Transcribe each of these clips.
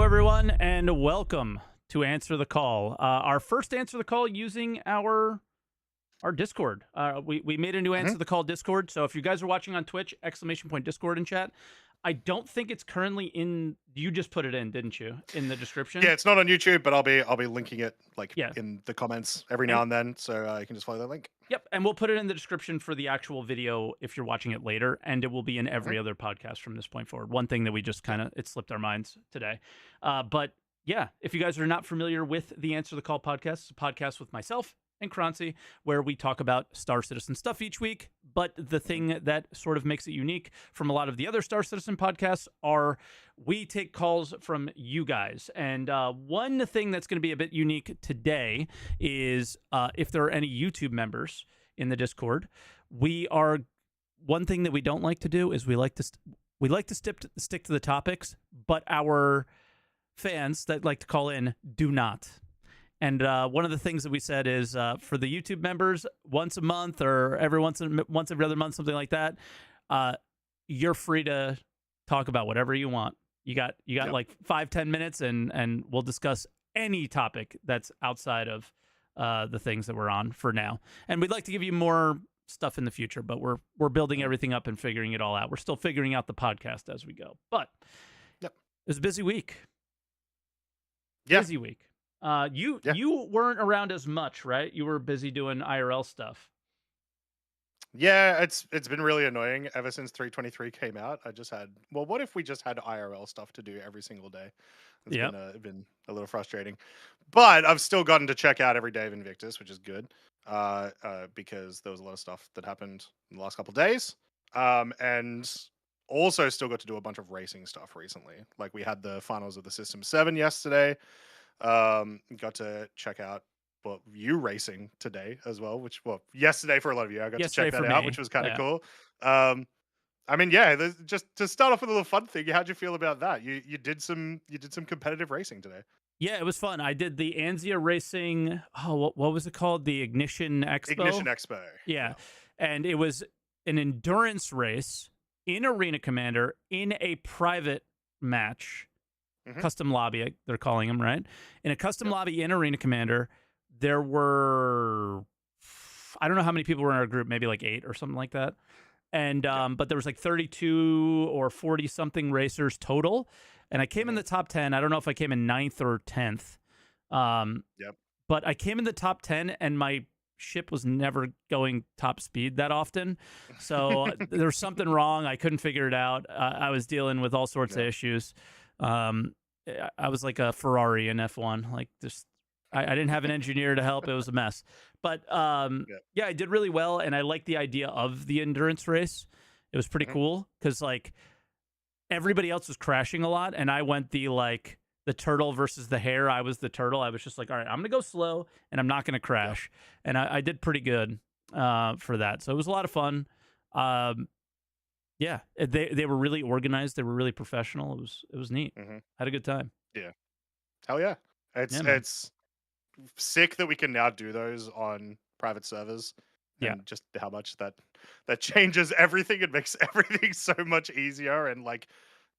everyone, and welcome to Answer the Call. Our first Answer the Call using our Discord. We made a new Answer the Call Discord, so if you guys are watching on Twitch, !Discord in chat. I don't think it's currently in. You just put it in, didn't you? In the description. Yeah, it's not on YouTube, but I'll be linking it in the comments every now and then, so you can just follow that link. Yep, and we'll put it in the description for the actual video if you're watching it later, and it will be in every other podcast from this point forward. One thing that we just it slipped our minds today. But yeah, if you guys are not familiar with the Answer the Call podcast, it's a podcast with myself and Croncy, where we talk about Star Citizen stuff each week. But the thing that sort of makes it unique from a lot of the other Star Citizen podcasts are we take calls from you guys. And one thing that's going to be a bit unique today is if there are any YouTube members in the Discord, one thing that we don't like to do is we like to stick to the topics, but our fans that like to call in do not. And one of the things that we said is for the YouTube members, once a month or once every other month, something like that, you're free to talk about whatever you want. You got like 5-10 minutes, and we'll discuss any topic that's outside of the things that we're on for now. And we'd like to give you more stuff in the future, but we're building everything up and figuring it all out. We're still figuring out the podcast as we go. But it was a busy week. Yeah. Busy week. You weren't around as much, right? You were busy doing IRL stuff. Yeah, it's been really annoying ever since 3.23 came out. What if we just had IRL stuff to do every single day? It's been a little frustrating. But I've still gotten to check out every day of Invictus, which is good. Because there was a lot of stuff that happened in the last couple of days. And also still got to do a bunch of racing stuff recently. Like we had the finals of the System 7 yesterday. Got to check out you racing today as well, yesterday for a lot of you. I got to check that out, which was kind of cool. I mean, just to start off with a little fun thing, how'd you feel about that? You did some competitive racing today. Yeah, it was fun. I did the Anzia Racing. Oh, what was it called? The Ignition Expo. Ignition Expo. Yeah, and it was an endurance race in Arena Commander in a private match. Custom lobby, they're calling them, right? In a custom lobby in Arena Commander, there were, I don't know how many people were in our group, maybe like 8 or something like that. And but there was like 32 or 40 something racers total, and I came in the top 10. I don't know if I came in 9th or 10th. But I came in the top 10, and my ship was never going top speed that often, so there was something wrong. I couldn't figure it out. I was dealing with all sorts of issues. I was like a Ferrari in F1. Like I didn't have an engineer to help. It was a mess. But I did really well, and I liked the idea of the endurance race. It was pretty cool because like everybody else was crashing a lot, and I went the turtle versus the hare. I was the turtle. I was just like, all right, I'm gonna go slow, and I'm not gonna crash. And I did pretty good for that. So it was a lot of fun. Yeah, they were really organized. They were really professional. It was neat. Had a good time. Yeah, hell yeah! It's sick that we can now do those on private servers. And just how much that changes everything. It makes everything so much easier, and like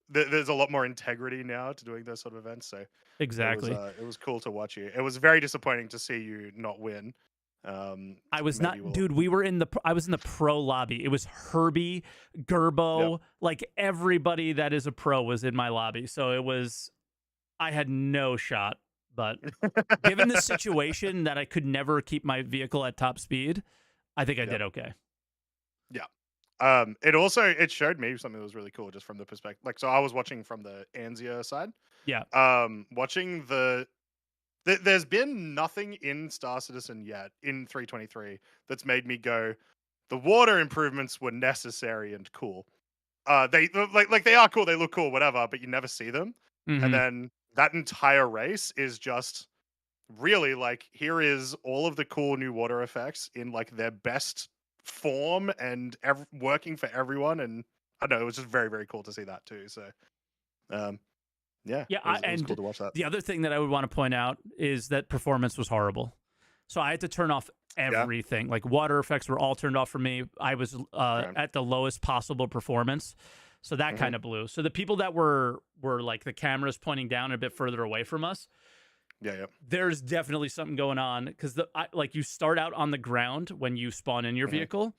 there's a lot more integrity now to doing those sort of events. So exactly, it was cool to watch you. It was very disappointing to see you not win. I was not, dude. I was in the pro lobby. It was Herbie, Gerbo, like everybody that is a pro was in my lobby. So I had no shot. But given the situation that I could never keep my vehicle at top speed, I think I did okay. Yeah. It showed me something that was really cool just from the perspective. Like, so I was watching from the Anzia side. Yeah. Watching there's been nothing in Star Citizen yet in 3.23 that's made me go, the water improvements were necessary and cool. They they are cool, they look cool, whatever, but you never see them. And then that entire race is just really like, here is all of the cool new water effects in like their best form and working for everyone. And I don't know, it was just very, very cool to see that too. So, it was cool to watch that. The other thing that I would want to point out is that performance was horrible. So I had to turn off everything. Like water effects were all turned off for me. I was at the lowest possible performance. So that kind of blew. So the people that were like the cameras pointing down a bit further away from us, Yeah. there's definitely something going on because like you start out on the ground when you spawn in your vehicle,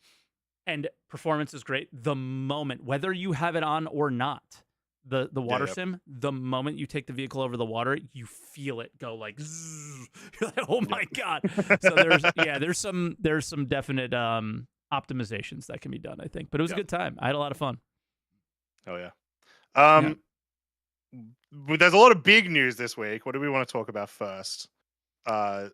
and performance is great. The moment, whether you have it on or not, the water sim, the moment you take the vehicle over the water, you feel it go like, zzz. You're like, oh my god. So there's some definite optimizations that can be done, I think. But it was a good time. I had a lot of fun. Oh yeah. There's a lot of big news this week. What do we want to talk about first? Like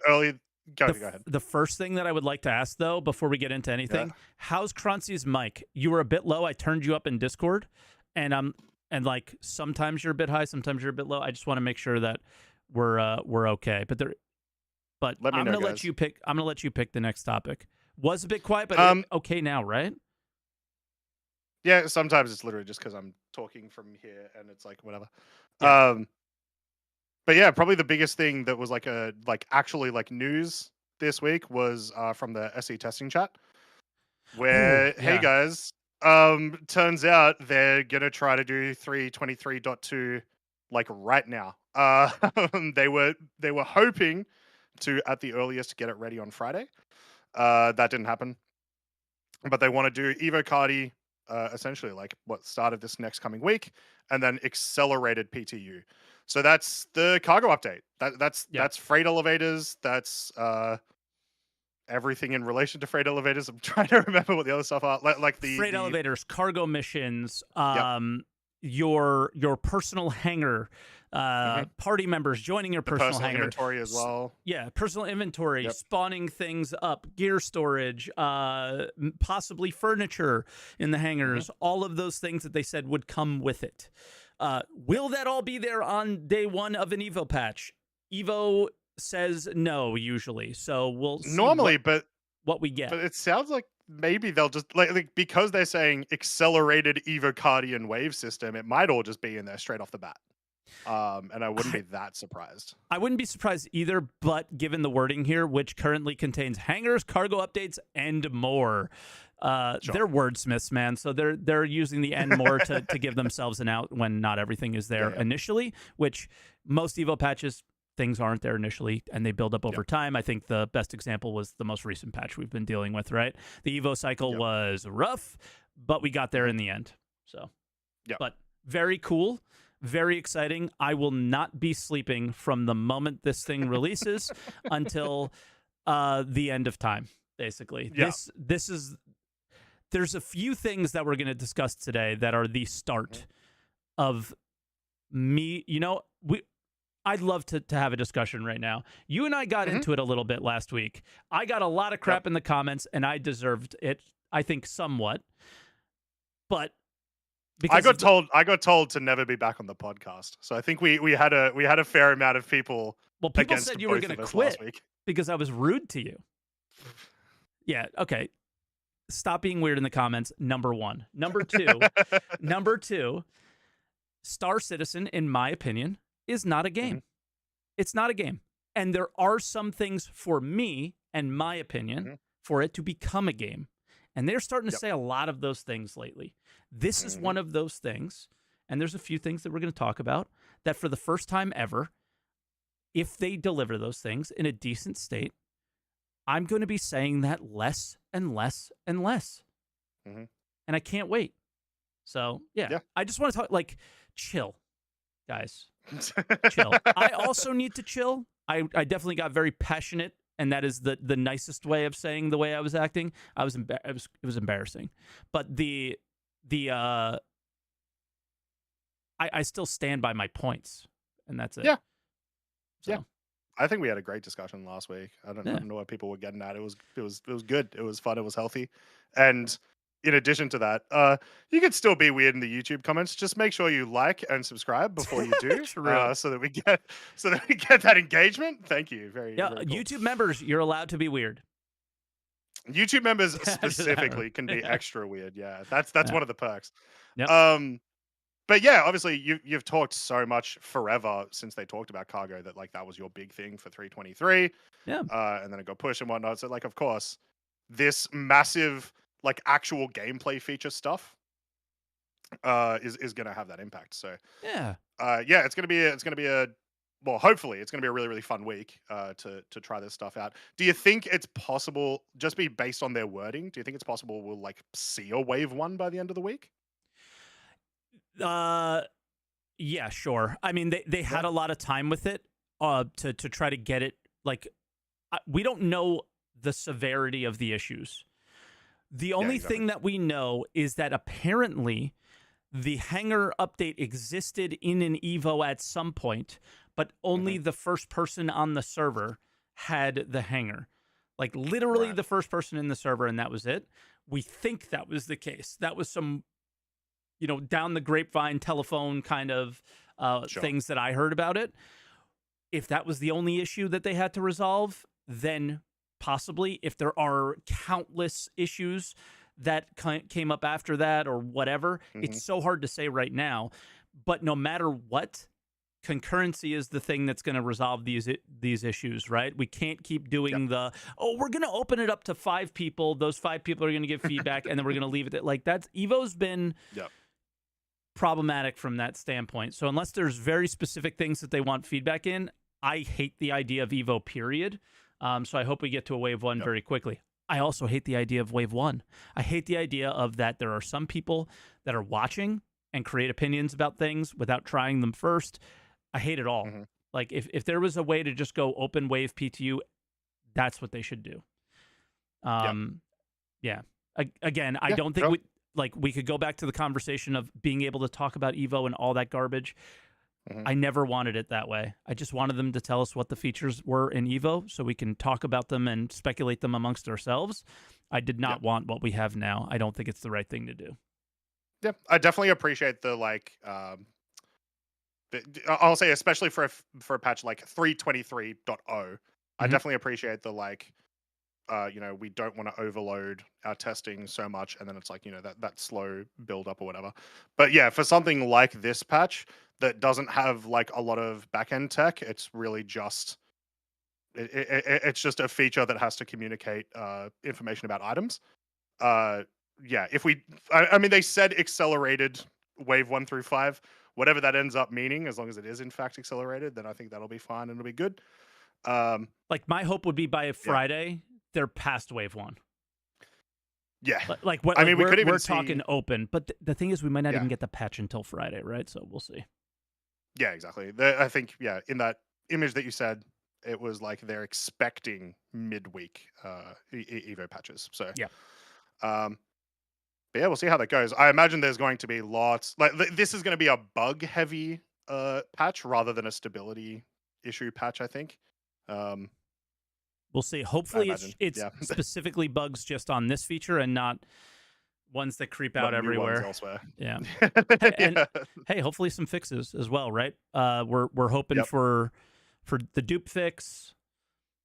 early. Go ahead. The first thing that I would like to ask, though, before we get into anything, how's Croncy's mic? You were a bit low. I turned you up in Discord, and like sometimes you're a bit high, sometimes you're a bit low. I just want to make sure that we're okay. But I'm gonna let you pick. I'm gonna let you pick the next topic. Was a bit quiet, but okay now, right? Yeah, sometimes it's literally just because I'm talking from here and it's like whatever. Yeah. But yeah, probably the biggest thing that was actually news this week was from the SE testing chat, where hey guys, turns out they're gonna try to do 3.23.2 like right now. They were hoping to at the earliest get it ready on Friday. That didn't happen, but they want to do Evocati. Essentially like what started this next coming week, and then accelerated PTU. So that's the cargo update. That's freight elevators. That's everything in relation to freight elevators. I'm trying to remember what the other stuff are. Like the freight elevators, cargo missions, your personal hangar, party members joining your personal hangar, inventory as well. Yeah, personal inventory, spawning things up, gear storage, possibly furniture in the hangars. All of those things that they said would come with it. Will that all be there on day one of an Evo patch? Evo says no usually, so we'll see what we get. But it sounds like maybe they'll just like because they're saying accelerated Evocati and wave system, it might all just be in there straight off the bat. And I wouldn't be that surprised. I wouldn't be surprised either, but given the wording here, which currently contains hangars, cargo updates, and more, they're wordsmiths, man. So they're using the "and more" to give themselves an out when not everything is there initially. Which most Evo patches, things aren't there initially, and they build up over time. I think the best example was the most recent patch we've been dealing with, right? The Evo cycle was rough, but we got there in the end. So, but very cool. Very exciting. I will not be sleeping from the moment this thing releases until the end of time, basically. This is... There's a few things that we're going to discuss today that are the start of me. You know, I'd love to have a discussion right now. You and I got into it a little bit last week. I got a lot of crap in the comments, and I deserved it, I think, somewhat. But... I got told to never be back on the podcast. So I think we had a fair amount of people. Well, people said you were going to quit because I was rude to you. Yeah. Okay. Stop being weird in the comments. Number one. Number two. Star Citizen, in my opinion, is not a game. It's not a game, and there are some things for me and my opinion for it to become a game. And they're starting to say a lot of those things lately. This is one of those things, and there's a few things that we're going to talk about that for the first time ever, if they deliver those things in a decent state, I'm going to be saying that less and less and less. And I can't wait. So, I just want to talk, chill, guys. Chill. I also need to chill. I definitely got very passionate. And that is the nicest way of saying the way I was acting. It was embarrassing, but I still stand by my points, and that's it. So. I think we had a great discussion last week. I don't know what people were getting at. It was good. It was fun. It was healthy, and in addition to that, you could still be weird in the YouTube comments. Just make sure you like and subscribe before you do, so that we get that engagement. Thank you. Very cool. YouTube members, you're allowed to be weird. YouTube members specifically can be extra weird. Yeah, that's one of the perks. But yeah, obviously you've talked so much forever since they talked about cargo that that was your big thing for 3.23. And then it got pushed and whatnot. So of course, this massive like actual gameplay feature stuff is going to have that impact. So Yeah. yeah, it's gonna be a well, hopefully it's gonna be a really fun week to try this stuff out. Do you think it's possible, just be based on their wording? Do you think it's possible we'll like see a wave one by the end of the week? Uh, yeah, sure. I mean, they Yeah. had a lot of time with it to try to get it. Like, we don't know the severity of the issues. The Yeah, only exactly. thing that we know is that apparently the hanger update existed in an Evo at some point, but only Hmm. the first person on the server had the hanger. Like literally Right. the first person in the server, and that was it. We think that was the case. That was some, down the grapevine telephone kind of Sure. things that I heard about it. If that was the only issue that they had to resolve, then possibly. If there are countless issues that came up after that or whatever, Hmm. it's so hard to say right now. But no matter what, concurrency is the thing that's going to resolve these issues, right? We can't keep Yep. doing we're going to open it up to 5 people. Those 5 people are going to give feedback, and then we're going to leave it at like that's Evo's been Yep. problematic from that standpoint. So unless there's very specific things that they want feedback in, I hate the idea of Evo, period. So I hope we get to a wave one Yep. very quickly. I also hate the idea of wave one. I hate the idea of that there are some people that are watching and create opinions about things without trying them first. I hate it all. Hmm. Like if there was a way to just go open wave PTU, that's what they should do. Yep. Yeah. Again, I Yeah. don't think Sure. we could go back to the conversation of being able to talk about Evo and all that garbage. Hmm. I never wanted it that way. I just wanted them to tell us what the features were in Evo so we can talk about them and speculate them amongst ourselves. I did not Yep. want what we have now. I don't think it's the right thing to do. Yeah. I definitely appreciate the like. I'll say especially for a patch like 323.0, I Mhm. definitely appreciate the like we don't want to overload our testing so much, and then it's like that slow build up or whatever. But yeah, for something like this patch that doesn't have like a lot of backend tech, it's really just it's just a feature that has to communicate information about items. Uh, yeah, I mean, they said accelerated wave 1 through 5, whatever that ends up meaning, as long as it is in fact accelerated, then I think that'll be fine and it'll be good. Um, Like my hope would be by yeah, Friday they're past wave 1. yeah. Like what I like mean, we could even we're see. talking open, but the thing is we might not Yeah, even get the patch until Friday, right? So we'll see. yeah, exactly. I think in that image that you said, it was like they're expecting midweek Evo patches. So, Yeah. um, but yeah, we'll see how that goes. I imagine there's going to be lots like this is going to be a bug heavy patch rather than a stability issue patch. I think. Um, We'll see. I Hopefully imagine. it's Yeah, specifically bugs just on this feature and not ones that creep out not new ones everywhere. elsewhere. Yeah. And Yeah. hey, hopefully some fixes as well, right? We're hoping Yep. for the dupe fix,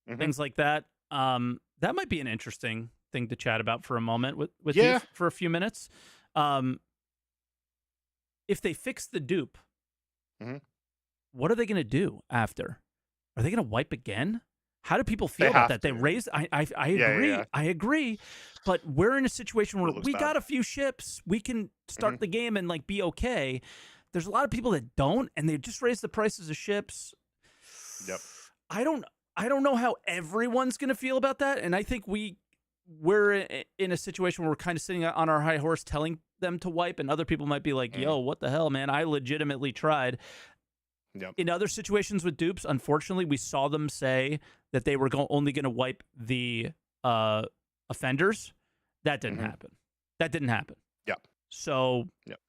Hmm. things like that. That might be an interesting thing to chat about for a moment with you Yeah. for a few minutes. Um, if they fix the dupe, Hmm. what are they going to do after? Are they going to wipe again? How do people They feel about have that? They to. raised. I Yeah. agree. Yeah. I agree. But we're in a situation where It looks we bad. got a few ships. We can Hmm. start the game and like be okay. There's a lot of people that don't, and they just raise the prices of ships. Yep. I don't. I don't know how everyone's going to feel about that, and I think we're in a situation where we're kind of sitting on our high horse, telling them to wipe, and other people might be like, Mm. "Yo, what the hell, man? I legitimately tried." Yep. In other situations with dupes, unfortunately, we saw them say that they were only going to wipe the offenders. That didn't Hmm. happen. That didn't happen. Yep. So, Yep.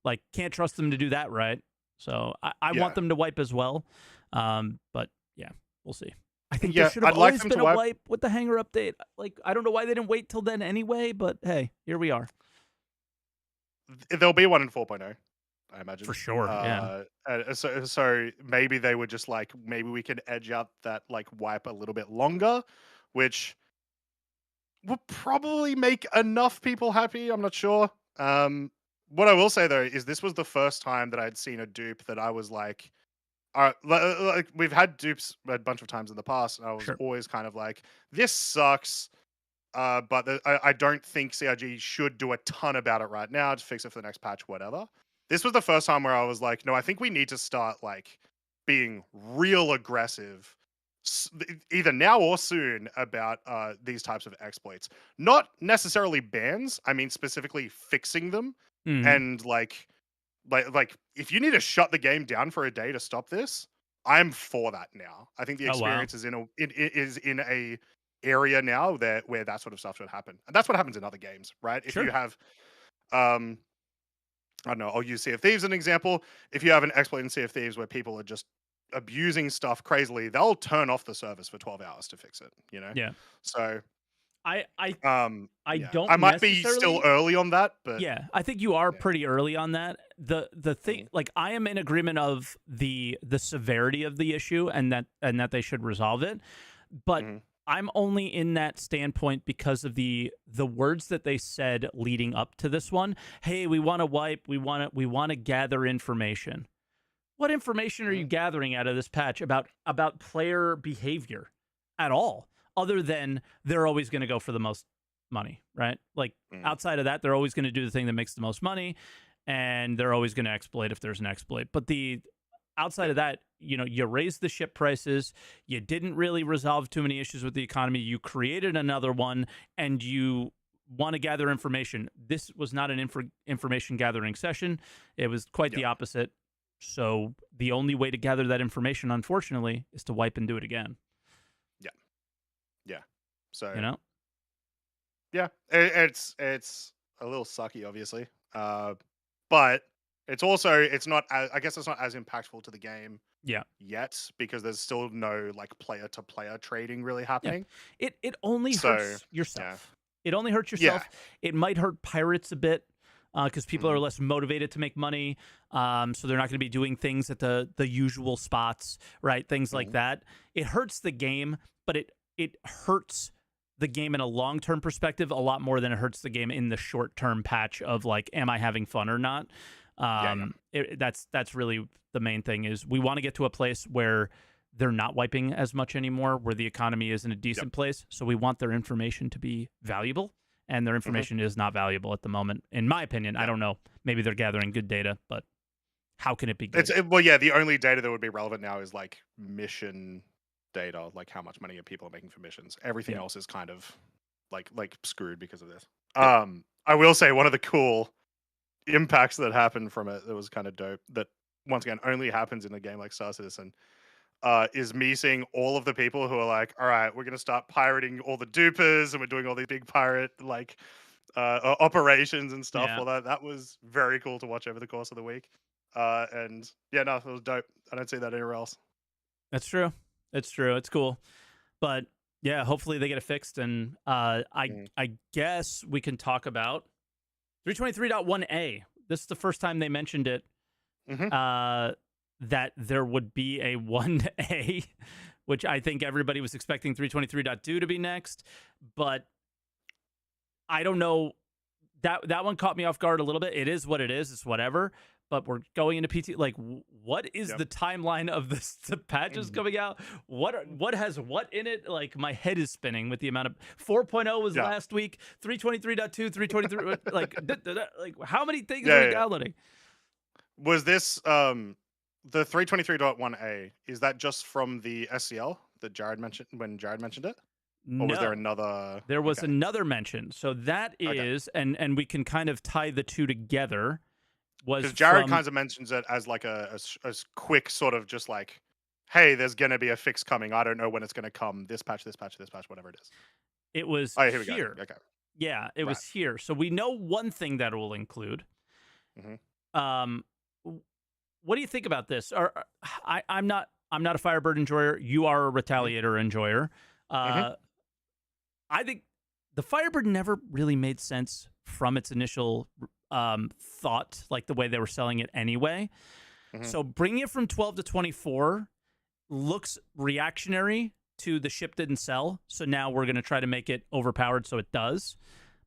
like, can't trust them to do that right. So I want Yeah. them to wipe as well. But yeah, we'll see. I think there Yeah. should have I'd like always them been to a wipe. wipe with the hanger update. Like, I don't know why they didn't wait till then anyway, but hey, here we are. There'll be one in 4.0, I imagine. For sure, yeah. So maybe they would just like maybe we can edge out that like wipe a little bit longer, which would probably make enough people happy. I'm not sure. What I will say though is this was the first time that I'd seen a dupe that I was like, like we've had dupes a bunch of times in the past, and I was Sure. always kind of like, this sucks. but I don't think CIG should do a ton about it right now. Just fix it for the next patch, whatever. This was the first time where I was like, no, I think we need to start like being real aggressive, either now or soon, about these types of exploits. Not necessarily bans. I mean, specifically fixing them, and like if you need to shut the game down for a day to stop this, I'm for that now. I think the experience is in a area now where that sort of stuff should happen, and that's what happens in other games, right? If you have, I don't know, I'll use Sea of Thieves as an example. If you have an exploit in Sea of Thieves where people are just abusing stuff crazily, they'll turn off the service for 12 hours to fix it. You know? Yeah. So I yeah. don't. I might be still early on that, but yeah, I think you are pretty early on that. The thing, like, I am in agreement of the severity of the issue and that they should resolve it, but I'm only in that standpoint because of the words that they said leading up to this one. Hey, we want to wipe. We want to gather information. What information are you gathering out of this patch about player behavior at all? Other than they're always going to go for the most money, right? Like, outside of that, they're always going to do the thing that makes the most money, and they're always going to exploit if there's an exploit. But outside of that, you know, you raised the ship prices, you didn't really resolve too many issues with the economy, you created another one, and you want to gather information. This was not an information gathering session. It was quite the opposite. So the only way to gather that information, unfortunately, is to wipe and do it again. Yeah. So, you know, it's a little sucky, obviously. But it's not as, I guess it's not as impactful to the game yet, because there's still no like player to player trading really happening. It only hurts yourself. It only hurts yourself. It might hurt pirates a bit, because people are less motivated to make money, so they're not going to be doing things at the usual spots, right? Things like that. It hurts the game, but it hurts the game in a long-term perspective a lot more than it hurts the game in the short-term patch of like, am I having fun or not? That's really the main thing. Is we want to get to a place where they're not wiping as much anymore, where the economy is in a decent place. So we want their information to be valuable, and their information is not valuable at the moment, in my opinion. I don't know. Maybe they're gathering good data, but how can it be good? The only data that would be relevant now is like mission data, like how much money people are making for missions. Everything else is kind of like screwed because of this. I will say one of the cool impacts that happened from it that was kind of dope, that once again only happens in a game like Star Citizen, is me seeing all of the people who are like, all right, we're going to start pirating all the dupers, and we're doing all these big pirate like operations and stuff. Well, that was very cool to watch over the course of the week. And yeah, no, it was dope. I don't see that anywhere else. That's true. It's true. It's cool. But yeah, hopefully they get it fixed. And I guess we can talk about 323.1a. This is the first time they mentioned it, that there would be a 1a, which I think everybody was expecting 323.2 to be next. But I don't know. That one caught me off guard a little bit. It is what it is. It's whatever. But we're going into PT. Like, what is the timeline of this? The patches coming out. What has what in it? Like, my head is spinning with the amount of 4.0 was last week. 323.2, 323. like how many things are we downloading? Was this the 323.1a? Is that just from the SCL that Jared mentioned when Jared mentioned it? Or was there another? There was another mention. So that is, and we can kind of tie the two together. Because Jared kind of mentions it as like a quick sort of just like, hey, there's going to be a fix coming. I don't know when it's going to come. This patch, whatever it is. It was here. We here. Go. Okay. Yeah, it was here. So we know one thing that it will include. What do you think about this? I'm not a Firebird enjoyer. You are a Retaliator enjoyer. I think the Firebird never really made sense from its initial thought, like the way they were selling it anyway. So bringing it from 12 to 24 looks reactionary to the ship didn't sell. So now we're going to try to make it overpowered so it does.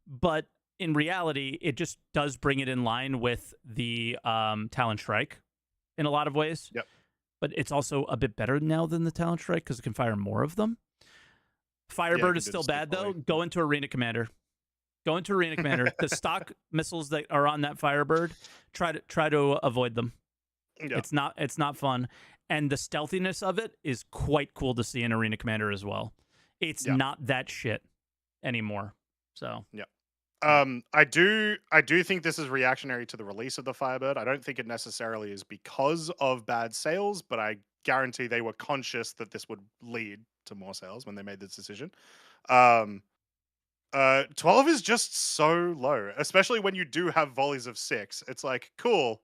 But in reality, it just does bring it in line with the Talon Strike in a lot of ways. But it's also a bit better now than the Talon Strike because it can fire more of them. Firebird can is do still the stick bad though. volley. Go into Arena Commander. Go into Arena Commander. The stock missiles that are on that Firebird, try to avoid them. Yeah. It's not fun. And the stealthiness of it is quite cool to see in Arena Commander as well. It's not that shit anymore. So I do think this is reactionary to the release of the Firebird. I don't think it necessarily is because of bad sales, but I guarantee they were conscious that this would lead to more sales when they made this decision. 12 is just so low, especially when you do have volleys of 6. It's like, cool,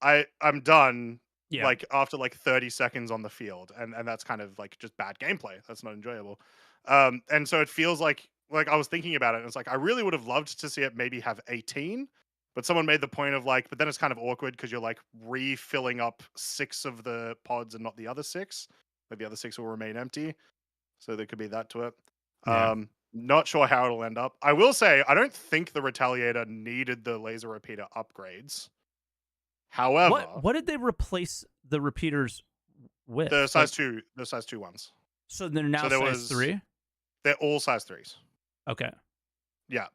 I'm done. yeah, Like after like 30 seconds on the field, and that's kind of like just bad gameplay. That's not enjoyable. And so it feels like I was thinking about it, and it's like I really would have loved to see it maybe have 18, but someone made the point of like, but then it's kind of awkward because you're like refilling up 6 of the pods and not the other 6. Like the other 6 will remain empty, so there could be that to it. Yeah. Not sure how it'll end up. I will say I don't think the Retaliator needed the laser repeater upgrades. However, what did they replace the repeaters with? the size 2 ones. So they're now size 3? They're all size 3s. Okay. Yeah.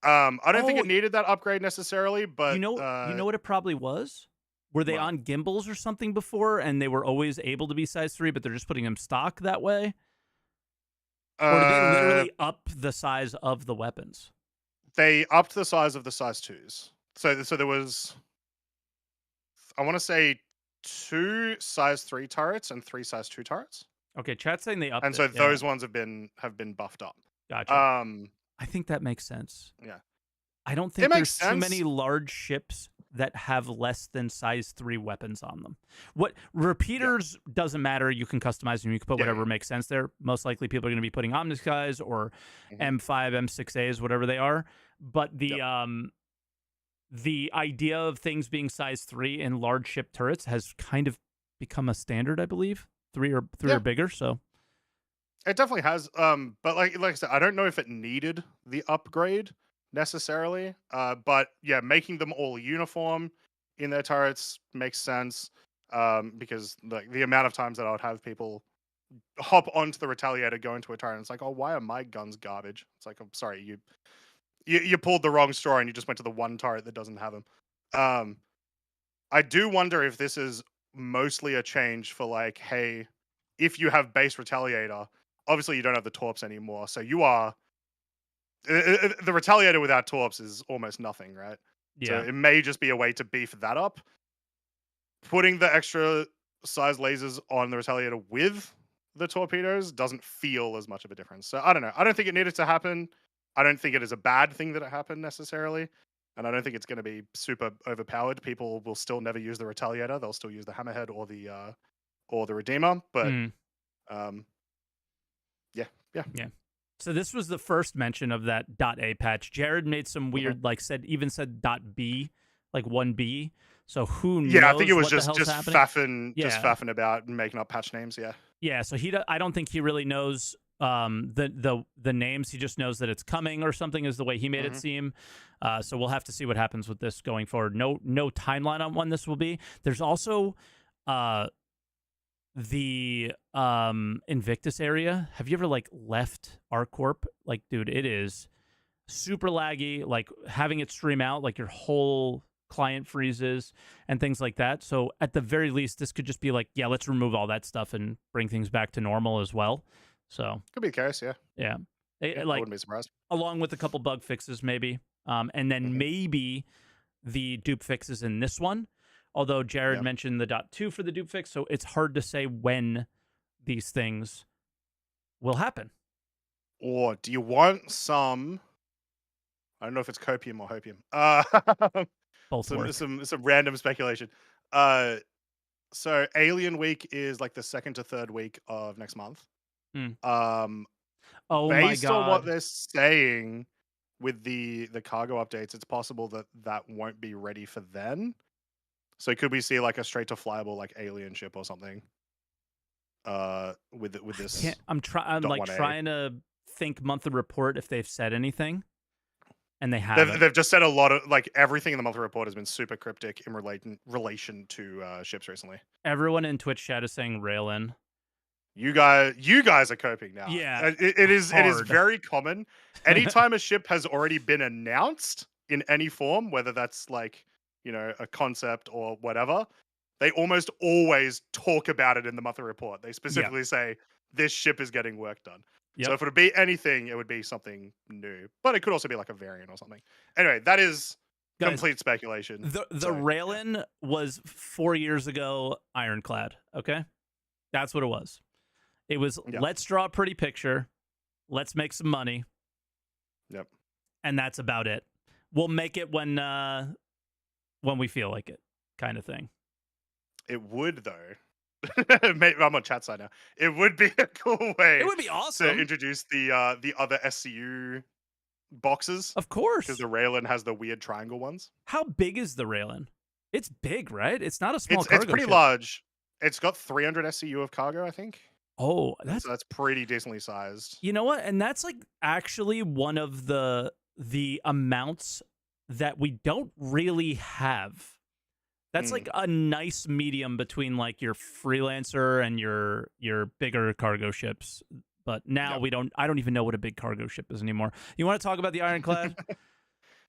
I don't think it needed that upgrade necessarily, but you know what it probably was? Were they on gimbals or something before and they were always able to be size 3, but they're just putting them stock that way? Or did they literally up the size of the weapons? They upped the size of the size 2s. So there was, I want to say, 2 size 3 turrets and 3 size 2 turrets. Okay, chat's saying they upped and so those ones have been buffed up. Gotcha. I think that makes sense. Yeah. I don't think there's too many large ships that have less than size 3 weapons on them. What repeaters doesn't matter. You can customize them. You can put whatever makes sense there. Most likely people are going to be putting Omnis guys or M5, M6As, whatever they are. But the idea of things being size 3 in large ship turrets has kind of become a standard, I believe. 3 or bigger, so it definitely has. But like I said, I don't know if it needed the upgrade necessarily. But yeah, making them all uniform in their turrets makes sense. Because like the amount of times that I would have people hop onto the Retaliator, go into a turret, and it's like, oh, why are my guns garbage? It's like, I'm sorry, you pulled the wrong straw and you just went to the one turret that doesn't have them. I do wonder if this is mostly a change for like, hey, if you have base Retaliator, obviously you don't have the torps anymore, so you are the Retaliator without torps is almost nothing, right? Yeah. So it may just be a way to beef that up. Putting the extra size lasers on the Retaliator with the torpedoes doesn't feel as much of a difference. So I don't know. I don't think it needed to happen. I don't think it is a bad thing that it happened necessarily. And I don't think it's going to be super overpowered. People will still never use the Retaliator. They'll still use the Hammerhead or the Redeemer. But yeah. So this was the first mention of that .A patch. Jared made some weird, even said .B, like 1B. So who knows? Yeah, I think it was just faffing about and making up patch names. Yeah. Yeah. So I don't think he really knows the names. He just knows that it's coming or something is the way he made it seem. So we'll have to see what happens with this going forward. No timeline on when this will be. There's also the Invictus area. Have you ever left ArcCorp? Dude, it is super laggy. Having it stream out, your whole client freezes and things like that. So at the very least, this could just be let's remove all that stuff and bring things back to normal as well. So could be the case, yeah. Yeah. I wouldn't be surprised. Along with a couple bug fixes, maybe. And then maybe the dupe fixes in this one. Although Jared mentioned the .2 for the dupe fix, so it's hard to say when these things will happen. Or do you want some? I don't know if it's copium or hopium. Both some random speculation. So Alien Week is the 2nd to 3rd week of next month. Oh based my God. on what they're saying with the cargo updates, it's possible that won't be ready for then. So could we see a straight to flyable alien ship or something? With this, I'm trying to think monthly report if they've said anything, and they haven't. They've just said a lot of everything in the monthly report has been super cryptic in relation to ships recently. Everyone in Twitch chat is saying rail in. you guys are coping now. Yeah, It is hard. very common. Anytime a ship has already been announced in any form, whether that's like, a concept or whatever, they almost always talk about it in the monthly report. They Yeah. specifically say this ship is getting work done. So Yep. if it would be anything, it would be something new. But it could also be like a variant or something. Anyway, that is Guys, complete speculation. the So yeah. Raelin was 4 years ago Ironclad, okay? That's what it was. It was, Yeah. let's draw a pretty picture, let's make some money, Yep. and that's about it. We'll make it when we feel like it, kind of thing. It would though. I'm on chat side now. It would be a cool way It would be to awesome. introduce the other SCU boxes Of because course. the Raelin has the weird triangle ones. How big is the Raelin? It's big, right? It's not a small It's cargo pretty ship. large. It's got 300 SCU of cargo, I think. Oh, So that's pretty decently sized. you know what? And that's like actually one of the amounts that we don't really have. That's like a nice medium between like your freelancer and your bigger cargo ships. But now I don't even know what a big cargo ship is anymore. You want to talk about the Ironclad?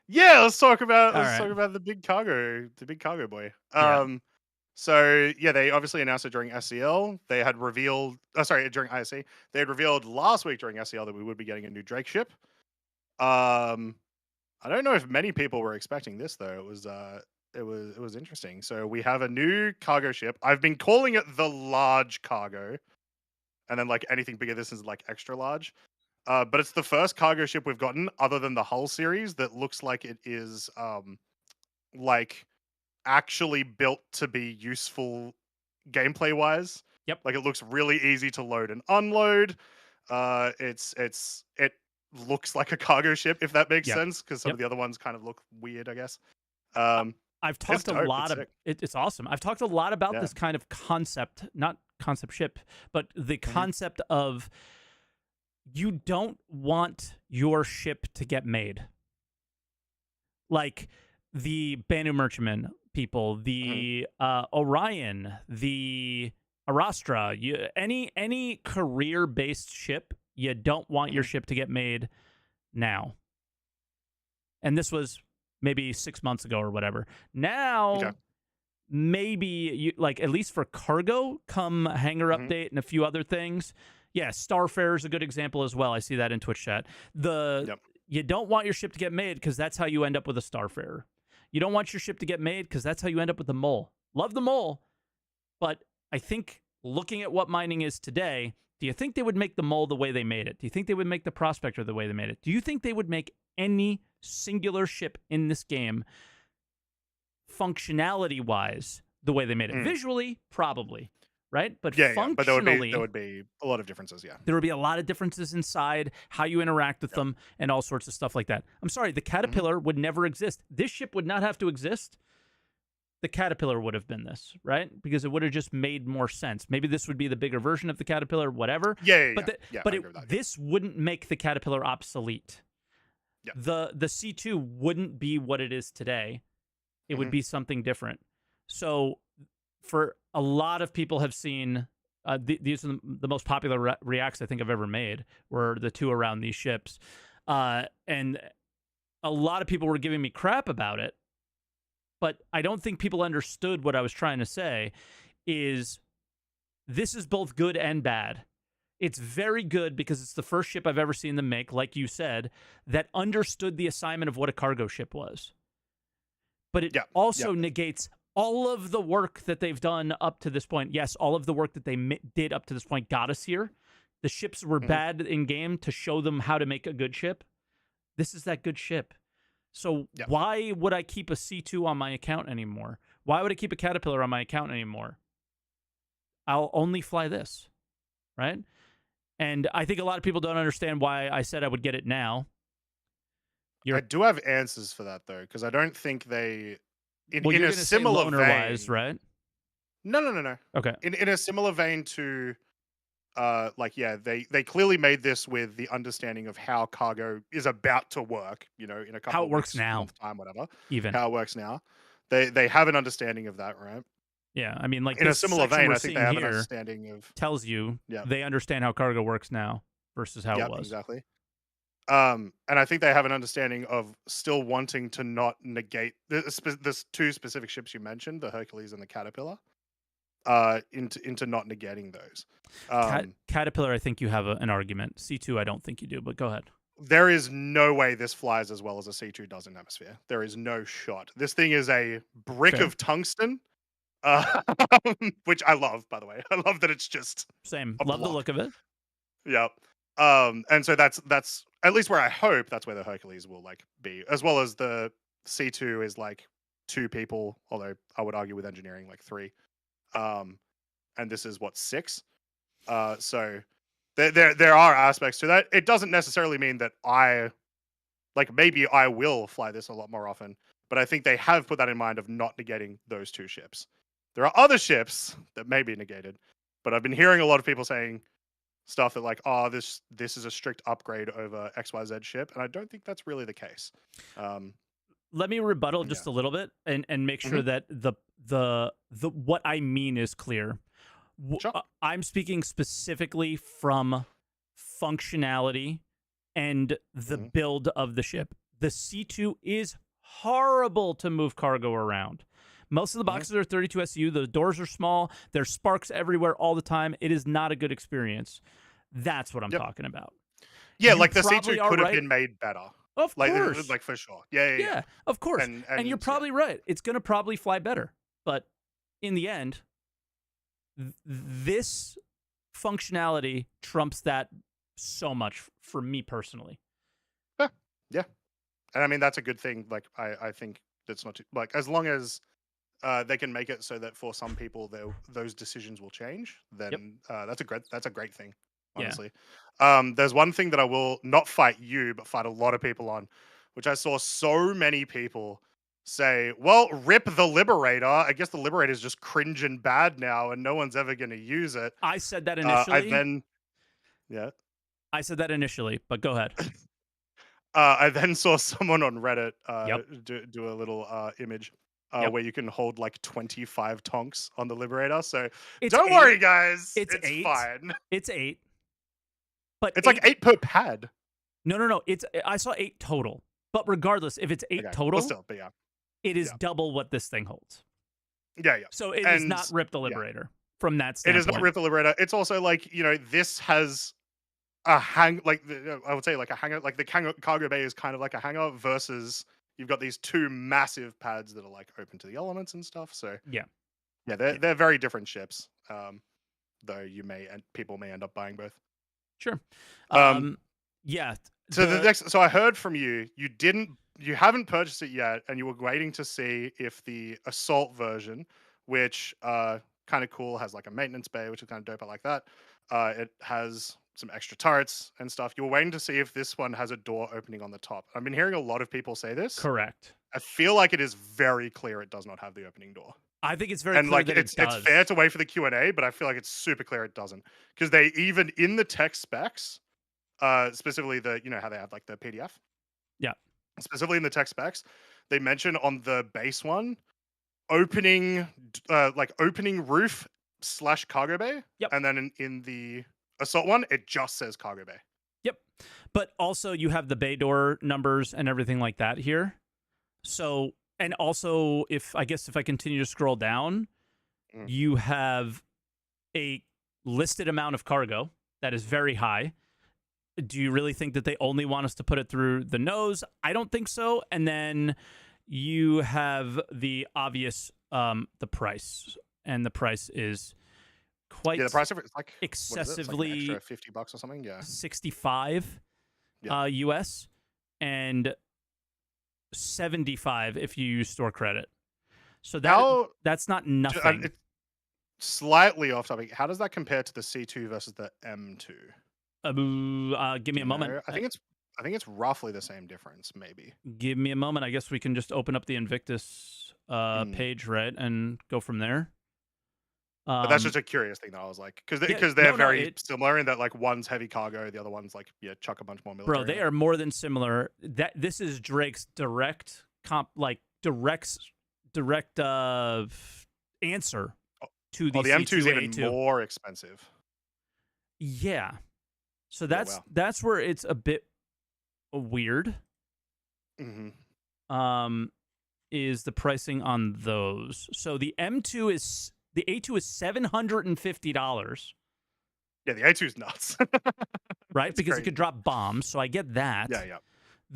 Yeah, let's talk about All right. the big cargo boy. Yeah. So yeah, they obviously announced it during SCL. They had revealed, during ISC, they had revealed last week during SCL that we would be getting a new Drake ship. I don't know if many people were expecting this though. It was interesting. So we have a new cargo ship. I've been calling it the large cargo, and then like anything bigger, this is like extra large. But it's the first cargo ship we've gotten, other than the Hull series, that looks like it is like actually built to be useful gameplay wise. Yep. Like it looks really easy to load and unload. It looks like a cargo ship, if that makes Yep. sense, because some Yep. of the other ones kind of look weird, I guess. I've It's talked a dope. lot It's of sick. it's awesome. I've talked a lot about Yeah. this kind of concept, not concept ship, but the Mhm. concept of you don't want your ship to get made. Like the Banu Merchantman people, Mhm. the Orion, the Arastra, any career-based ship, you don't want your Mhm. ship to get made now. And this was maybe 6 months ago or whatever. Okay. Now, maybe you like at least for cargo, come hangar Mhm. update and a few other things. Yeah, Starfarer is a good example as well. I see that in Twitch chat. Yep. You don't want your ship to get made because that's how you end up with a Starfarer. You don't want your ship to get made because that's how you end up with the Mole. Love the Mole, but I think looking at what mining is today, do you think they would make the Mole the way they made it? Do you think they would make the Prospector the way they made it? Do you think they would make any singular ship in this game functionality-wise the way they made it? Mm. Visually, probably, right? But Yeah. But there functionally, would be a lot of differences. Yeah. there would be a lot of differences inside, how you interact with Yep. them, and all sorts of stuff like that. I'm sorry, the Mhm. Caterpillar would never exist. This ship would not have to exist. The Caterpillar would have been this, right? Because it would have just made more sense. Maybe this would be the bigger version of the Caterpillar, whatever. Yeah. But Yeah. but I agree with that. this wouldn't make the Caterpillar obsolete. Yep. The C2 wouldn't be what it is today. It would Mhm. be something different. So for a lot of people have seen these are the most popular reacts I think I've ever made were the two around these ships. And a lot of people were giving me crap about it, but I don't think people understood what I was trying to say is this is both good and bad. It's very good because it's the first ship I've ever seen them make, like you said, that understood the assignment of what a cargo ship was. But it also negates all of the work that they've done up to this point. Yes, all of the work that they did up to this point got us here. The ships were bad in game to show them how to make a good ship. This is that good ship. So why would I keep a C2 on my account anymore? Why would I keep a Caterpillar on my account anymore? I'll only fly this, right? And I think a lot of people don't understand why I said I would get it now. I do have answers for that though, because I don't think they Well, you're in a going to say similar loner vein. wise, right? No. Okay. In a similar vein to they clearly made this with the understanding of how cargo is about to work, in a couple How it of works weeks, now, month time, whatever. even. How it works now. They have an understanding of that, right? Yeah, I mean, like In a this similar section vein, we're I think they seeing have an here understanding of tells you yeah, they understand how cargo works now versus how it was. exactly. And I think they have an understanding of still wanting to not negate this two specific ships you mentioned, the Hercules and the Caterpillar, into not negating those. Caterpillar, I think you have an argument. C2, I don't think you do, but go ahead. There is no way this flies as well as a C2 does in atmosphere. There is no shot. This thing is a brick Fair. of tungsten, which I love, by the way. I love that it's just Same. a Love the block. look of it. Yep. And so that's at least where I hope that's where the Hercules will like be, as well as the C2 is like 2 people, although I would argue with engineering like 3. And this is what 6. So there are aspects to that. It doesn't necessarily mean that maybe I will fly this a lot more often, but I think they have put that in mind of not negating those 2 ships. There are other ships that may be negated, but I've been hearing a lot of people saying stuff that like, oh, this is a strict upgrade over XYZ ship, and I don't think that's really the case. Let me rebuttal just a little bit and make sure that the what I mean is clear. Sure. I'm speaking specifically from functionality and the build of the ship. The C2 is horrible to move cargo around. Most of the boxes are 32 SU. The doors are small. There's sparks everywhere all the time. It is not a good experience. That's what I'm talking about. Yeah, You like the C2 probably could are have been made better. Of course. Like for sure. Yeah, of course. And you're probably right. It's going to probably fly better. But in the end, this functionality trumps that so much for me personally. Yeah. And I mean, that's a good thing. Like, I think that's not too, like, as long as they can make it so that for some people those decisions will change, then that's a great thing, honestly. There's one thing that I will not fight you, but fight a lot of people on, which I saw so many people say, well, rip the Liberator. I guess the Liberator is just cringe and bad now, and no one's ever going to use it. I said that initially. I said that initially, but go ahead. I then saw someone on Reddit do a little image where you can hold like 25 tonks on the Liberator. So don't worry, guys. It's 8. fine. It's 8. But it's like 8 per pad. No. I saw 8 total. But regardless, if it's 8 total, it is double what this thing holds. Yeah. So it is not rip the Liberator from that standpoint. It is not rip the Liberator. It's also like, this has a I would say like a hangar, like the cargo bay is kind of like a hangar versus you've got these 2 massive pads that are like open to the elements and stuff. So they're very different ships. Though people may end up buying both. Sure. So I heard from you you haven't purchased it yet, and you were waiting to see if the assault version, which kind of cool, has like a maintenance bay, which is kind of dope. I like that. It has some extra turrets and stuff. You were waiting to see if this one has a door opening on the top. I've been hearing a lot of people say this. Correct. I feel like it is very clear it does not have the opening door. I think it's very clear that it does. It's fair to wait for the Q&A, but I feel like it's super clear it doesn't. Because they even, in the tech specs, specifically how they have like the PDF? Yeah. Specifically in the tech specs, they mention on the base one, opening roof / cargo bay. Yep. And then in the assault one, it just says cargo bay. Yep. But also you have the bay door numbers and everything like that here. So, and also if I continue to scroll down, you have a listed amount of cargo that is very high. Do you really think that they only want us to put it through the nose? I don't think so. And then you have the obvious, the price, and the price is quite the price of it is like excessively it's like an extra $50 or something. Yeah, 65 US and 75 if you use store credit. So that's not nothing. Slightly off topic. How does that compare to the C2 versus the M2? Give me a moment. I think it's roughly the same difference, maybe. Give me a moment. I guess we can just open up the Invictus page, right, and go from there. But that's just a curious thing that I was like, because they're very similar in that like one's heavy cargo, the other one's like chuck a bunch more military. Bro, they are more than similar. This is Drake's direct answer to the the M2 is even C2A2. more expensive. Yeah. So Yeah, wow. that's where it's a bit weird. Is the pricing on those. So the A2 is $750. Yeah, the A2 is nuts. Right? Because crazy. it could drop bombs, so I get that. Yeah.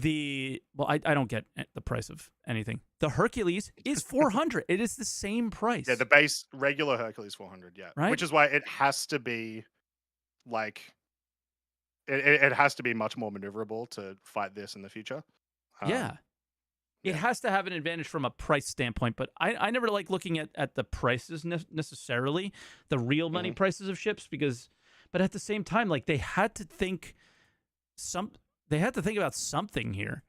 I don't get the price of anything. The Hercules is $400. It is the same price. Yeah, the base regular Hercules 400, yeah. Right? Which is why it has to be like it has to be much more maneuverable to fight this in the future. Yeah. It has to have an advantage from a price standpoint, but I never like looking at the prices necessarily, the real money prices of ships, but at the same time, like they had to think about something here.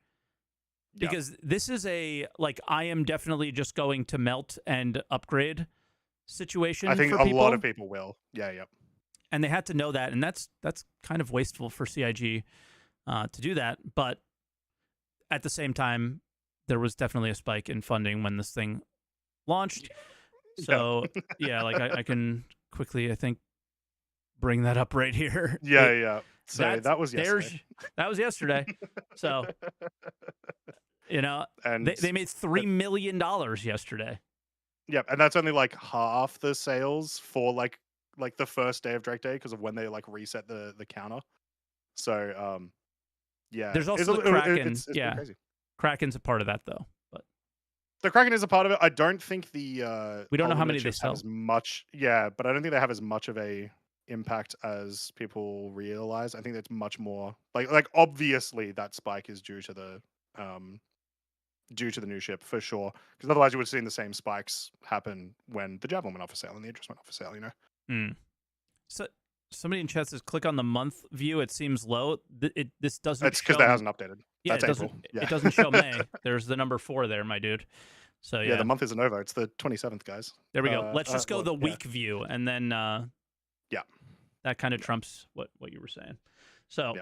Because this is I am definitely just going to melt and upgrade situation. I think for a people. lot of people will. Yeah. And they had to know that, and that's kind of wasteful for CIG to do that. But at the same time, there was definitely a spike in funding when this thing launched. So yeah, like I can quickly, I think, bring that up right here. Yeah. So that was yesterday. That was yesterday. So and they made $3 million yesterday. Yeah, and that's only like half the sales for like the first day of Drake Day because of when they like reset the counter. So yeah. There's also the Kraken. It's yeah. crazy. Kraken's a part of that though. But the Kraken is a part of it. I don't think the we don't know how many they sell as much. Yeah, but I don't think they have as much of a impact as people realize. I think that's much more like obviously that spike is due to the new ship for sure, because otherwise you would have seen the same spikes happen when the Javelin went off for sale and the Idris went off for sale, So somebody in chat says click on the month view, it seems low. This doesn't That's because that hasn't updated. Yeah, That's it doesn't show May. There's the number 4 there, my dude. So yeah, the month isn't over. It's the 27th, guys. There we go. Let's just go the week view, and then that kind of trumps what you were saying. So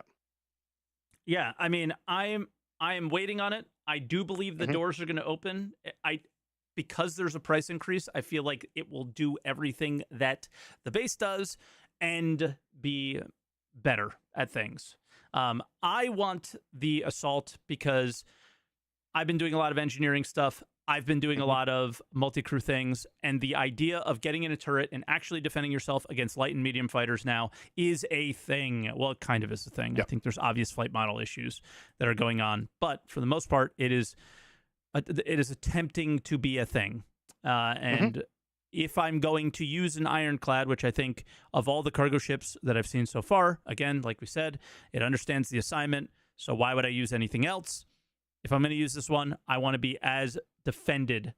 yeah, I mean, I am waiting on it. I do believe the doors are going to open. Because there's a price increase, I feel like it will do everything that the base does and be better at things. I want the Assault because I've been doing a lot of engineering stuff. I've been doing a lot of multi-crew things, and the idea of getting in a turret and actually defending yourself against light and medium fighters now is a thing. Well, it kind of is a thing. I think there's obvious flight model issues that are going on, but for the most part, it is attempting to be a thing. And if I'm going to use an Ironclad, which I think of all the cargo ships that I've seen so far, again, like we said, it understands the assignment, so why would I use anything else? If I'm going to use this one, I want to be as defended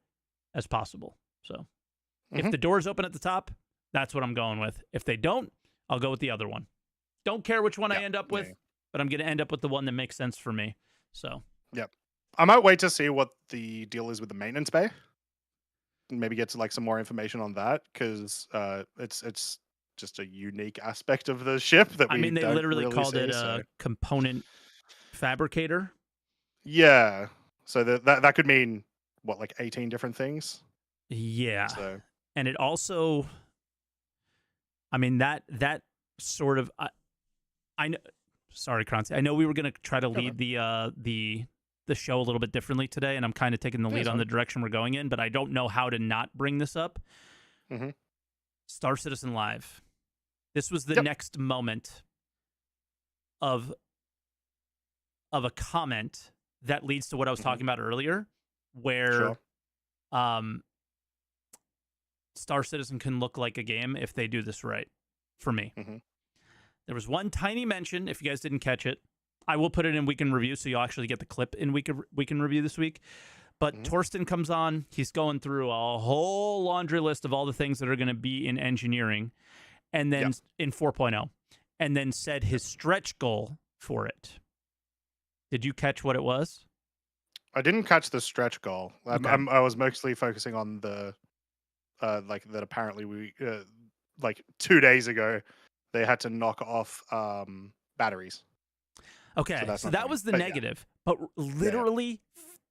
as possible. So if the doors open at the top, that's what I'm going with. If they don't, I'll go with the other one. Don't care which one I end up with, but I'm going to end up with the one that makes sense for me. So I might wait to see what the deal is with the maintenance bay. Maybe get to like some more information on that, because it's just a unique aspect of the ship that we they don't literally really called see, it a component fabricator. Yeah. So that could mean what, like 18 different things? Yeah. So. And it also, that sort of, I know, sorry, Croncy, I know we were going to try to lead the show a little bit differently today, and I'm kind of taking the lead on the direction we're going in, but I don't know how to not bring this up. Star Citizen Live. This was the next moment of a comment that leads to what I was talking about earlier, where Star Citizen can look like a game if they do this right, for me. There was one tiny mention, if you guys didn't catch it. I will put it in Week in Review, so you'll actually get the clip in Week in Review this week. But Torsten comes on. He's going through a whole laundry list of all the things that are going to be in engineering, and then in 4.0, and then said his stretch goal for it. Did you catch what it was? I didn't catch the stretch goal. Okay. I was mostly focusing on the like that. Apparently, we like 2 days ago they had to knock off batteries. Okay, so that was the negative. But literally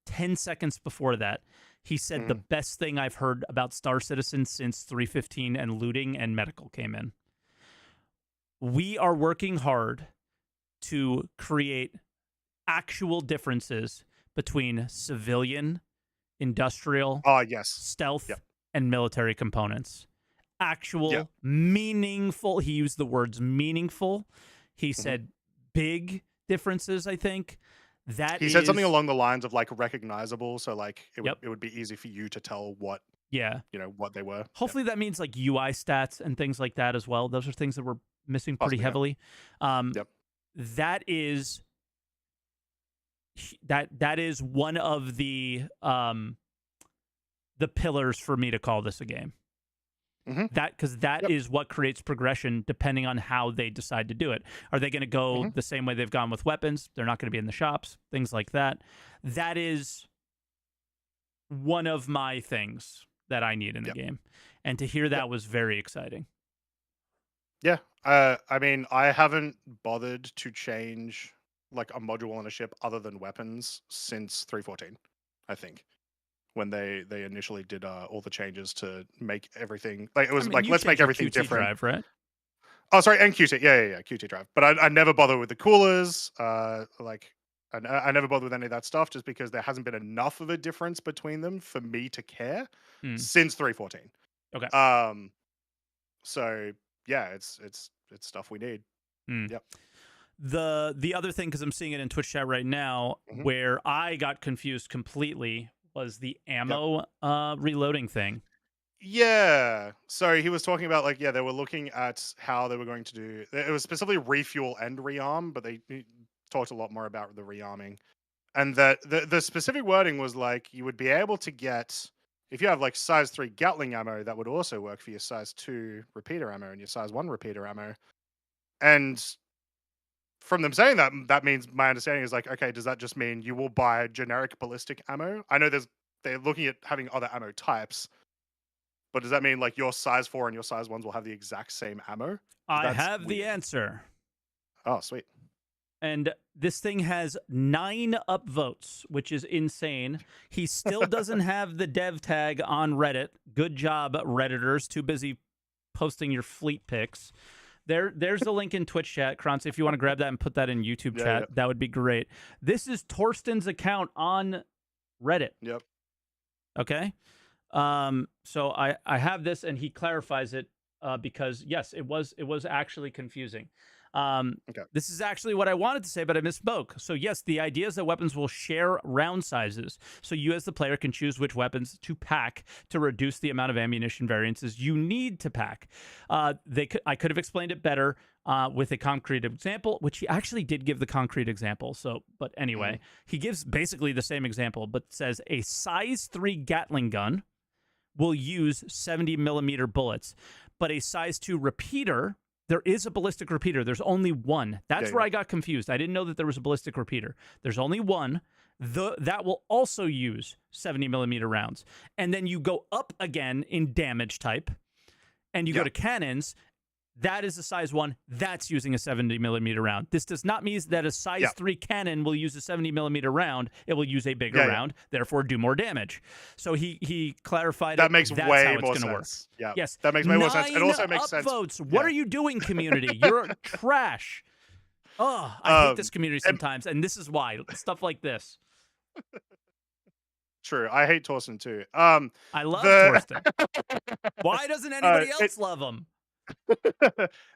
10 seconds before that, He said the best thing I've heard about Star Citizen since 315 and looting and medical came in. We are working hard to create actual differences between civilian, industrial, stealth, and military components. Actual, meaningful. He used the words meaningful. He said big differences, I think. He said something along the lines of like recognizable, so like it would be easy for you to tell what what they were. Hopefully that means like UI stats and things like that as well. Those are things that we're missing pretty heavily. That is one of the pillars for me to call this a game. Because that is what creates progression depending on how they decide to do it. Are they going to go the same way they've gone with weapons? They're not going to be in the shops, things like that. That is one of my things that I need in the game. And to hear that was very exciting. Yeah. I mean, I haven't bothered to change like a module on a ship other than weapons since 314, I think. When they initially did all the changes to make everything like it was let's make everything different. Drive, right? Oh, sorry, and QT, yeah, QT drive. But I never bother with the coolers. I never bother with any of that stuff just because there hasn't been enough of a difference between them for me to care since 314. Okay. So yeah, it's stuff we need. Yep. The other thing, because I'm seeing it in Twitch chat right now, where I got confused completely was the ammo reloading thing. Yeah. So he was talking about like, they were looking at how they were going to do it was specifically refuel and rearm, but they talked a lot more about the rearming. And that the specific wording was like you would be able to get if you have like size 3 Gatling ammo, that would also work for your size 2 repeater ammo and your size 1 repeater ammo. And from them saying that, that means my understanding is like, okay, does that just mean you will buy generic ballistic ammo? I know they're looking at having other ammo types, but does that mean like your size 4 and your size 1s will have the exact same ammo? I have the answer. Oh, sweet. And this thing has 9 upvotes, which is insane. He still doesn't have the dev tag on Reddit. Good job, Redditors. Too busy posting your fleet pics. There's the link in Twitch chat, Croncy. If you want to grab that and put that in YouTube chat, that would be great. This is Torsten's account on Reddit. Yep. Okay. So I have this, and he clarifies it because yes, it was actually confusing. This is actually what I wanted to say, but I misspoke. So yes, the idea is that weapons will share round sizes, so you as the player can choose which weapons to pack to reduce the amount of ammunition variances you need to pack. I could have explained it better with a concrete example, which he actually did give the concrete example. So, but anyway, he gives basically the same example, but says a size 3 Gatling gun will use 70 millimeter bullets, but a size 2 repeater. There is a ballistic repeater. There's only one. That's where I got confused. I didn't know that there was a ballistic repeater. There's only one. That will also use 70 millimeter rounds. And then you go up again in damage type, and you go to cannons. That is a size 1. That's using a 70 millimeter round. This does not mean that a size 3 cannon will use a 70 millimeter round. It will use a bigger round, therefore do more damage. So he clarified that makes that's way how it's more gonna sense. Work. Yeah. Yes. That makes way more sense. It also makes sense. Votes. What are you doing, community? You're trash. Oh, I hate this community sometimes, and this is why. Stuff like this. True. I hate Torsten too. I love Torsten. Why doesn't anybody else love him?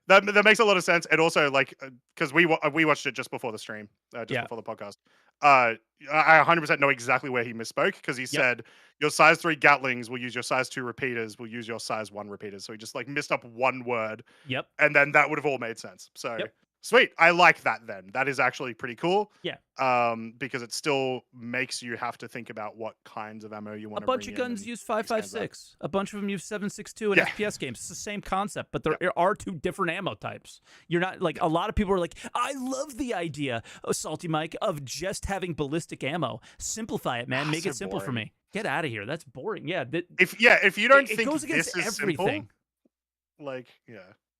that makes a lot of sense. And also, like, because we watched it just before the stream, before the podcast. I 100% know exactly where he misspoke, because he said your size 3 Gatlings will use your size 2 repeaters, will use your size 1 repeaters. So he just like missed up one word. Yep. And then that would have all made sense. So sweet. I like that then. That is actually pretty cool. Yeah. Because it still makes you have to think about what kinds of ammo you want to bring in. A bunch of guns use 5.56. A bunch of them use 7.62 in FPS games. It's the same concept, but there are 2 different ammo types. You're not like, a lot of people are like, I love the idea, SaltEMike, of just having ballistic ammo. Simplify it, man. Make it simple for me. Get out of here. That's boring. Yeah. If you don't think it goes against this is everything. Simple, like,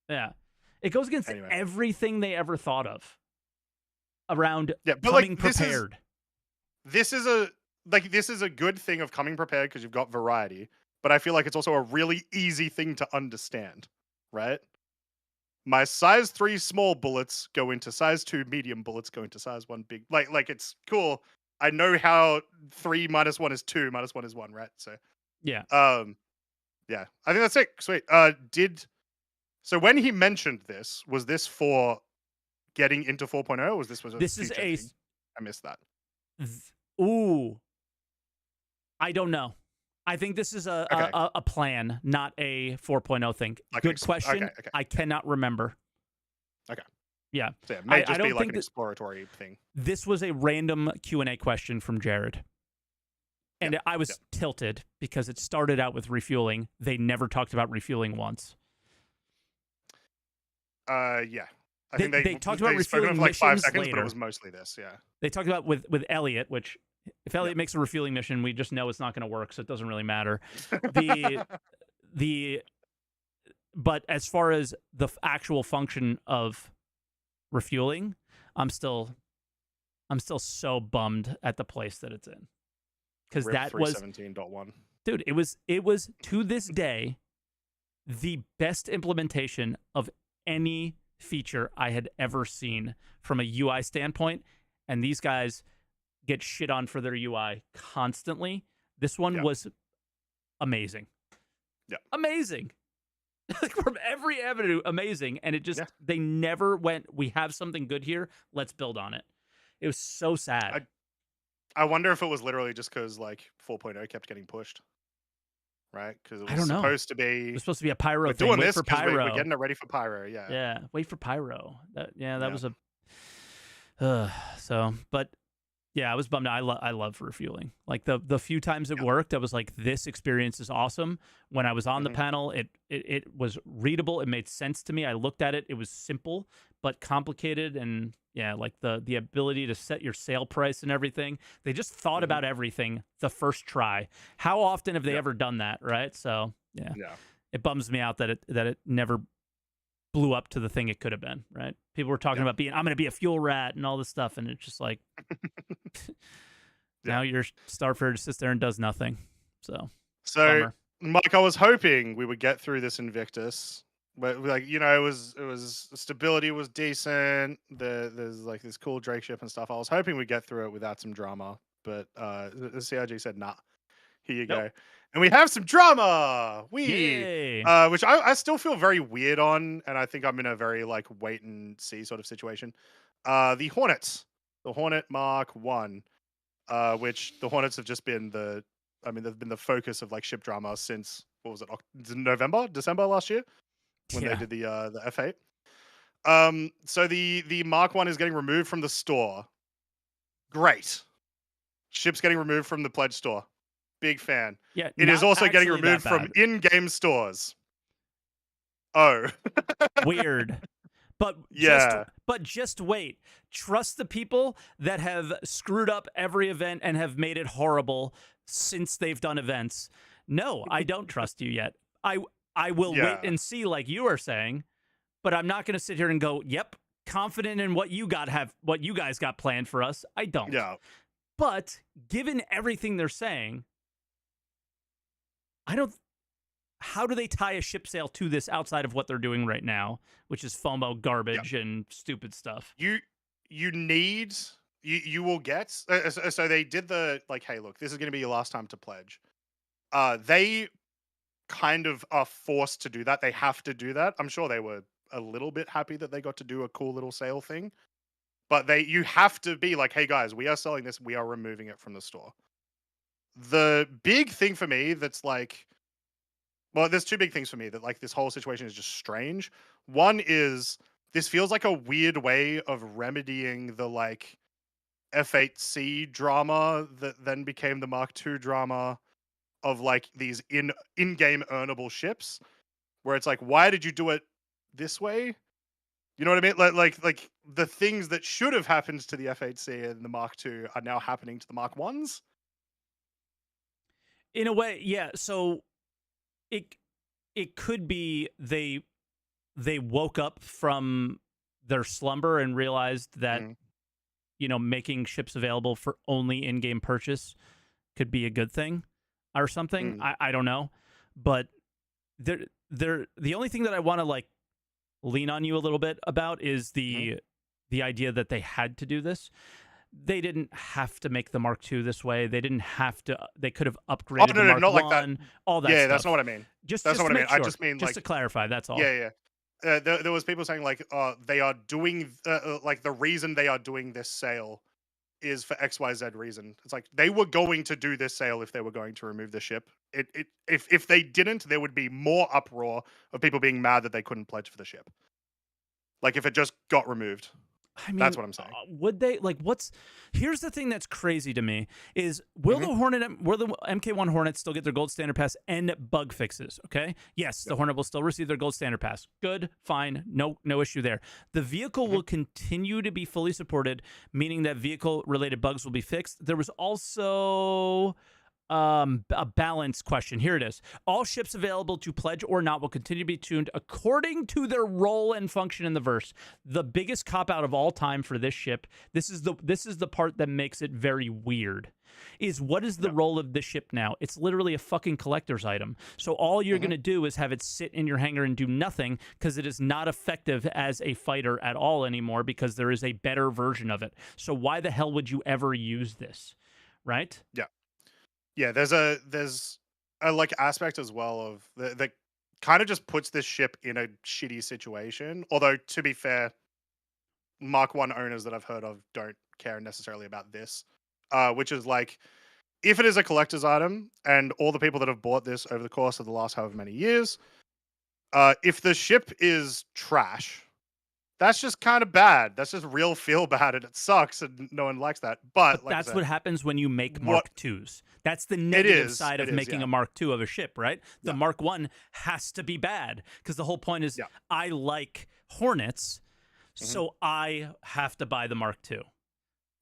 yeah. It goes against everything they ever thought of around coming prepared. This is a like this is a good thing of coming prepared because you've got variety, but I feel like it's also a really easy thing to understand, right? My size 3 small bullets go into size 2 medium bullets go into size 1 big. Like it's cool. I know how 3 minus 1 is 2, minus 1 is 1, right? So Yeah. yeah. I think that's it. Sweet. So when he mentioned this, was this for getting into 4.0 or was this a This is future a thing? I missed that. ooh. I don't know. I think this is a plan, not a 4.0 thing. Like Good question. Okay. I cannot remember. Okay. Yeah. So it may just don't be like think an exploratory thing. This was a random Q&A question from Jared. And I was tilted because it started out with refueling. They never talked about refueling once. Yeah. I think they talked about refueling for like 5 missions seconds, later. but it was mostly this, yeah. They talked about with Elliot, which if Elliot makes a refueling mission, we just know it's not going to work, so it doesn't really matter. But as far as the actual function of refueling, I'm still so bummed at the place that it's in. Because that was 317.1. Dude, it was to this day the best implementation of any feature I had ever seen from a UI standpoint, and these guys get shit on for their UI constantly. This one was amazing. Yeah. Amazing. Like from every avenue, amazing. And it just they never went, we have something good here, let's build on it. It was so sad. I wonder if it was literally just because like 4.0 kept getting pushed. Right? Because it was supposed to be. It was supposed to be a pyro we're thing. Doing wait this for pyro. We're getting it ready for pyro. Yeah. Yeah. Wait for pyro. That was a. So, but yeah, I was bummed. I love refueling. Like the few times it worked, I was like, this experience is awesome. When I was on the panel, it was readable. It made sense to me. I looked at it. It was simple but complicated, and like the ability to set your sale price and everything. They just thought about everything the first try. How often have they ever done that, right? So yeah, it bums me out that it never blew up to the thing it could have been, right? People were talking about I'm going to be a fuel rat and all this stuff, and it's just like now your Starfarer just sits there and does nothing. So bummer. Mike, I was hoping we would get through this Invictus. But like, it was stability was decent. There's like this cool Drake ship and stuff. I was hoping we'd get through it without some drama, but the CIG said nah. Here you go. And we have some drama. Which I still feel very weird on, and I think I'm in a very like wait and see sort of situation. The Hornets, the Hornet Mark 1, which the Hornets have just been they've been the focus of like ship drama since what was it, December last year? When they did the F8. So the Mark 1 is getting removed from the store. Great. Ship's getting removed from the pledge store. Big fan. Yeah. It is also getting removed from in-game stores. Oh. Weird. But just wait. Trust the people that have screwed up every event and have made it horrible since they've done events. No, I don't trust you yet. I will wait and see, like you are saying, but I'm not going to sit here and go, yep, confident in what you guys got planned for us. I don't. Yeah. But given everything they're saying, how do they tie a ship sale to this outside of what they're doing right now, which is FOMO garbage and stupid stuff? You will get, so they did the, like, hey, look, this is going to be your last time to pledge. They kind of are forced to do that. They have to do that. I'm sure they were a little bit happy that they got to do a cool little sale thing, but you have to be like, hey guys, we are selling this. We are removing it from the store. The big thing for me that's like, well, there's two big things for me that like this whole situation is just strange. One is this feels like a weird way of remedying the like F8C drama that then became the Mark II drama of like these in-game earnable ships, where it's like, why did you do it this way? You know what I mean? Like the things that should have happened to the F8C and the Mark II are now happening to the Mark Is. In a way, yeah. So it could be they woke up from their slumber and realized that making ships available for only in-game purchase could be a good thing or something. I don't know, but the only thing that I want to like lean on you a little bit about is the idea that they had to do this. They didn't have to make the Mark II this way. They didn't have to. They could have upgraded the Mark not I, like that. all that Yeah, stuff. that's not what I mean. That's not what I mean. Sure. I just mean just to clarify. That's all. Yeah. There was people saying like, they are doing like the reason they are doing this sale is for XYZ reason. It's like they were going to do this sale if they were going to remove the ship. If they didn't, there would be more uproar of people being mad that they couldn't pledge for the ship. Like if it just got removed. I mean, that's what I'm saying. Would they like? Here's the thing that's crazy to me is will the MK1 Hornet still get their gold standard pass and bug fixes? Okay, yes, the Hornet will still receive their gold standard pass. Good, fine, no issue there. The vehicle will continue to be fully supported, meaning that vehicle related bugs will be fixed. There was also a balance question. Here it is. All ships available to pledge or not will continue to be tuned according to their role and function in the verse. The biggest cop-out of all time for this ship, this is the part that makes it very weird, is what is the role of this ship now? It's literally a fucking collector's item. So all you're going to do is have it sit in your hangar and do nothing because it is not effective as a fighter at all anymore because there is a better version of it. So why the hell would you ever use this? Right? Yeah, there's a like aspect as well of that kind of just puts this ship in a shitty situation. Although to be fair, Mark I owners that I've heard of don't care necessarily about this, which is like if it is a collector's item and all the people that have bought this over the course of the last however many years, if the ship is trash, that's just kind of bad. That's just real feel bad, and it sucks, and no one likes that. But like that's what happens when you make Mark IIs. That's the negative side of making a Mark II of a ship, right? The Mark I has to be bad because the whole point is I like Hornets, so I have to buy the Mark II.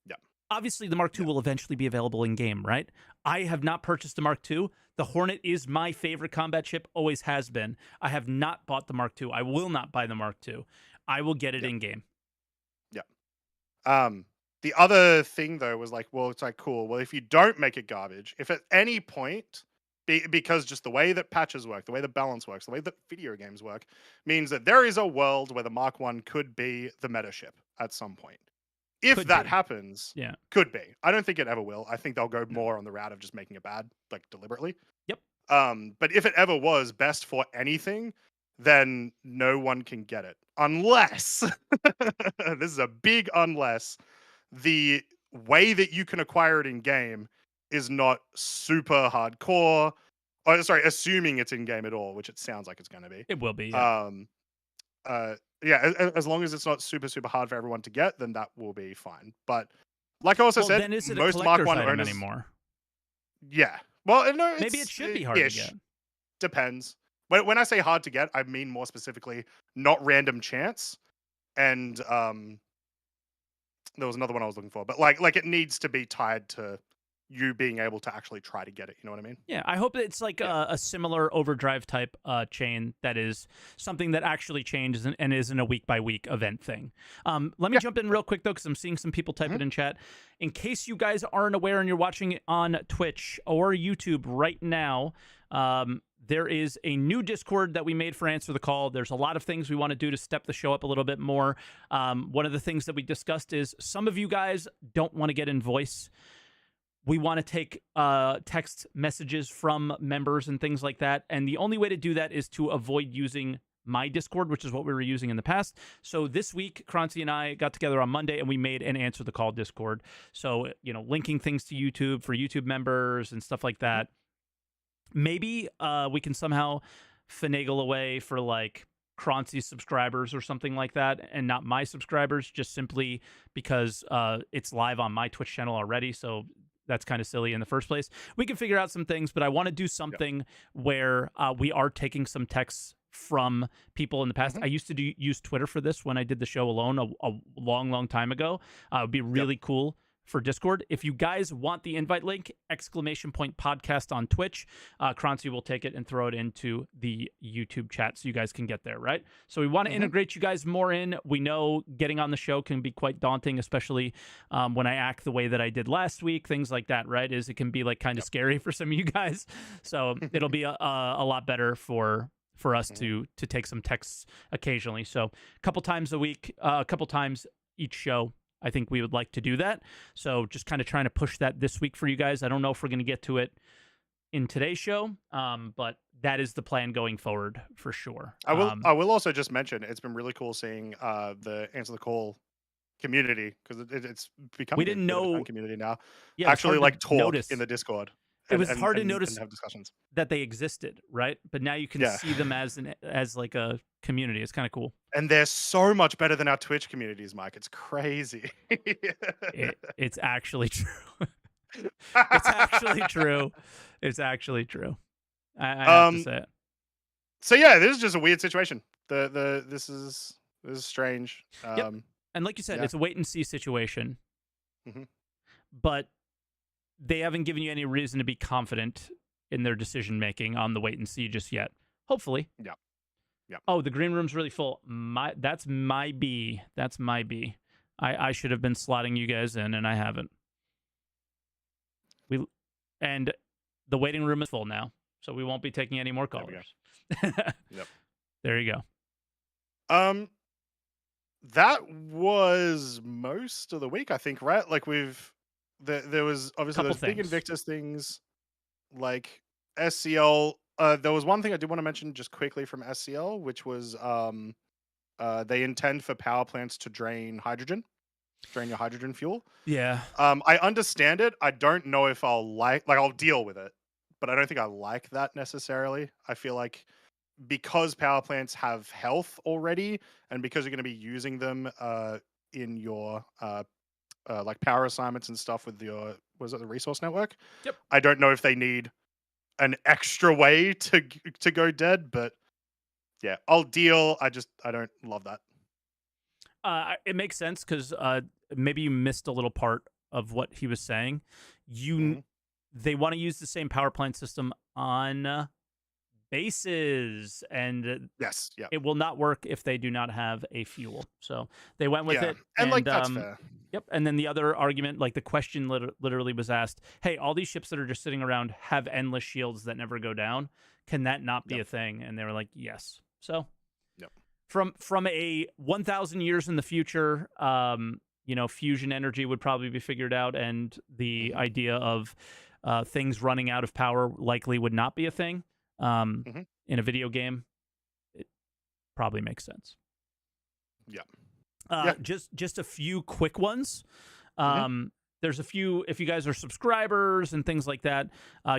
Yeah. Obviously, the Mark II will eventually be available in game, right? I have not purchased the Mark II. The Hornet is my favorite combat ship, always has been. I have not bought the Mark II. I will not buy the Mark II. I will get it in game. Yeah. The other thing though was like, well, it's like cool. Well, if you don't make it garbage, if at any point, because just the way that patches work, the way the balance works, the way that video games work, means that there is a world where the Mark I could be the meta ship at some point. If that happens, could be. I don't think it ever will. I think they'll go more on the route of just making it bad, like deliberately. Yep. But if it ever was best for anything, then no one can get it. Unless, this is a big unless, the way that you can acquire it in game is not super hardcore. Oh, sorry, assuming it's in game at all, which it sounds like it's going to be. It will be. Yeah. As long as it's not super hard for everyone to get, then that will be fine. But like I also said, then is it most a Mark I item owners anymore. Yeah. Well, no, maybe it should be hard to get. Depends. When I say hard to get, I mean more specifically not random chance, and there was another one I was looking for, but like it needs to be tied to you being able to actually try to get it. You know what I mean? Yeah, I hope it's like a similar overdrive type chain that is something that actually changes and isn't a week by week event thing. Let me jump in real quick though, because I'm seeing some people type it in chat. In case you guys aren't aware and you're watching it on Twitch or YouTube right now, there is a new Discord that we made for Answer the Call. There's a lot of things we want to do to step the show up a little bit more. One of the things that we discussed is some of you guys don't want to get in voice. We want to take text messages from members and things like that. And the only way to do that is to avoid using my Discord, which is what we were using in the past. So this week, Croncy and I got together on Monday and we made an Answer the Call Discord. So, linking things to YouTube for YouTube members and stuff like that. Maybe we can somehow finagle away for like Croncy subscribers or something like that and not my subscribers, just simply because it's live on my Twitch channel already. So that's kind of silly in the first place. We can figure out some things, but I want to do something where we are taking some texts from people in the past. I used to use Twitter for this when I did the show alone a long time ago. It would be really cool for Discord. If you guys want the invite link, !podcast on Twitch, Croncy will take it and throw it into the YouTube chat so you guys can get there, right? So we want to integrate you guys more in. We know getting on the show can be quite daunting, especially when I act the way that I did last week, things like that, right? It can be like kind of scary for some of you guys. So it'll be a lot better for us to take some texts occasionally. So a couple times a week, a couple times each show, I think we would like to do that. So just kind of trying to push that this week for you guys. I don't know if we're going to get to it in today's show, but that is the plan going forward for sure. I will also just mention it's been really cool seeing the Answer the Call community, because it's becoming a bit of a fun community now. Yeah, actually like talk in the Discord. It was hard to notice and have discussions that they existed, right? But now you can see them as like a community. It's kind of cool. And they're so much better than our Twitch communities, Mike. It's crazy. It's actually true. It's actually true. It's actually true. I have to say it. So yeah, this is just a weird situation. This is strange. Yep. And like you said, it's a wait and see situation. But they haven't given you any reason to be confident in their decision making on the wait and see just yet. Hopefully. Yeah. Oh, the green room's really full. That's my B. That's my B. I should have been slotting you guys in, and I haven't. And the waiting room is full now, so we won't be taking any more callers. There you go. That was most of the week, I think, right? Like there was obviously those big Invictus things, like SCL. There was one thing I did want to mention just quickly from SCL, which was they intend for power plants to drain your hydrogen fuel. Yeah. I understand it. I don't know if I'll deal with it, but I don't think I like that necessarily. I feel like because power plants have health already, and because you're going to be using them in your like power assignments and stuff with the resource network. Yep. I don't know if they need an extra way to go dead, but yeah, I'll deal. I don't love that. It makes sense because maybe you missed a little part of what he was saying. They want to use the same power plant system on bases, and it will not work if they do not have a fuel. So they went with it, and like that's fair. Yep. And then the other argument, like the question literally was asked, hey, all these ships that are just sitting around have endless shields that never go down. Can that not be a thing? And they were like, yes. So from a 1,000 years in the future, fusion energy would probably be figured out, and the idea of things running out of power likely would not be a thing. In a video game, it probably makes sense. Just a few quick ones. There's a few, if you guys are subscribers and things like that,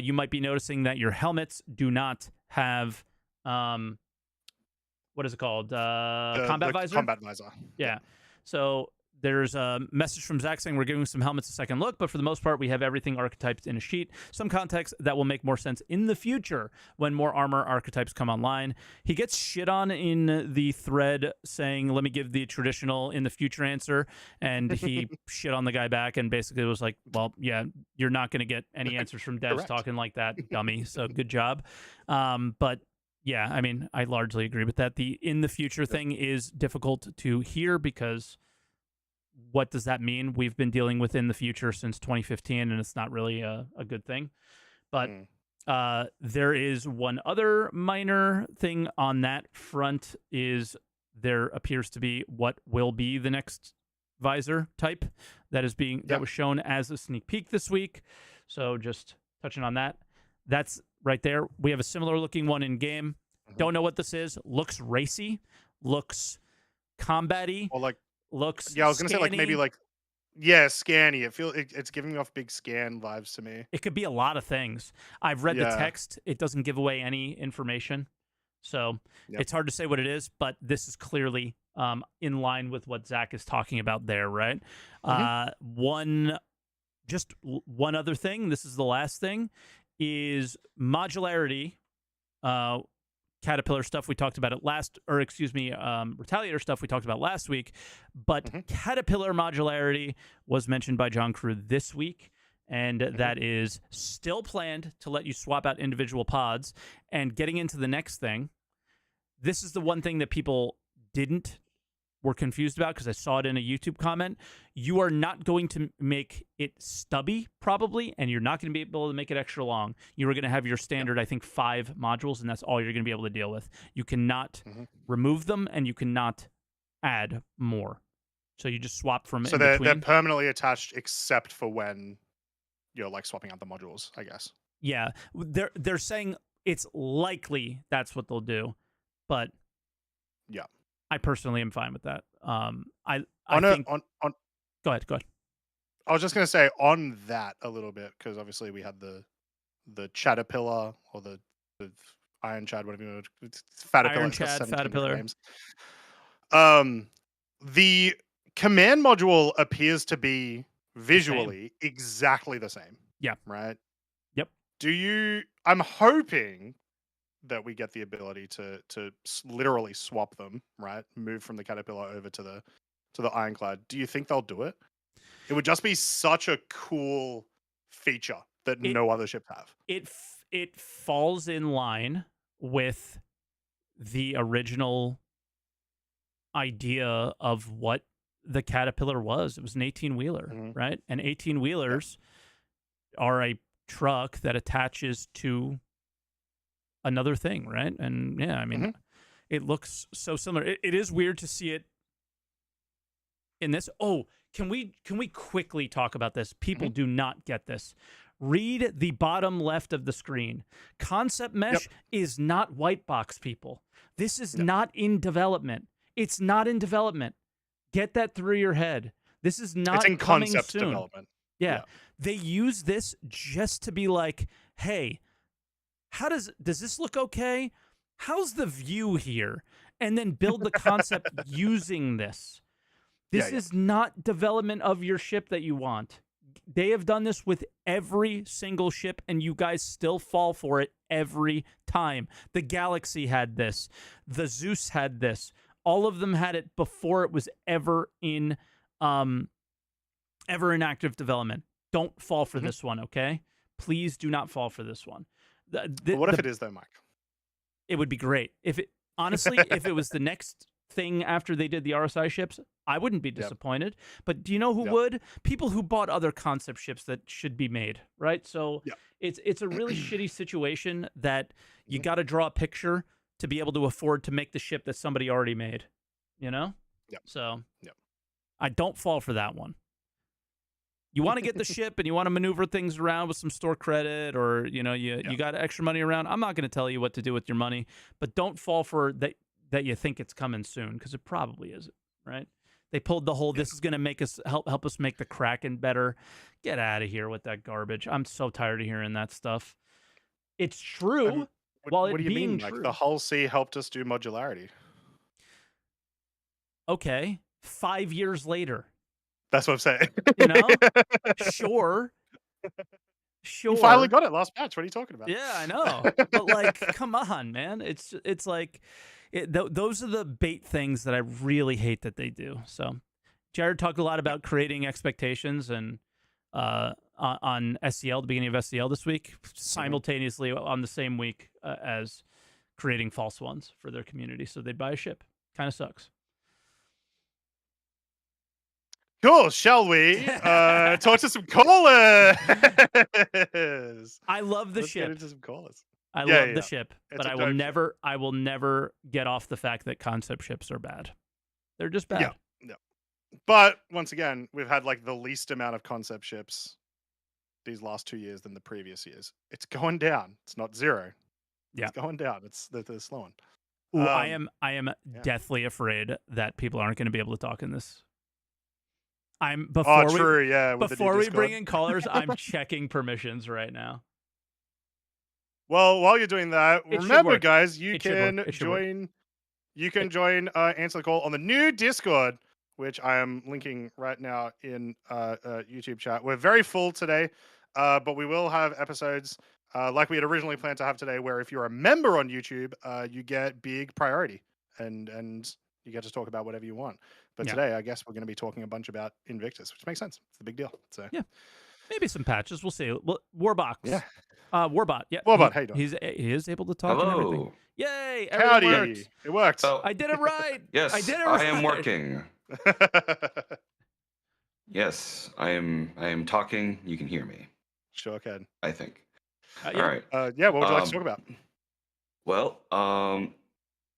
you might be noticing that your helmets do not have what is it called? Combat visor? Combat visor. Yeah. So there's a message from Zach saying we're giving some helmets a second look, but for the most part, we have everything archetyped in a sheet. Some context that will make more sense in the future when more armor archetypes come online. He gets shit on in the thread saying, let me give the traditional in the future answer. And he shit on the guy back and basically was like, well, yeah, you're not going to get any answers from devs talking like that, dummy. So good job. But yeah, I mean, I largely agree with that. The in the future thing is difficult to hear because what does that mean? We've been dealing with in the future since 2015, and it's not really a good thing. But there is one other minor thing on that front is there appears to be what will be the next visor type that is that was shown as a sneak peek this week. So just touching on that. That's right there. We have a similar looking one in game. Don't know what this is. Looks racy. Looks combat-y. Or like looks I was gonna say like maybe like scanny. It's giving off big scan vibes to me. It could be a lot of things. I've read the text. It doesn't give away any information, so it's hard to say what it is, but this is clearly in line with what Zach is talking about there, right? One other thing, this is the last thing, is Modularity Caterpillar stuff we talked about it Retaliator stuff we talked about last week, but Caterpillar modularity was mentioned by John Crew this week, and that is still planned to let you swap out individual pods. And getting into the next thing, this is the one thing that people were confused about, because I saw it in a YouTube comment. You are not going to make it stubby, probably, and you're not going to be able to make it extra long. You are going to have your standard, I think, 5 modules, and that's all you're going to be able to deal with. You cannot remove them, and you cannot add more. So you just swap from so they're permanently attached, except for when you're like swapping out the modules, I guess. Yeah, they're saying it's likely that's what they'll do, but yeah. I personally am fine with that. I think... Go ahead. I was just going to say on that a little bit, because obviously we had the Caterpillar, or the Iron Chad, whatever you want to... Iron Chad, Caterpillar. The command module appears to be visually exactly the same. Yeah. Right? Yep. I'm hoping that we get the ability to literally swap them, right? Move from the Caterpillar over to the Ironclad. Do you think they'll do it? It would just be such a cool feature that no other ships have. It falls in line with the original idea of what the Caterpillar was. It was an 18-wheeler, right? And 18-wheelers are a truck that attaches to another thing, right? And yeah, I mean, it looks so similar. It is weird to see it in this. Oh, can we quickly talk about this? People do not get this. Read the bottom left of the screen. Concept mesh is not white box, people. This is not in development. It's not in development. Get that through your head. This is not it's in coming concept soon. Development. Yeah. They use this just to be like, hey, how does this look okay? How's the view here? And then build the concept using this. This is not development of your ship that you want. They have done this with every single ship, and you guys still fall for it every time. The Galaxy had this. The Zeus had this. All of them had it before it was ever in active development. Don't fall for this one, okay? Please do not fall for this one. What if it is though, Mike? It would be great if it if it was the next thing after they did the RSI ships. I wouldn't be disappointed. But do you know who would? People who bought other concept ships that should be made, right? So it's a really shitty situation that you got to draw a picture to be able to afford to make the ship that somebody already made. You know? So I don't fall for that one. You want to get the ship and you want to maneuver things around with some store credit, or you got extra money around. I'm not going to tell you what to do with your money, but don't fall for that you think it's coming soon, because it probably isn't, right? They pulled the whole this is going to make us help us make the Kraken better. Get out of here with that garbage. I'm so tired of hearing that stuff. It's true. What do you mean? True. Like the Hull C helped us do modularity. Okay, 5 years later. That's what I'm saying. Sure. You finally got it last patch. What are you talking about? Yeah, I know. But like, come on, man. It's like, those are the bait things that I really hate that they do. So, Jared talked a lot about creating expectations and on SCL, the beginning of SCL this week, simultaneously on the same week as creating false ones for their community. So they'd buy a ship. Kind of sucks. Cool. Shall we talk to some callers? I love the Let's ship. Get into some callers. I love the ship, but I will never get off the fact that concept ships are bad. They're just bad. Yeah. But once again, we've had like the least amount of concept ships these last 2 years than the previous years. It's going down. It's not zero. It's going down. They're slowing. Ooh, I am deathly afraid that people aren't going to be able to talk in this. Before we bring in callers, I'm checking permissions right now. Well, while you're doing that, remember, guys, you can join. You can join Answer the Call on the new Discord, which I am linking right now in YouTube chat. We're very full today, but we will have episodes like we had originally planned to have today, where if you're a member on YouTube, you get big priority and you get to talk about whatever you want. But Yeah. today, I guess we're going to be talking a bunch about Invictus, which makes sense. It's a big deal. So Yeah. Maybe some patches. We'll see. Warbox. yeah, Warbot. Yeah. WarBot, how you doing? He is able to talk and everything. Hello. Yay! Everything Howdy, works. it worked. Oh, I did it right. yes, I did it I right. am working. Yes, I am talking. You can hear me, Sure can. I think. Yeah. All right. Yeah, what would you like to talk about? Well,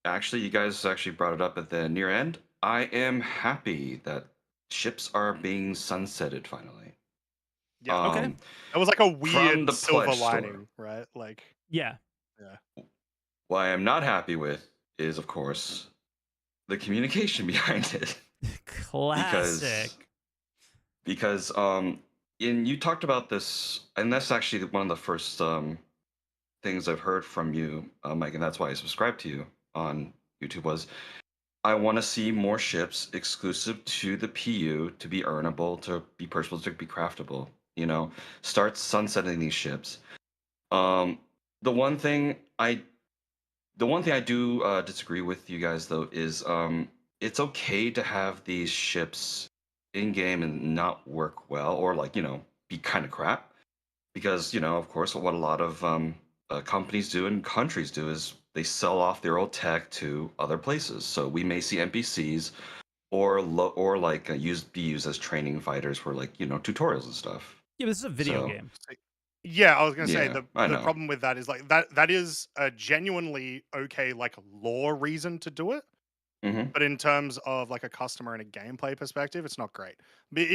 actually, you guys actually brought it up at the near end. I am happy that ships are being sunsetted finally. Yeah. Okay. It was like a from weird the silver pledge store. lining, right? Like, Yeah. yeah. What I am not happy with is, of course, the communication behind it. Classic. Because you talked about this, and that's actually one of the first things I've heard from you, Mike, and that's why I subscribed to you on YouTube. Was I want to see more ships exclusive to the PU to be earnable, to be purchasable, to be craftable. You know, start sunsetting these ships. The one thing I do disagree with you guys though is it's okay to have these ships in game and not work well, or like, be kind of crap, because of course what a lot of companies do and countries do is they sell off their old tech to other places. So we may see NPCs or like be used as training fighters for like tutorials and stuff. Yeah, this is a video So- game. Yeah, I was gonna say Yeah, the I know. problem with that is like that is a genuinely okay like law reason to do it, Mhm. but in terms of like a customer and a gameplay perspective, it's not great. But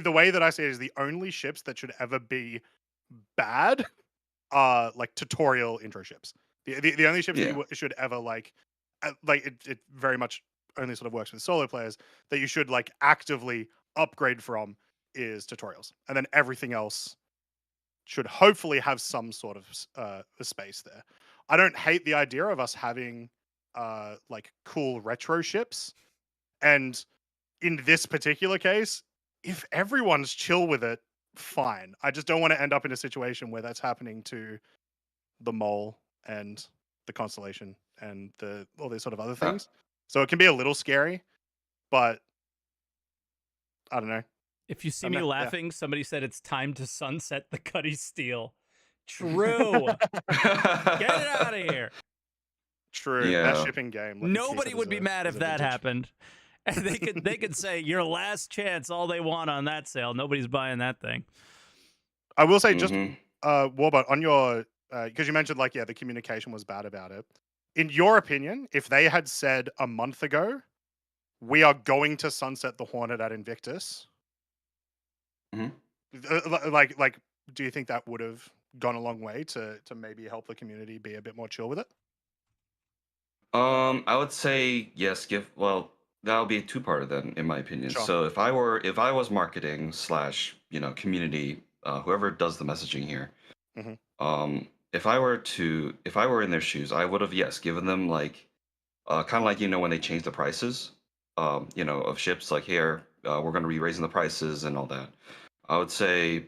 the way that I see it is the only ships that should ever be bad are like tutorial intro ships. The only ships that Yeah. you should ever like it very much only sort of works with solo players that you should like actively upgrade from is tutorials, and then everything else should hopefully have some sort of a space there. I don't hate the idea of us having like cool retro ships, and in this particular case, if everyone's chill with it, fine. I just don't want to end up in a situation where that's happening to the mole and the constellation and all these sort of other things. So it can be a little scary, but I don't know. If you see I me know, yeah. laughing, somebody said it's time to sunset the Cuddy Steel. True. Get it out of here. True. Yeah. Best shipping game. Let me keep Nobody it would as be a- mad as if a that vintage. happened. And they could say your last chance all they want on that sale. Nobody's buying that thing. I will say just Mhm. Warbot, on your because you mentioned like the communication was bad about it. In your opinion, if they had said a month ago, we are going to sunset the Hornet at Invictus, Mhm. like, do you think that would have gone a long way to maybe help the community be a bit more chill with it? I would say yes. Well, that'll be a two-parter then, in my opinion. Sure. So if I was marketing slash community, whoever does the messaging here, Mhm. if I were in their shoes, I would have given them like kind of like when they change the prices, of ships, like here we're going to be raising the prices and all that. I would say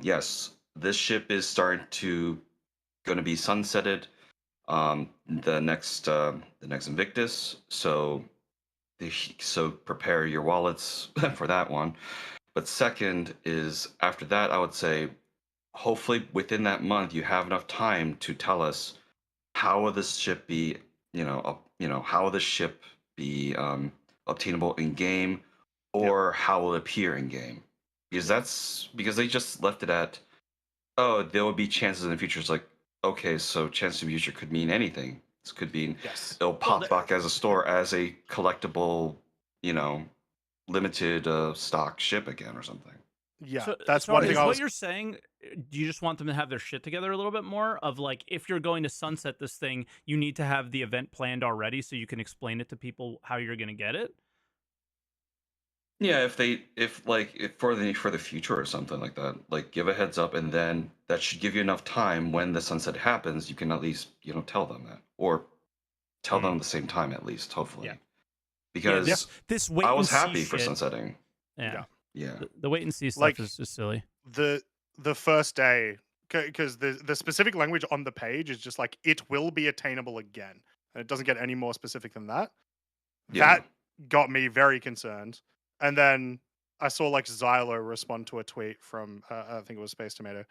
yes, this ship is starting to going to be sunsetted. The next Invictus. So prepare your wallets for that one. But second is after that, I would say hopefully within that month you have enough time to tell us how will this ship be, how will this ship be obtainable in game, or how will it appear in game? Because they just left it at, oh, there will be chances in the future. It's like, okay, so chance in the future could mean anything. This could mean Yes. it'll pop back as a store as a collectible, limited stock ship again or something. Yeah, So, that's so one is thing I what was. you're saying, do you just want them to have their shit together a little bit more? Of like, if you're going to sunset this thing, you need to have the event planned already so you can explain it to people how you're going to get it? Yeah, if for the future or something like that, like give a heads up, and then that should give you enough time when the sunset happens. You can at least tell them that, or tell them at the same time at least, hopefully. Yeah. Because this wait I and was see happy for shit. sunsetting. Yeah. Yeah. The wait and see stuff Like, is just silly. The first day, because the specific language on the page is just like it will be attainable again, and it doesn't get any more specific than that. Yeah. That got me very concerned. And then I saw like Xylo respond to a tweet from I think it was Space Tomato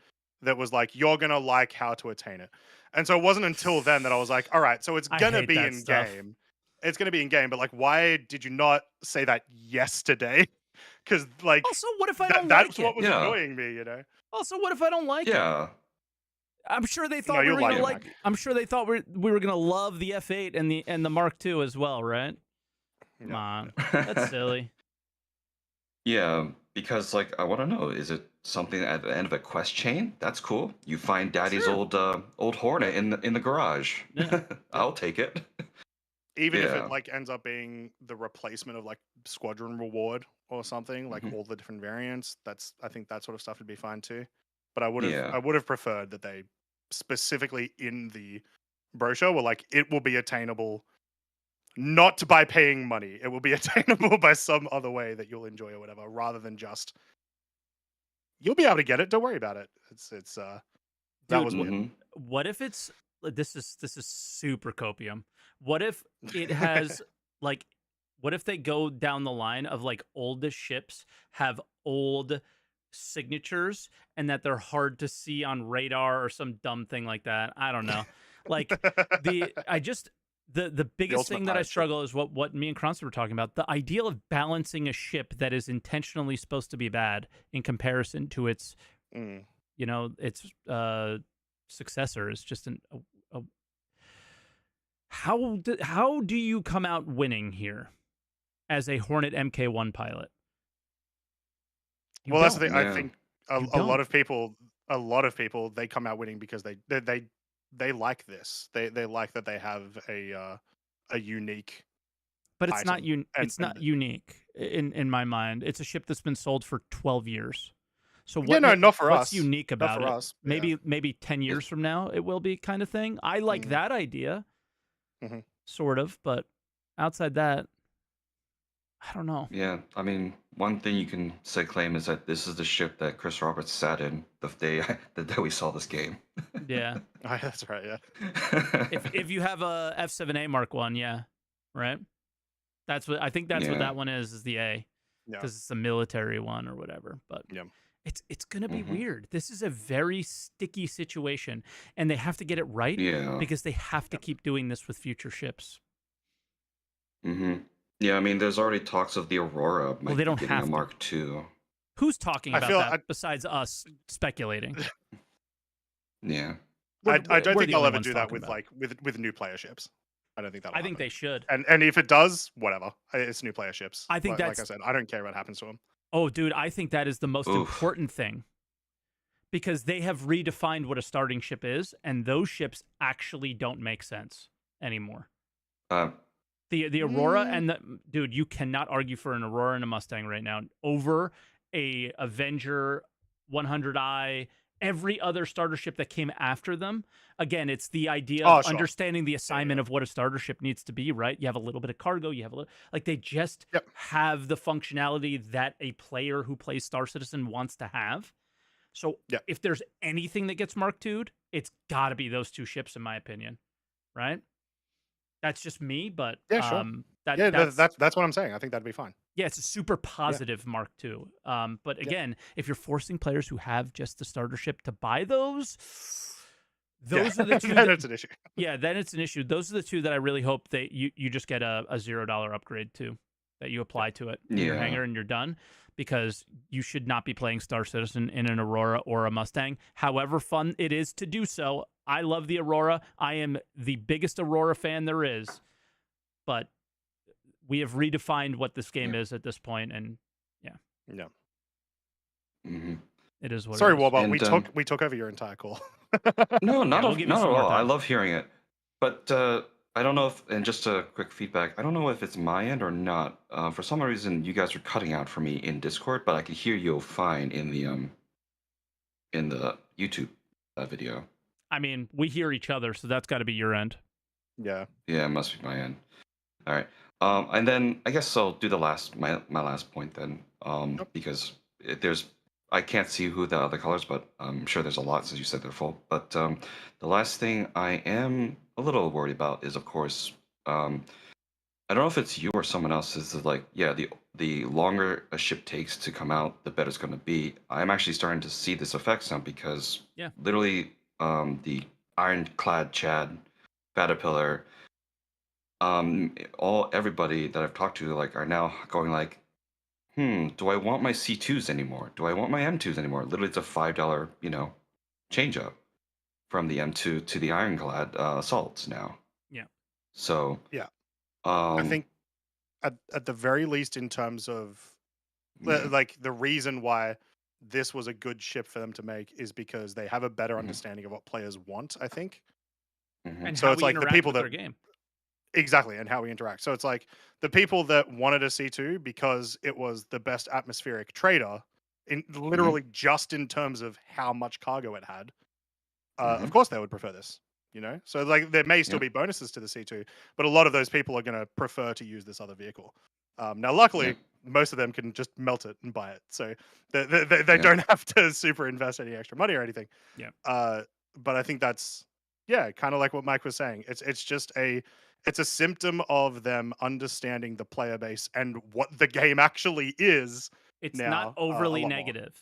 that was like, "You're gonna like how to attain it." And so it wasn't until then that I was like, "All right, so it's I gonna hate be that in stuff. game. It's gonna be in game." But like, why did you not say that yesterday? Because like Also, what if I don't that's like what it? was Yeah. annoying me, you know. Also, what if I don't like it? Yeah. I'm sure they No, thought we you'll were like gonna it, like. Mike. I'm sure they thought we were gonna love the F8 and the Mark II as well, right? Come Yeah. on, that's silly. Yeah, because like I want to know, is it something at the end of a quest chain? That's cool. You find Daddy's Sure. old Hornet in the garage. Yeah. I'll take it. Even if Yeah. it like ends up being the replacement of like Squadron Reward or something, like Mhm. all the different variants, I think that sort of stuff would be fine too. But I Yeah. would have preferred that they specifically in the brochure were like, it will be attainable not by paying money. It will be attainable by some other way that you'll enjoy or whatever, rather than just you'll be able to get it. Don't worry about it. It's that Dude, was weird. Mhm. What if it's this is super copium. What if it has like what if they go down the line of like oldest ships have old signatures and that they're hard to see on radar or some dumb thing like that? I don't know. Like the biggest ultimate thing that I pirate ship. struggle is what me and Croncy were talking about. The ideal of balancing a ship that is intentionally supposed to be bad in comparison to its Mm. its successor is just how do you come out winning here as a Hornet MK1 pilot? You Well, that's the don't. thing. I Yeah. think You a lot don't. of people, they come out winning because they like this. They like that they have a unique But it's not item. it's not unique in my mind. It's a ship that's been sold for 12 years. So Yeah, what no, not for what's us. unique Not about for it? us. Yeah. Maybe 10 years from now it will be kind of thing. I like that idea. Mhm. Sort of, but outside that I don't know. Yeah. I mean, one thing you can say claim is that this is the ship that Chris Roberts sat in the day the day we saw this game. Yeah. Oh, that's right. Yeah. If you have a F7A Mark 1, yeah. Right? That's what I think that's what Yeah. that one is the A. Yeah. Because it's a military one or whatever. But Yeah. it's gonna be Mhm. weird. This is a very sticky situation, and they have to get it right Yeah. because they have to keep doing this with future ships. Mhm. Yeah, I mean, there's already talks of the Aurora might they be don't getting have a to. Mark II. Who's talking I about feel that besides us speculating? Yeah. I don't we're think the they'll only ever ones do that talking with about it. like with new player ships. I don't think that'll I think happen. they should. And if it does, whatever. It's new player ships. I think like I that's- said, I don't care what happens to them. Oh, dude, I think that is the most Oof. important thing. Because they have redefined what a starting ship is, and those ships actually don't make sense anymore. The Aurora and the dude, you cannot argue for an Aurora and a Mustang right now over a Avenger 100i, every other starter ship that came after them. Again, it's the idea of sure. understanding the assignment of what a starter ship needs to be, right? You have a little bit of cargo, you have a little like they just have the functionality that a player who plays Star Citizen wants to have. So if there's anything that gets Mark II'd, it's got to be those two ships, in my opinion, right? That's just me, but yeah, sure. That's what I'm saying. I think that'd be fine. Yeah, it's a super positive Mark II. But again, if you're forcing players who have just the starter ship to buy those are the two. Then it's an issue. Yeah, then it's an issue. Those are the two that I really hope that you just get a $0 upgrade to, that you apply to it in your hangar and you're done. Because you should not be playing Star Citizen in an Aurora or a Mustang. However fun it is to do so, I love the Aurora. I am the biggest Aurora fan there is. But we have redefined what this game is at this point, and Yeah. Mhm. It is what Sorry, it is. Warbot, we took over your entire call. No, not we'll give you at some more all. I time. love hearing it. But I don't know if, and just a quick feedback, I don't know if it's my end or not. For some reason, you guys are cutting out for me in Discord, but I could hear you fine in the YouTube video. I mean, we hear each other, so that's got to be your end. Yeah. Yeah, it must be my end. All right. And then I guess I'll do my last point then, because there's I can't see who the other colors, but I'm sure there's a lot since you said they're full. But the last thing I am a little worried about is, of course, I don't know if it's you or someone else. Is that like, yeah, the longer a ship takes to come out, the better it's going to be. I'm actually starting to see this effect now because literally, the Ironclad Chad, Caterpillar, everybody that I've talked to like are now going like, do I want my C2s anymore? Do I want my M2s anymore? Literally, it's a $5, change up from the M2 to the Ironclad assaults now. Yeah. So yeah, I think at the very least, in terms of like the reason why this was a good ship for them to make is because they have a better understanding of what players want, I think. And So how it's we like the interact people with that their game. exactly, and how we interact. So it's like the people that wanted a C2 because it was the best atmospheric trader in literally just in terms of how much cargo it had. Of course they would prefer this, So like there may still be bonuses to the C2, but a lot of those people are going to prefer to use this other vehicle. Now, luckily, most of them can just melt it and buy it, so they don't have to super invest any extra money or anything. Yeah. But I think that's kind of like what Mike was saying. It's just it's a symptom of them understanding the player base and what the game actually is. It's now, not a overly lot more. negative.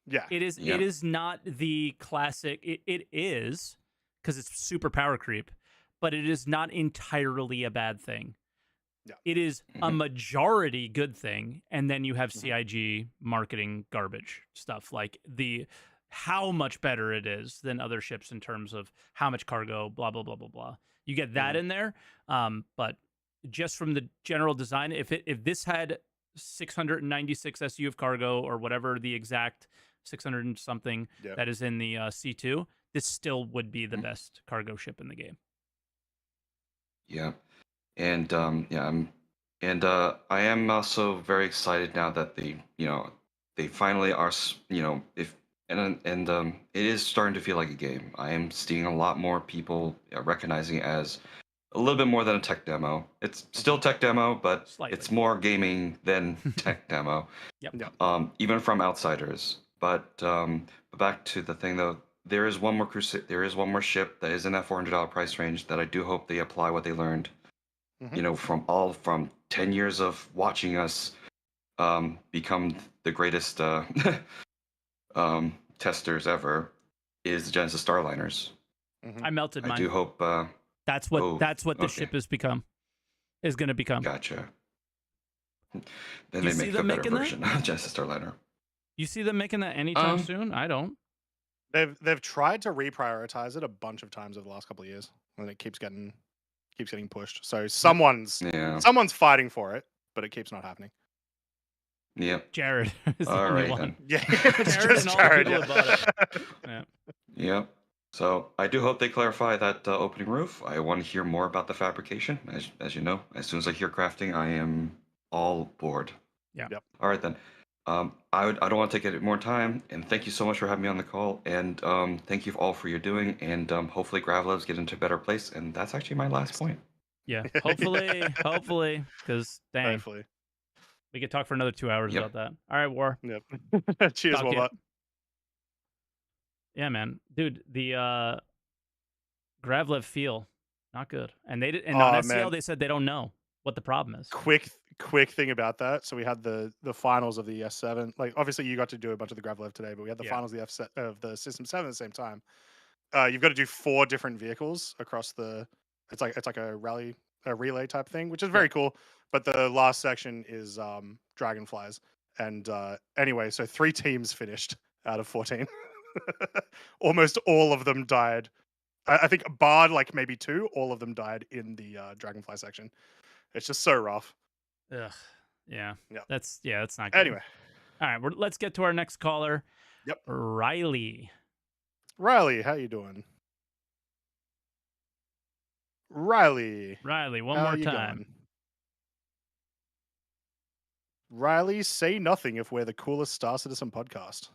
Yeah. It is. Yeah. It is not the classic. It is because it's super power creep, but it is not entirely a bad thing. Yeah. It is a majority good thing, and then you have CIG marketing garbage stuff like how much better it is than other ships in terms of how much cargo, blah blah blah blah blah. You get that in there, but just from the general design, if this had 696 SU of cargo or whatever the exact 600 and something that is in the C2, this still would be the best cargo ship in the game. Yeah. And I am also very excited now that they finally are, if it is starting to feel like a game. I am seeing a lot more people recognizing it as a little bit more than a tech demo. It's still tech demo, but Slightly. it's more gaming than tech demo. Yep. Even from outsiders. But back to the thing though, there is one more ship that is in that $400 price range that I do hope they apply what they learned. From 10 years of watching us become the greatest testers ever, is the Genesis Starliners. I melted mine. I do hope that's what this ship is going to become. Gotcha. Then they make a better version of Genesis Starliner. You see them making that anytime soon? I don't. They've tried to reprioritize it a bunch of times over the last couple of years, and it keeps getting pushed. So someone's fighting for it, but it keeps not happening. Yep. Jared is the all only right, one. then. Yeah, Jared and all the people who bought it. Yeah. Yep. So I do hope they clarify that opening roof. I want to hear more about the fabrication. As you know, as soon as I hear crafting, I am all board. Yeah. Yep. All right then. I don't want to take any more time, and thank you so much for having me on the call, and thank you all for your doing, and hopefully Gravlevs get into a better place, and that's actually my last point. Yeah, hopefully, because dang, hopefully we could talk for another 2 hours about that. All right, War. Yep. Cheers, WarBot. Yeah, man, dude, the Gravlev feel not good, and they did, and on SCL they said they don't know what the problem is. Quick thing about that. So we had the finals of the S7. Like obviously you got to do a bunch of the Gravlev today, but we had the finals of the System 7 at the same time. You've got to do 4 different vehicles across the. It's like a relay type thing, which is very cool. But the last section is Dragonflies, and anyway, so 3 teams finished out of 14. Almost all of them died. I think barred like maybe 2. All of them died in the Dragonfly section. It's just so rough. Ugh. Yeah. Yep. That's not good. Anyway. All right, let's get to our next caller. Yep. Riley, how you doing? Riley, one more time. Going? Riley, say nothing if we're the coolest Star Citizen podcast.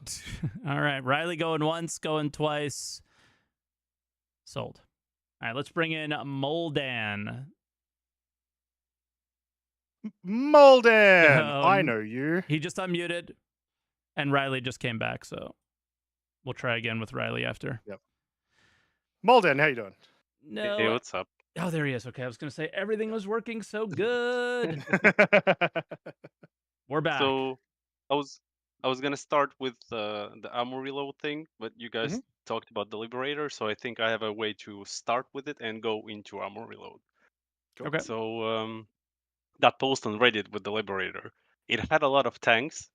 All right, Riley going once, going twice. Sold. All right, let's bring in Moldan. Moldan, I know you. He just unmuted. And Riley just came back, so we'll try again with Riley after. Yep. Moldan, how you doing? No. Hey, what's up? Oh, there he is. Okay, I was going to say everything was working so good. We're back. So, I was gonna start with the ammo reload thing, but you guys talked about the Liberator, so I think I have a way to start with it and go into ammo reload. Cool. Okay. So that post on Reddit with the Liberator, it had a lot of tanks,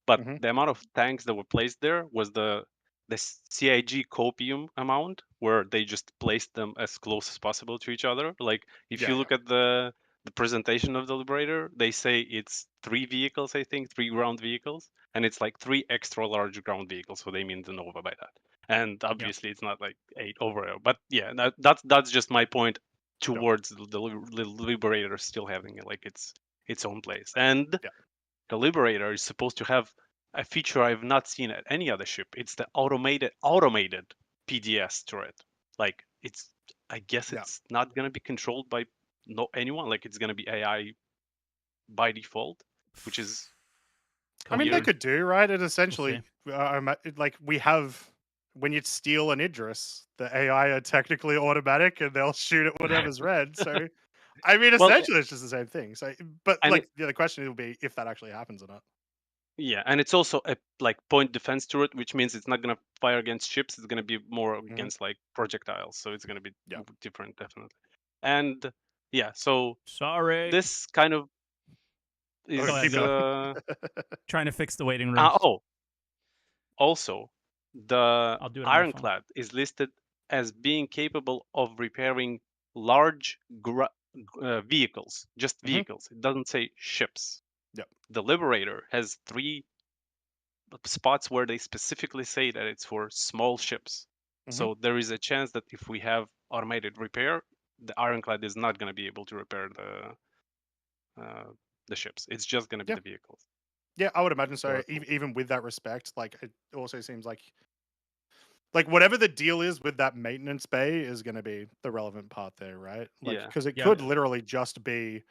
but the amount of tanks that were placed there was the CIG copium amount, where they just placed them as close as possible to each other. Like if you look at the presentation of the Liberator, they say it's 3 vehicles, I think, 3 ground vehicles, and it's like 3 extra large ground vehicles. So they mean the Nova by that. And obviously it's not like 8 overall, but yeah, that's just my point towards the Liberator still having like its own place. And the Liberator is supposed to have a feature I've not seen at any other ship. It's the automated PDS turret. Like I guess it's not gonna be controlled by anyone. Like it's gonna be AI by default, which is. I mean, they could do, right? It essentially, like we have, when you steal an Idris, the AI are technically automatic and they'll shoot at whatever's red. So, I mean, essentially, it's just the same thing. So, but like the question will be if that actually happens or not. Yeah, and it's also a like point defense turret, which means it's not gonna fire against ships. It's gonna be more against like projectiles. So it's gonna be different, definitely. And yeah, so this kind of is trying to fix the waiting room. Also, the Ironclad is listed as being capable of repairing large vehicles, just vehicles. It doesn't say ships. The Liberator has 3 spots where they specifically say that it's for small ships. So there is a chance that if we have automated repair, the Ironclad is not going to be able to repair the ships. It's just going to be the vehicles. Yeah, I would imagine so. Even with that respect, like it also seems like whatever the deal is with that maintenance bay is going to be the relevant part there, right? Like because it could literally just be,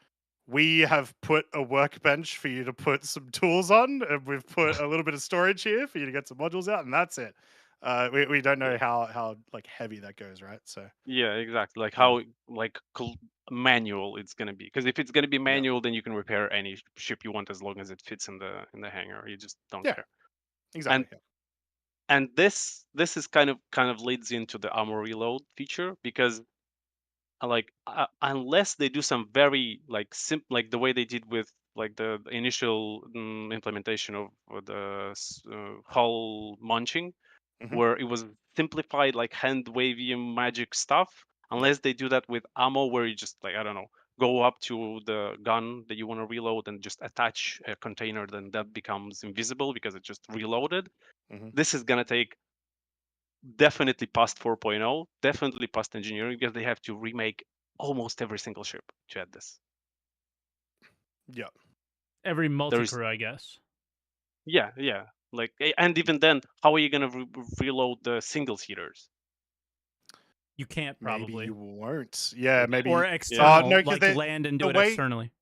we have put a workbench for you to put some tools on, and we've put a little bit of storage here for you to get some modules out, and that's it. We don't know how like heavy that goes, right? So yeah, exactly. Like how like manual it's gonna be. Because if it's gonna be manual, then you can repair any ship you want as long as it fits in the hangar. You just don't care. Exactly. And this is kind of leads into the armor reload feature, because like unless they do some very like like the way they did with like the initial implementation of the hull munching, where it was simplified like hand wavy magic stuff, unless they do that with ammo, where you just like, I don't know, go up to the gun that you want to reload and just attach a container, then that becomes invisible because it just reloaded. This is gonna take definitely past 4.0, definitely past engineering, because they have to remake almost every single ship to add this. Yeah. Every multi-crew, I guess. Yeah. Like, and even then, how are you gonna reload the single seaters? You can't probably. Maybe you won't. Yeah, maybe. Or external, no, like land and do it externally.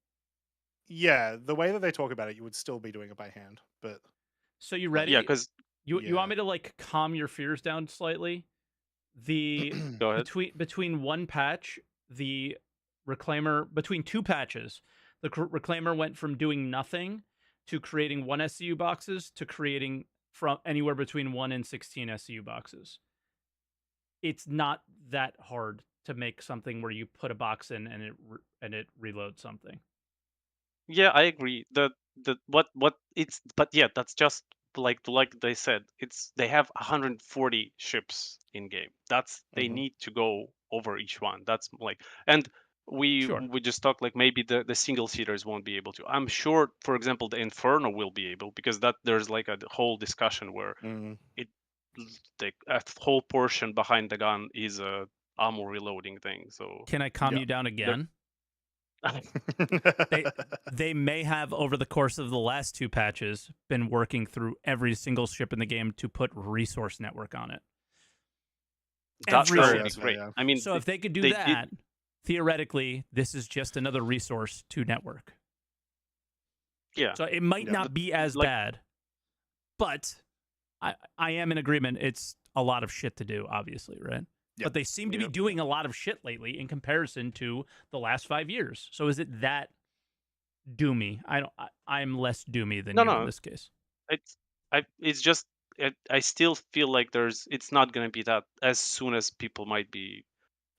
Yeah, the way that they talk about it, you would still be doing it by hand. But so you ready? Yeah, because you want me to like calm your fears down slightly? The Go ahead. between one patch, the Reclaimer, between 2 patches, the Reclaimer went from doing nothing to creating 1 SCU boxes to creating from anywhere between 1 and 16 SCU boxes. It's not that hard to make something where you put a box in and it reloads something. Yeah, I agree. But yeah, that's just like they said, they have 140 ships in game. They need to go over each one. That's like, and we just talked like maybe the single seaters won't be able to. I'm sure, for example, the Inferno will be able, because there's like a whole discussion where a whole portion behind the gun is a ammo reloading thing. So can I calm you down again? They may have, over the course of the last 2 patches, been working through every single ship in the game to put resource network on it. That would be great. I mean, so if they could do that, theoretically, this is just another resource to network. Yeah. So it might not be as bad, But I am in agreement. It's a lot of shit to do, obviously, right? Yep. But they seem to be doing a lot of shit lately in comparison to the last 5 years. So is it that doomy? I'm less doomy than you in this case. It's just I still feel like it's not going to be that as soon as people might be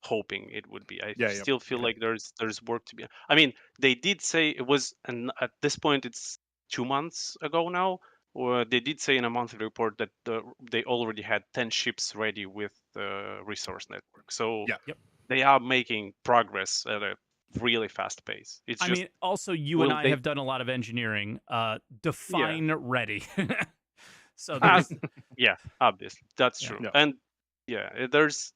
hoping it would be. I still feel like there's work to be. I mean, they did say it was, and at this point it's 2 months ago now, or they did say in a monthly report that they already had 10 ships ready with the resource network. So they are making progress at a really fast pace. It's just, I mean, also you and I have done a lot of engineering. Define ready. So yeah, obviously that's true. And it's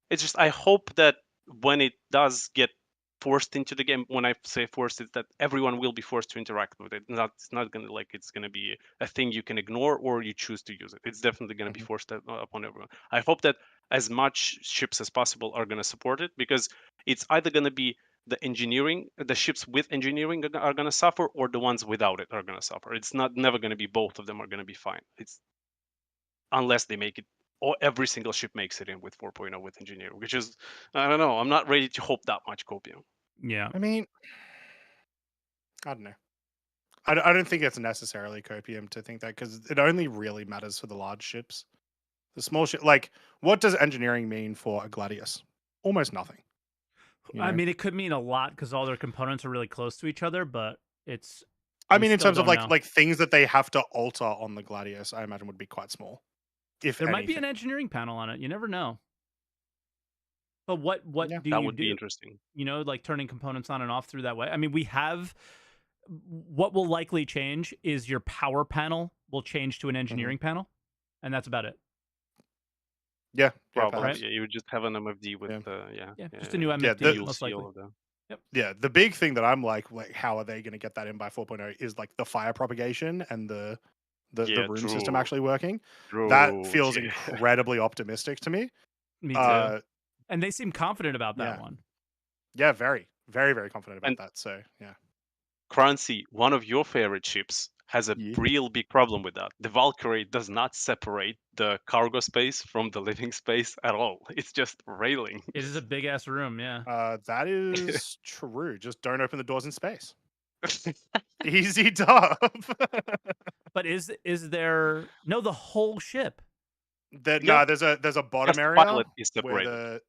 just, I hope that when it does get forced into the game, when I say forced, it's that everyone will be forced to interact with it. It's not gonna it's gonna be a thing you can ignore or you choose to use it. It's definitely gonna be forced upon everyone. I hope that as much ships as possible are gonna support it, because it's either gonna be the ships with engineering are gonna suffer, or the ones without it are gonna suffer. It's never gonna be both of them are gonna be fine. It's unless they make it, or every single ship makes it in with 4.0 with engineering, which is, I don't know. I'm not ready to hope that much, Copium. Yeah. I mean, I don't know. I don't think it's necessarily Copium to think that, because it only really matters for the large ships. The small ship, like, what does engineering mean for a Gladius? Almost nothing. I mean, it could mean a lot because all their components are really close to each other, but it's. I mean, in terms of like things that they have to alter on the Gladius, I imagine would be quite small. If there might be an engineering panel on it, you never know. But what do you do? That would be interesting. You know, like turning components on and off through that way. I mean, we have. What will likely change is your power panel will change to an engineering panel, and that's about it. Yeah, probably. Right? Yeah, you would just have an MFD with just a new MFD. Most likely. Yeah, the big thing that I'm like, how are they going to get that in by 4.0 is like the fire propagation and the rune system actually working. That feels incredibly optimistic to me. Me too. And they seem confident about that one. Yeah, very, very, very confident about that. So yeah. Croncy, one of your favorite ships, has a real big problem with that. The Valkyrie does not separate the cargo space from the living space at all. It's just railing. It is a big ass room, yeah. That is true. Just don't open the doors in space. Easy dub. But is there the whole ship? No, there's a bottom area pilot is separated.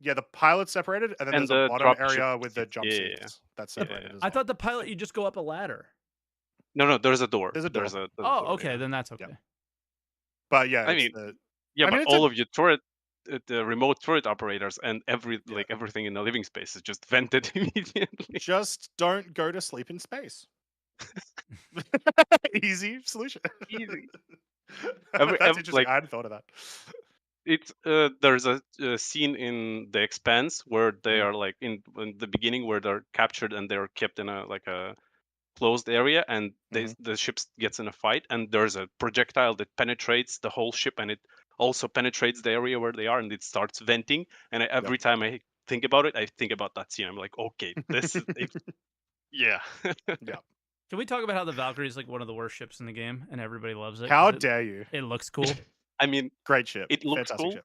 The pilot's separated, and then there's a bottom area with the jump seats. That's separated. I thought the pilot, you just go up a ladder. No, there's a door. There's a door. Okay, then that's okay. But yeah, but all of your turret, the remote turret operators, and everything in the living space is just vented immediately. Just don't go to sleep in space. Easy solution. Easy. That's interesting. I hadn't thought of that. It's there's a scene in The Expanse where they are like in the beginning where they're captured and they're kept in a closed area, and the ship gets in a fight, and there's a projectile that penetrates the whole ship, and it also penetrates the area where they are, and it starts venting. And every time I think about it, I think about that scene. I'm like, okay, this is yeah. Can we talk about how the Valkyrie is like one of the worst ships in the game, and everybody loves it? How dare you? It looks cool. I mean, great ship. It looks fantastic cool. Ship.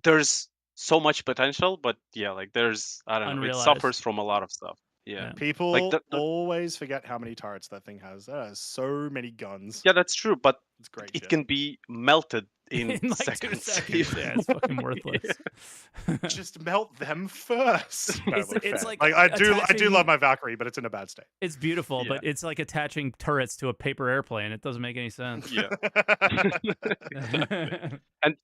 There's so much potential, but there's I don't know. It suffers from a lot of stuff. Yeah. People always forget how many turrets that thing has. That has so many guns. Yeah, that's true, but it's great. It can be melted in like seconds. 2 seconds. Yeah, it's fucking worthless. Just melt them first. It's like I do love my Valkyrie, but it's in a bad state. It's beautiful, but it's like attaching turrets to a paper airplane. It doesn't make any sense. Yeah. And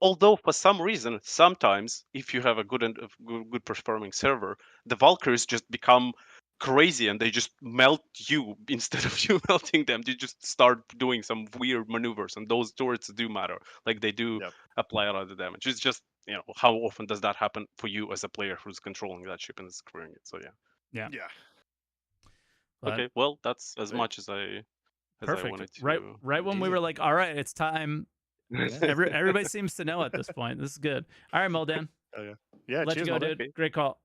although for some reason, sometimes if you have a good performing server, the Valkyries just become crazy and they just melt you instead of you melting them. They just start doing some weird maneuvers, and those turrets do matter. Like they do apply a lot of damage. It's just, how often does that happen for you as a player who's controlling that ship and screwing it? So yeah. Okay, well, that's as much as I wanted to. Right when we were like, all right, it's time. Everybody seems to know at this point. This is good. All right, Moldan. Yeah. Let you go, dude. Great call.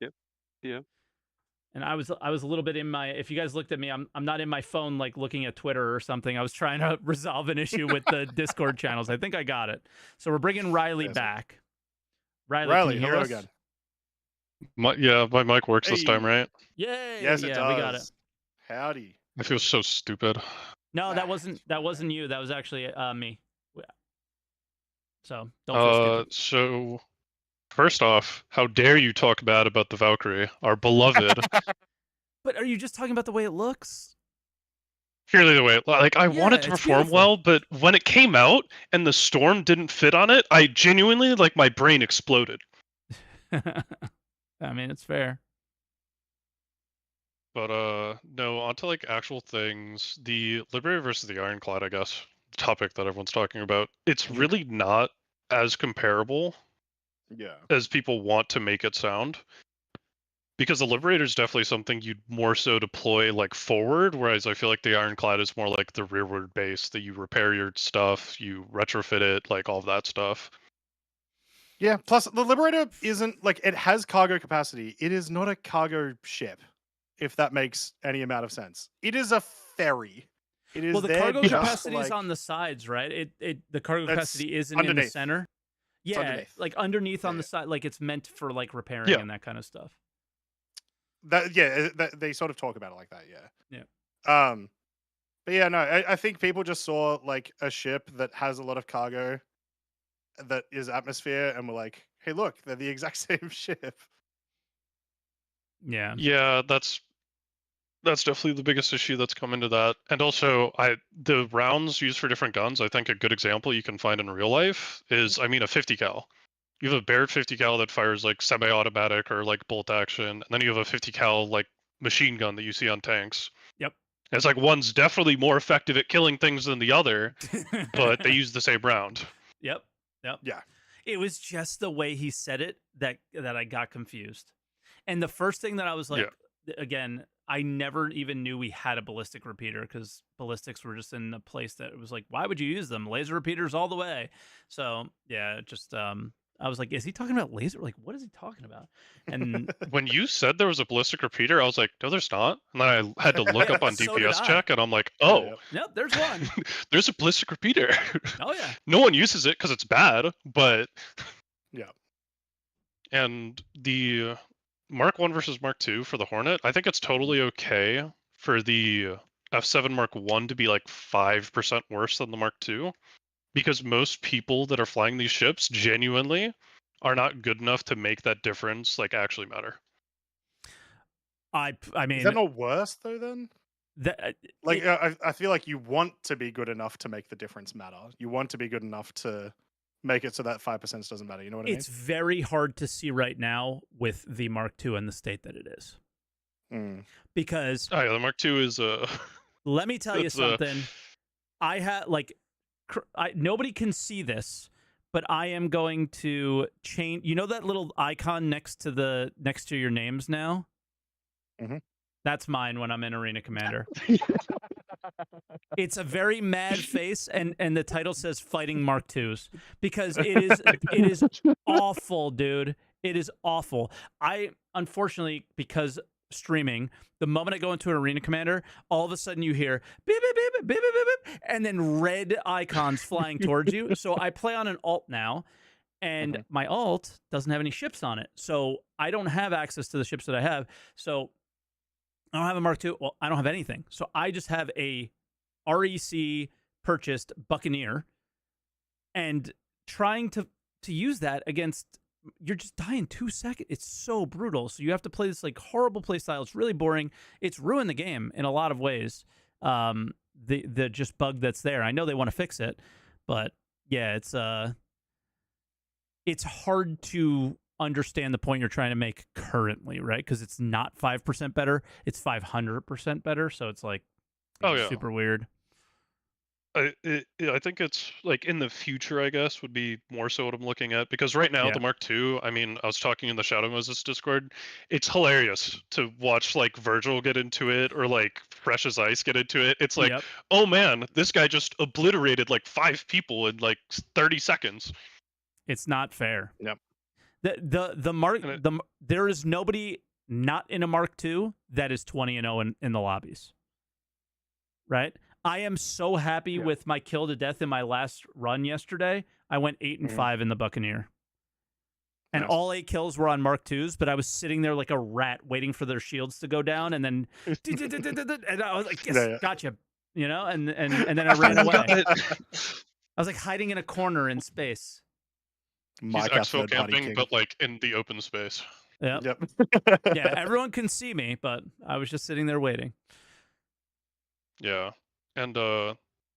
Yep. Yeah. And I was a little bit in my. If you guys looked at me, I'm not in my phone like looking at Twitter or something. I was trying to resolve an issue with the Discord channels. I think I got it. So we're bringing Riley back. Riley, can you hear us? Again. My mic works this time, right? Yay! Yes, it yeah, does. we got it. Howdy. I feel so stupid. No, that wasn't you. That was actually me. So don't feel stupid. So first off, how dare you talk bad about the Valkyrie, our beloved? But are you just talking about the way it looks? Purely the way it like I wanted to perform well, but when it came out and the storm didn't fit on it, I genuinely like my brain exploded. I mean, it's fair. But no, onto like actual things. The Liberator versus the Ironclad, I guess, topic that everyone's talking about. It's really not as comparable as people want to make it sound. Because the Liberator is definitely something you'd more so deploy like forward, whereas I feel like the Ironclad is more like the rearward base that you repair your stuff, you retrofit it, like all of that stuff. Yeah, plus the Liberator isn't like, it has cargo capacity. It is not a cargo ship, if that makes any amount of sense. It is a ferry. It is well, the cargo capacity is on the sides, right? The cargo capacity isn't underneath. in the center. Yeah, like underneath on the side, like it's meant for like repairing and that kind of stuff. They sort of talk about it like that, but yeah, no, I think people just saw like a ship that has a lot of cargo that is atmosphere and were like, hey, look, they're the exact same ship. Yeah, that's definitely the biggest issue that's come into that. And also the rounds used for different guns, I think a good example you can find in real life is, I mean, a 50 cal. You have a Baird 50 cal that fires like semi-automatic or like bolt action, and then you have a 50 cal like machine gun that you see on tanks. Yep. And it's like one's definitely more effective at killing things than the other, but they use the same round. Yep. Yeah. It was just the way he said it that I got confused. And the first thing that I was like, again, I never even knew we had a ballistic repeater because ballistics were just in a place that it was like, why would you use them? Laser repeaters all the way. So yeah, just I was like, is he talking about laser? Like, what is he talking about? And when you said there was a ballistic repeater, I was like, no, there's not. And then I had to look up on DPS check, and I'm like, oh. Nope, there's one. There's a ballistic repeater. Oh, yeah. No one uses it because it's bad, but... Yeah. And the Mark 1 versus Mark 2 for the Hornet, I think it's totally okay for the F7 Mark 1 to be like 5% worse than the Mark 2. Because most people that are flying these ships genuinely are not good enough to make that difference like actually matter. I mean, is that not worse though? Then, I feel like you want to be good enough to make the difference matter. You want to be good enough to make it so that 5% doesn't matter. You know what I mean? It's very hard to see right now with the Mark II and the state that it is, because the Mark II is let me tell you something. I had like. Nobody can see this, but I am going to change. You know that little icon next to your names now? Mm-hmm. That's mine when I'm in Arena Commander. It's a very mad face, and the title says "Fighting Mark IIs" because it is awful, dude. It is awful. I unfortunately, because streaming, the moment I go into an Arena Commander, all of a sudden you hear beep, beep, beep, beep, beep, beep, beep, and then red icons flying towards you. So I play on an alt now, and my alt doesn't have any ships on it. So I don't have access to the ships that I have. So I don't have a Mark II. Well, I don't have anything. So I just have a REC purchased Buccaneer, and trying to use that against, you're just dying 2 seconds. It's so brutal. So you have to play this like horrible play style. It's really boring. It's ruined the game in a lot of ways. The just bug that's there. I know they want to fix it, but yeah, it's hard to understand the point you're trying to make currently, right? Because it's not 5% better. It's 500% better. So it's like super weird. I think it's like in the future, I guess, would be more so what I'm looking at, because right now the Mark II, I mean, I was talking in the Shadow Moses Discord, it's hilarious to watch like Virgil get into it or like Fresh as Ice get into it. It's like, oh man, this guy just obliterated like 5 people in like 30 seconds. It's not fair. Yep. There is nobody not in a Mark II that is 20-0 in the lobbies. Right? I am so happy with my kill to death in my last run yesterday. I went 8-5 in the Buccaneer. And all 8 kills were on Mark IIs, but I was sitting there like a rat waiting for their shields to go down, and then and I was like, yes, gotcha. You know, and then I ran away. I was like hiding in a corner in space. He's exfil camping, but like in the open space. Yep. Yeah, everyone can see me, but I was just sitting there waiting. Yeah. And I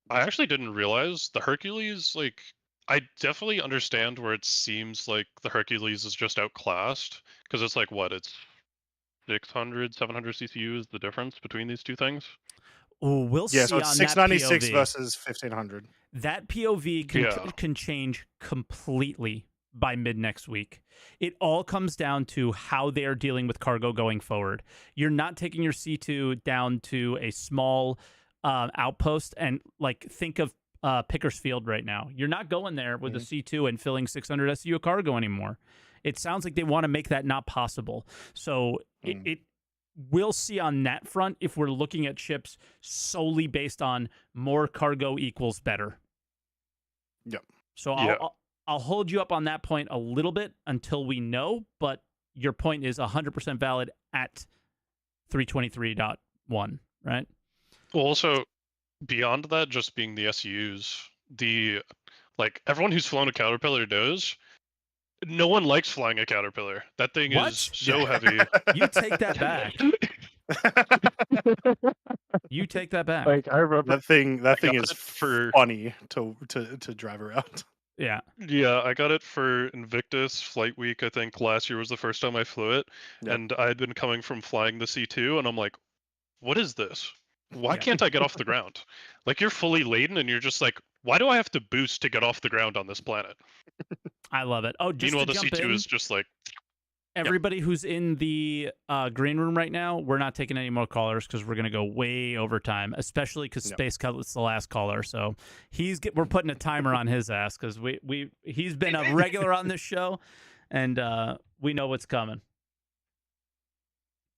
actually didn't realize the Hercules, like, I definitely understand where it seems like the Hercules is just outclassed, because it's like, what, it's 600, 700 CCU is the difference between these two things? Oh, we'll see so it's on 696 that POV. versus 1500. That POV can change completely by mid next week. It all comes down to how they are dealing with cargo going forward. You're not taking your C2 down to a small outpost and like think of Pickersfield right now. You're not going there with a C2 and filling 600 SCU cargo anymore. It sounds like they want to make that not possible. So it we'll see on that front if we're looking at ships solely based on more cargo equals better. Yep. So I'll hold you up on that point a little bit until we know, but your point is 100% valid at 323.1, right? Well, also, beyond that, just being the SUs, everyone who's flown a Caterpillar knows, no one likes flying a Caterpillar. That thing is so heavy. You take that back. You take that back. Like, I remember that thing is funny to drive around. Yeah. Yeah, I got it for Invictus Flight Week, I think last year was the first time I flew it. Yep. And I had been coming from flying the C2, and I'm like, what is this? Why can't I get off the ground? Like, you're fully laden, and you're just like, why do I have to boost to get off the ground on this planet? I love it. Oh, just meanwhile, to the jump C2 in, is just like... Everybody who's in the green room right now, we're not taking any more callers because we're going to go way over time, especially because Space Cutlet's the last caller. So we're putting a timer on his ass because he's been a regular on this show, and we know what's coming.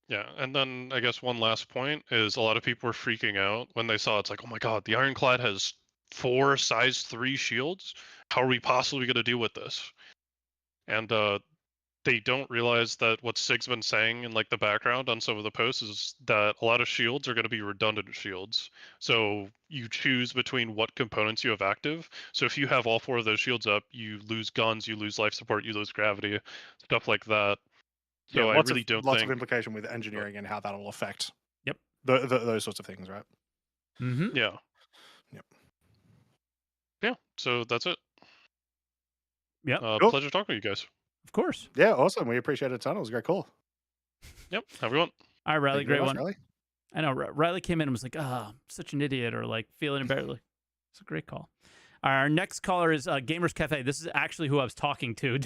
Yeah, and then I guess one last point is a lot of people were freaking out when they saw it's like, oh my god, the Ironclad has 4 size 3 shields. How are we possibly going to deal with this? And they don't realize that what Sig's been saying in like the background on some of the posts is that a lot of shields are going to be redundant shields. So you choose between what components you have active. So if you have all 4 of those shields up, you lose guns, you lose life support, you lose gravity, stuff like that. So I really don't think lots of implication with engineering and how that'll affect. Yep. Those sorts of things, right? Mm-hmm. Yeah. Yep. Yeah. So that's it. Yep. Cool. Pleasure talking to you guys. Of course. Yeah, awesome. We appreciate it a ton. It was a great call. Yep. Everyone. All right, Riley. Great one. Riley. I know. Riley came in and was like, I'm such an idiot, or like feeling embarrassed. It's a great call. Our next caller is Gamerscafe. This is actually who I was talking to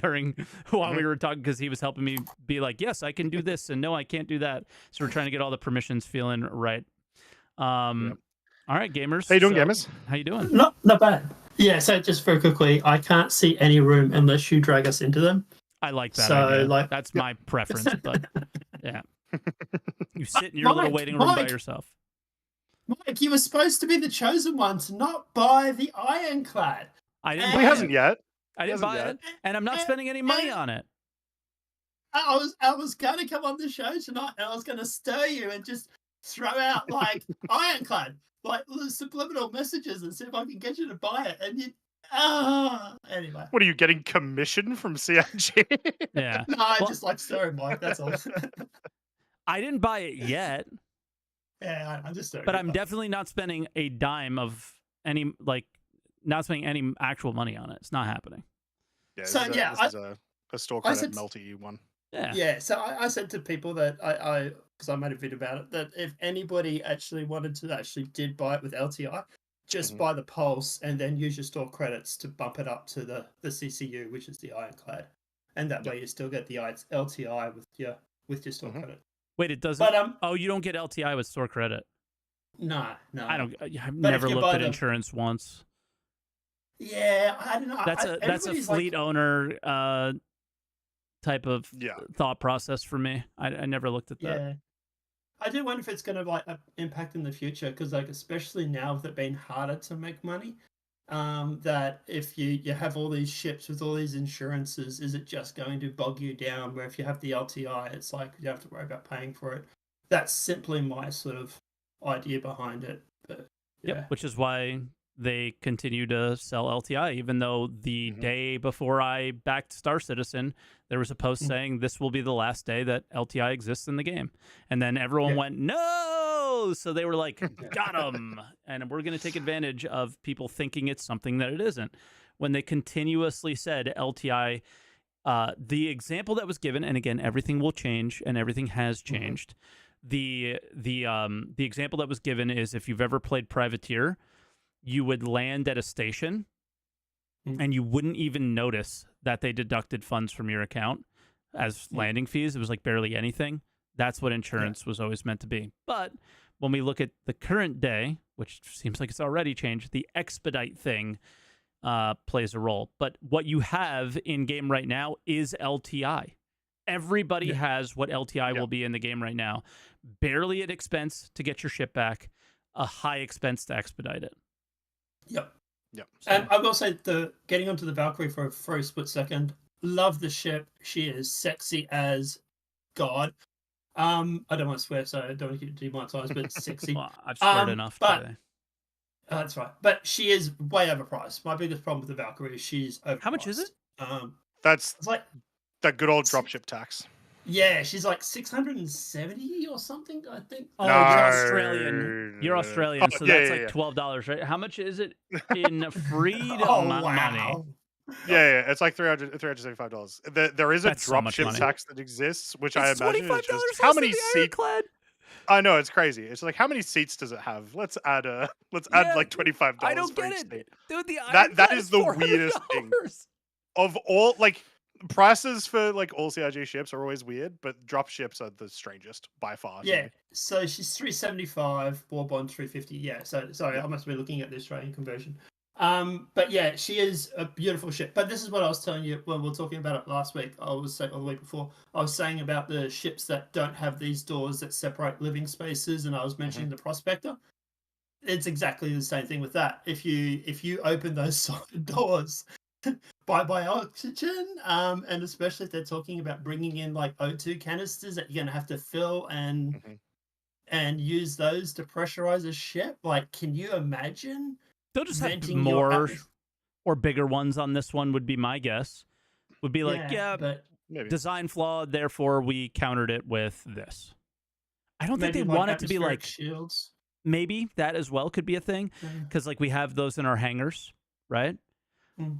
while we were talking, because he was helping me be like, yes, I can do this, and no, I can't do that. So we're trying to get all the permissions feeling right. All right, gamers. How you doing, gamers? How you doing? Not bad. Yeah, so just very quickly, I can't see any room unless you drag us into them. I like that idea. That's my preference, but yeah. You sit in your little waiting room by yourself. Mike, you were supposed to be the chosen one to not buy the Ironclad. He hasn't yet. I didn't buy it, and I'm not spending any money on it. I was going to come on the show tonight, and I was going to stir you and just throw out like Ironclad, like subliminal messages, and see if I can get you to buy it. And you, anyway. What are you getting commission from CIG? Yeah. No, I just like stirring, Mike. That's all. I didn't buy it yet. Yeah, I'm just stirring. But I'm definitely not spending a dime of any, not spending any actual money on it. It's not happening. Yeah, this is a store credit multi one. Yeah. Yeah. So I said to people that because I made a video about it, that if anybody actually wanted to did buy it with LTI, just buy the Pulse and then use your store credits to bump it up to the CCU, which is the Ironclad, and that way you still get the LTI with your store credit. Wait, it doesn't. But, you don't get LTI with store credit. No. I don't. I've never looked at insurance once. Yeah, I don't know. That's a fleet owner type of thought process for me. I never looked at that. Yeah. I do wonder if it's going to like impact in the future, because like especially now with it being harder to make money, that if you have all these ships with all these insurances, is it just going to bog you down? Where if you have the LTI, it's like you have to worry about paying for it. That's simply my sort of idea behind it. But yeah, which is why they continue to sell LTI, even though the day before I backed Star Citizen, there was a post saying this will be the last day that LTI exists in the game. And then everyone went, no! So they were like, got them! And we're going to take advantage of people thinking it's something that it isn't. When they continuously said LTI, the example that was given, and again, everything will change and everything has changed. The example that was given is if you've ever played Privateer, you would land at a station and you wouldn't even notice that they deducted funds from your account as landing fees. It was like barely anything. That's what insurance was always meant to be. But when we look at the current day, which seems like it's already changed, the expedite thing plays a role. But what you have in game right now is LTI. Everybody has what LTI will be in the game right now. Barely an expense to get your ship back, a high expense to expedite it. Yep. So, and I will say, getting onto the Valkyrie for a split second, love the ship. She is sexy as God. I don't want to swear, so I don't want to get demonetized, but it's sexy. Well, I've sweared enough today. That's right. But she is way overpriced. My biggest problem with the Valkyrie is she's overpriced. How much is it? That's it's like that good old dropship tax. Yeah, she's like 670 or something, I think. Oh, you're Australian. You're Australian, so that's like $12, right? How much is it in freedom money? Yeah, it's like $375. There is a dropship tax that exists, which I imagine is just how many seats. I know, it's crazy. It's like, how many seats does it have? Let's add like $25. I don't for get each it, seat. dude. That is the weirdest thing. Of all, like, prices for like all CIG ships are always weird, but drop ships are the strangest by far. Yeah, so she's 375, WarBotNIX 350. Yeah, so sorry, I must be looking at the Australian conversion. But yeah, she is a beautiful ship. But this is what I was telling you when we were talking about it last week. I was saying, or the week before, I was saying about the ships that don't have these doors that separate living spaces, and I was mentioning the Prospector. It's exactly the same thing with that. If you open those side doors, bye oxygen, and especially if they're talking about bringing in like O2 canisters that you're gonna have to fill and use those to pressurize a ship. Like, can you imagine? They'll just have more or bigger ones on this one, would be my guess. Would be like, but design flaw, therefore we countered it with this. I don't think they want it to be like shields. Maybe that as well could be a thing, because like we have those in our hangars, right?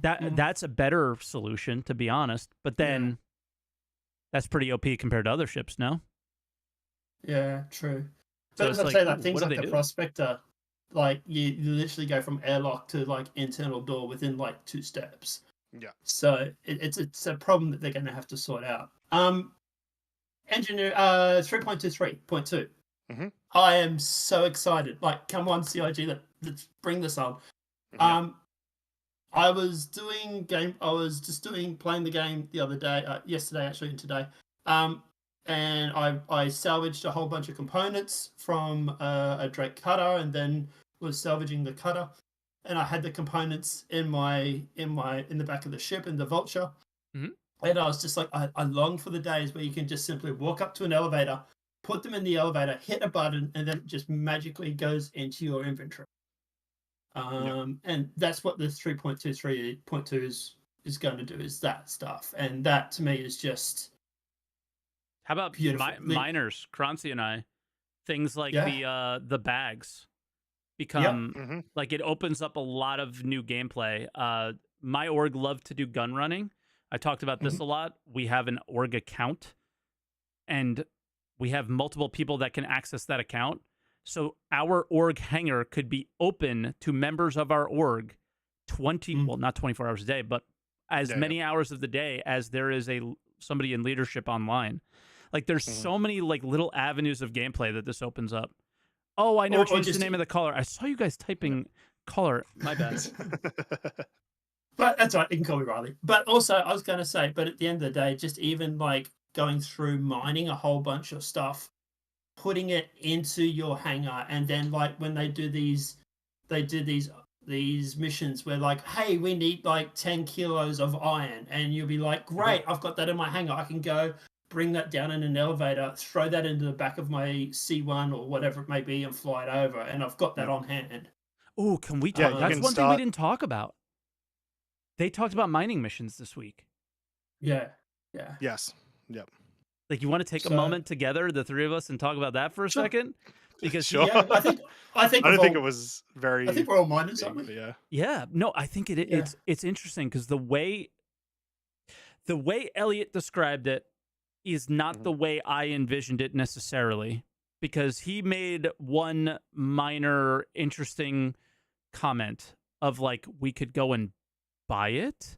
That's a better solution, to be honest. But then that's pretty OP compared to other ships, no? Yeah, true. So but as I say, like things like the do? Prospector, like you literally go from airlock to like internal door within like 2 steps. Yeah. So it's a problem that they're going to have to sort out. Engineer 3.23.2. I am so excited. Like, come on, CIG, let's bring this on. I was playing the game the other day, yesterday actually, and today. And I salvaged a whole bunch of components from a Drake cutter, and then was salvaging the cutter. And I had the components in the back of the ship in the Vulture. And I was just like, I long for the days where you can just simply walk up to an elevator, put them in the elevator, hit a button, and then it just magically goes into your inventory. And that's what this 3.23.2 is going to do, is that stuff. And that to me is just how about miners, Croncy and I, things like the bags become like, it opens up a lot of new gameplay. My org loved to do gun running. I talked about this a lot. We have an org account, and we have multiple people that can access that account. So our org hangar could be open to members of our org well, not 24 hours a day, but as many hours of the day as there is somebody in leadership online. Like, there's so many like little avenues of gameplay that this opens up. Oh, I never changed the name of the caller. I saw you guys typing caller. My bad. But that's right. You can call me Riley. But also, I was going to say, but at the end of the day, just even like going through mining a whole bunch of stuff, putting it into your hangar, and then like when they do these missions where like, hey, we need like 10 kilos of iron, and you'll be like, great, I've got that in my hangar. I can go bring that down in an elevator, throw that into the back of my C1 or whatever it may be, and fly it over, and I've got that on hand. Oh, can we talk? That's one thing we didn't talk about. They talked about mining missions this week. Yeah. Yes. Yep. Like, you want to take a moment together, the three of us, and talk about that for a second? Because yeah, I think I don't think it was very. I think we're all miners, aren't we? Yeah. Yeah. No, I think it's interesting because the way Elliot described it is not the way I envisioned it necessarily, because he made one minor interesting comment of like, we could go and buy it,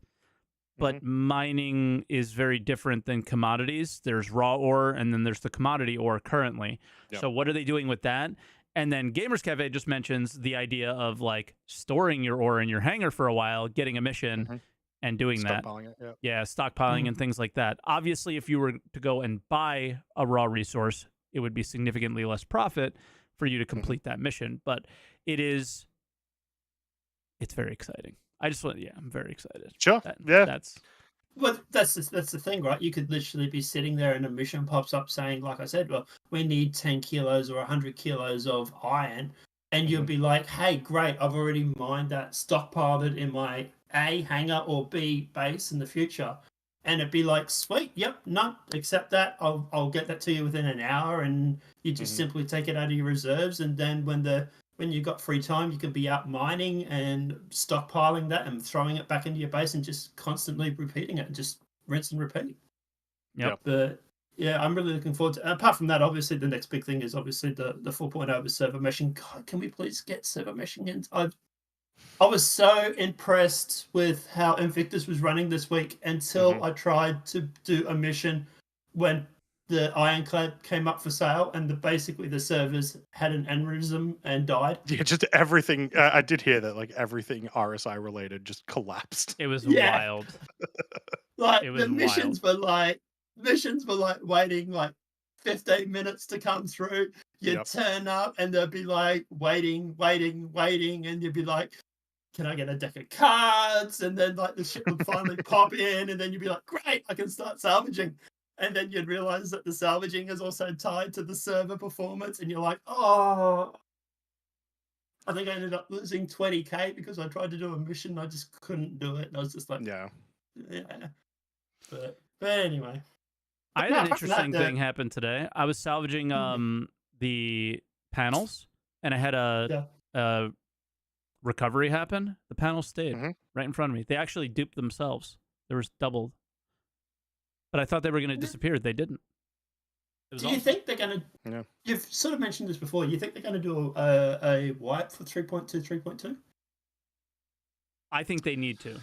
but mining is very different than commodities. There's raw ore, and then there's the commodity ore currently. So what are they doing with that? And then Gamerscafe just mentions the idea of like storing your ore in your hangar for a while, getting a mission, and doing that. Stockpiling it, yeah, stockpiling and things like that. Obviously, if you were to go and buy a raw resource, it would be significantly less profit for you to complete that mission. But it's very exciting. I'm very excited. Sure. That's the thing, right? You could literally be sitting there and a mission pops up saying, like I said, well, we need 10 kilos or 100 kilos of iron. And you'll be like, hey, great, I've already mined that, stockpiled it in my A hangar or B base in the future. And it'd be like, sweet, yep, no, accept that. I'll get that to you within an hour, and you just simply take it out of your reserves. And then when you've got free time, you can be out mining and stockpiling that and throwing it back into your base and just constantly repeating it, just rinse and repeat. Yep. But yeah, I'm really looking forward to. Apart from that, obviously, the next big thing is obviously the 4.0 with server meshing. God, can we please get server meshing in? I was so impressed with how Invictus was running this week until I tried to do a mission when the Ironclad came up for sale, and basically the servers had an aneurysm and died. Yeah, just everything. I did hear that, like everything RSI related just collapsed. It was wild. Like the missions were like waiting like 15 minutes to come through. You'd turn up and they'd be like waiting, and you'd be like, can I get a deck of cards? And then like the ship would finally pop in, and then you'd be like, great, I can start salvaging. And then you'd realize that the salvaging is also tied to the server performance, and you're like, oh. I think I ended up losing 20k because I tried to do a mission, I just couldn't do it. And I was just like, yeah. But anyway. I had an interesting thing happen today. I was salvaging the panels, and I had a recovery happen. The panels stayed right in front of me. They actually duped themselves. There was double. But I thought they were going to disappear. They didn't. Do you think they're going to... Yeah. You've sort of mentioned this before. You think they're going to do a wipe for 3.2, 3.2? I think they need to.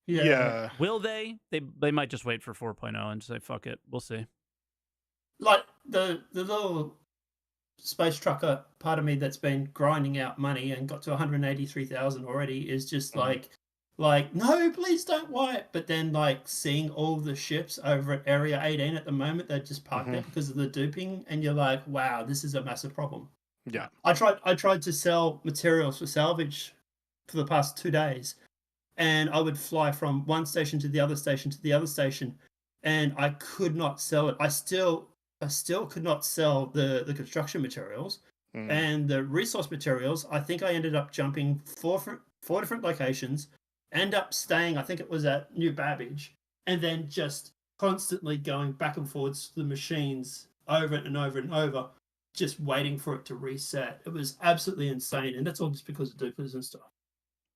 Yeah. Will they? They might just wait for 4.0 and say, fuck it. We'll see. Like, the little space trucker part of me that's been grinding out money and got to 183,000 already is just like, no, please don't wipe. But then, like, seeing all the ships over at Area 18 at the moment, they're just parked there because of the duping, and you're like, wow, this is a massive problem. Yeah. I tried to sell materials for salvage for the past 2 days, and I would fly from one station to the other station to the other station, and I could not sell it. I still could not sell the construction materials and the resource materials. I think I ended up jumping four different locations, end up staying, I think it was at New Babbage, and then just constantly going back and forwards to the machines over and over and over, just waiting for it to reset. It was absolutely insane, and that's all just because of Dupers and stuff.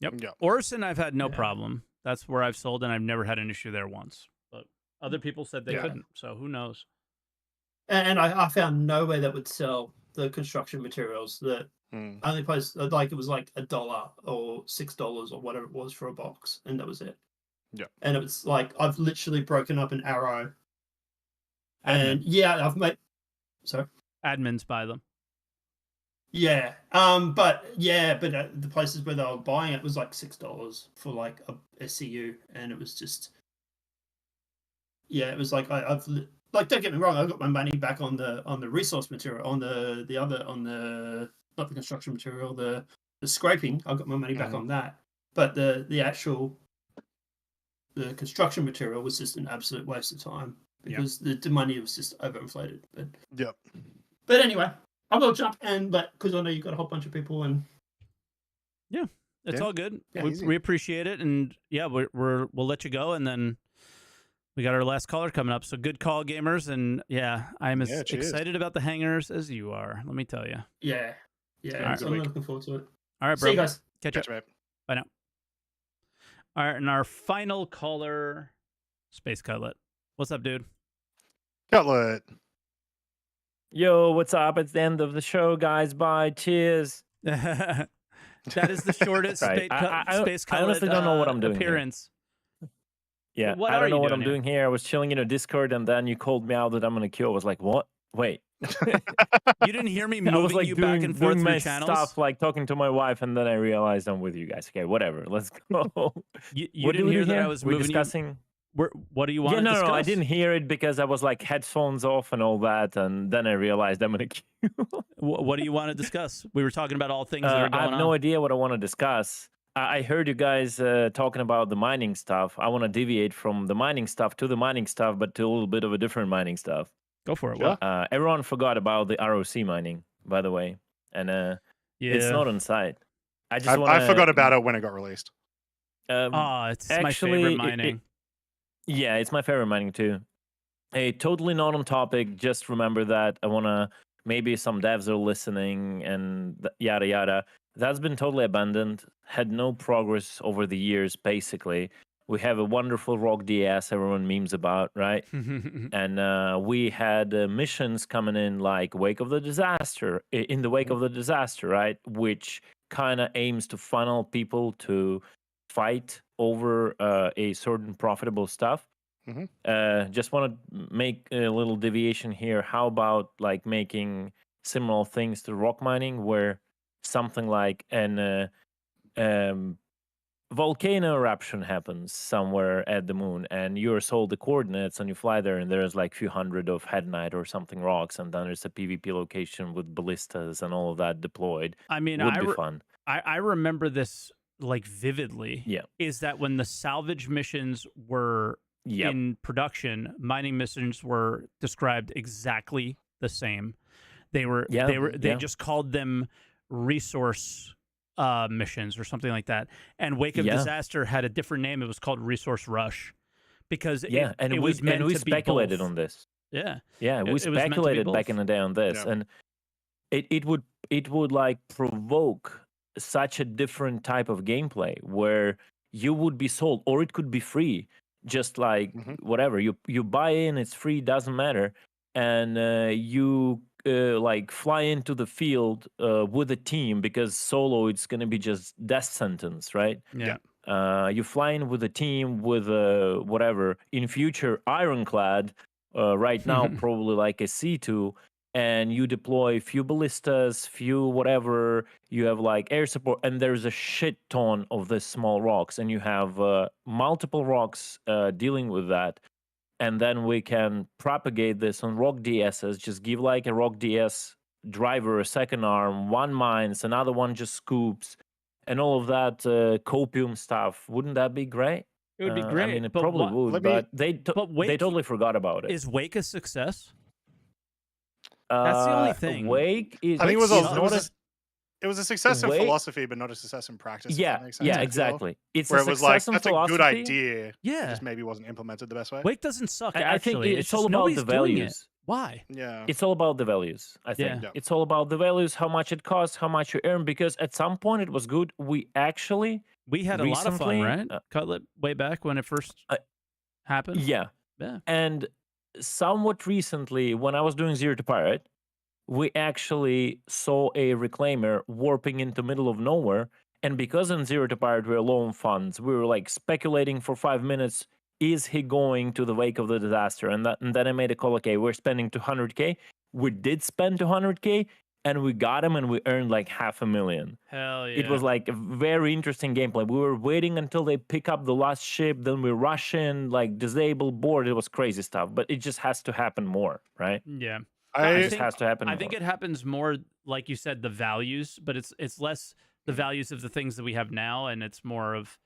Yep. Orison, I've had no problem. That's where I've sold, and I've never had an issue there once. But other people said they couldn't, so who knows? And I found nowhere that would sell the construction materials. That only place, like, it was like $1 or $6 or whatever it was for a box, and that was it. Yeah. And it was like, I've literally broken up an Arrow. Admin. And yeah, I've made... Sorry? Admins buy them. Yeah. But the places where they were buying it was like $6 for like a SCU, and it was just, it was like I've like, don't get me wrong, I got my money back on the resource material, on the not the construction material, the scraping. I got my money back on that, but the actual the construction material was just an absolute waste of time because the money was just overinflated. But anyway, I will jump in, but because I know you've got a whole bunch of people and it's all good. Yeah, we appreciate it, and we'll let you go, and then we got our last caller coming up. So good call, gamers, and I'm as excited about the hangers as you are. Let me tell you. Yeah. Right. So I'm looking forward to it. All right, bro. See you guys. Catch up. Bye now. All right, and our final caller, Space Cutlet. What's up, dude? Cutlet. Yo, what's up? It's the end of the show, guys. Bye. Cheers. That is the shortest Right. Space Cutlet I honestly don't know what I'm doing appearance. Yeah, What I are don't know you what doing I'm here? doing here. I was chilling in a Discord, and then you called me out that I'm gonna queue. I was like, what? Wait. You didn't hear me I moving was like you back and forth doing through my channels? stuff, like talking to my wife, and then I realized I'm with you guys. Okay, whatever. Let's go. You What didn't do we hear do that here? I was We're moving discussing. What do you want Yeah, to no, discuss? I didn't hear it because I was like headphones off and all that, and then I realized I'm gonna queue. What do you want to discuss? We were talking about all things that are I going have on. no idea what I want to discuss. I heard you guys talking about the mining stuff. I want to deviate from the mining stuff to the mining stuff, but to a little bit of a different mining stuff. Go for it. Sure. What? Everyone forgot about the ROC mining, by the way, and it's not on site. I just want I forgot about it when it got released. It's my actually, favorite mining. Yeah, it's my favorite mining too. Hey, totally not on topic. Just remember that. I want to, maybe some devs are listening and yada yada. That's been totally abandoned. Had no progress over the years, basically. We have a wonderful Rock DS everyone memes about, right? And we had missions coming in like Wake of the Disaster, in the Wake of the Disaster, right? Which kind of aims to funnel people to fight over a certain profitable stuff. Just want to make a little deviation here. How about like making similar things to rock mining, where something like an volcano eruption happens somewhere at the moon, and you're sold the coordinates, and you fly there, and there's like a few hundred of headnite or something rocks, and then there's a PvP location with ballistas and all of that deployed. I mean, would be fun. I remember this like vividly. Yeah. Is that when the salvage missions were in production, mining missions were described exactly the same. They just called them resource missions or something like that. And Wake of Disaster had a different name. It was called Resource Rush because it was meant to be speculated both. on this. Yeah, we speculated back in the day on this, and it would like provoke such a different type of gameplay where you would be sold, or it could be free, just like whatever you buy in, it's free, doesn't matter, and you like fly into the field with a team, because solo it's gonna be just death sentence, right? You fly in with a team with whatever, in future Ironclad, right now probably like a C2, and you deploy few ballistas, few whatever, you have like air support, and there's a shit ton of the small rocks, and you have multiple rocks dealing with that. And then we can propagate this on Rock DSs, just give like a Rock DS driver a second arm, one mines, another one just scoops, and all of that copium stuff. Wouldn't that be great? It would be great. I mean, it probably would, but they totally forgot about it. Is Wake a success? That's the only thing. Wake is. I think it was a success in philosophy, but not a success in practice. Yeah, if that makes sense, exactly. It's where a it was like, success in that's philosophy. a good idea. Yeah, it just maybe wasn't implemented the best way. Wake doesn't suck. I think actually, it's all about the values. Why? Yeah, it's all about the values. I think it's all about the values, how much it costs, how much you earn. Because at some point it was good. We had a lot of fun, right? Cutlet way back when it first happened. Yeah. And somewhat recently, when I was doing Zero to Pirate, we actually saw a reclaimer warping into middle of nowhere. And because in Zero to Pirate we're low on funds, we were like speculating for 5 minutes, is he going to the Wake of the Disaster? And then I made a call, okay, we're spending 200K. We did spend 200K, and we got him, and we earned like $500,000. Hell yeah! It was like a very interesting gameplay. We were waiting until they pick up the last ship, then we rush in, like disable board. It was crazy stuff, but it just has to happen more, right? Yeah. It just has to happen. I think it happens more, like you said, the values, but it's less the values of the things that we have now, and it's more of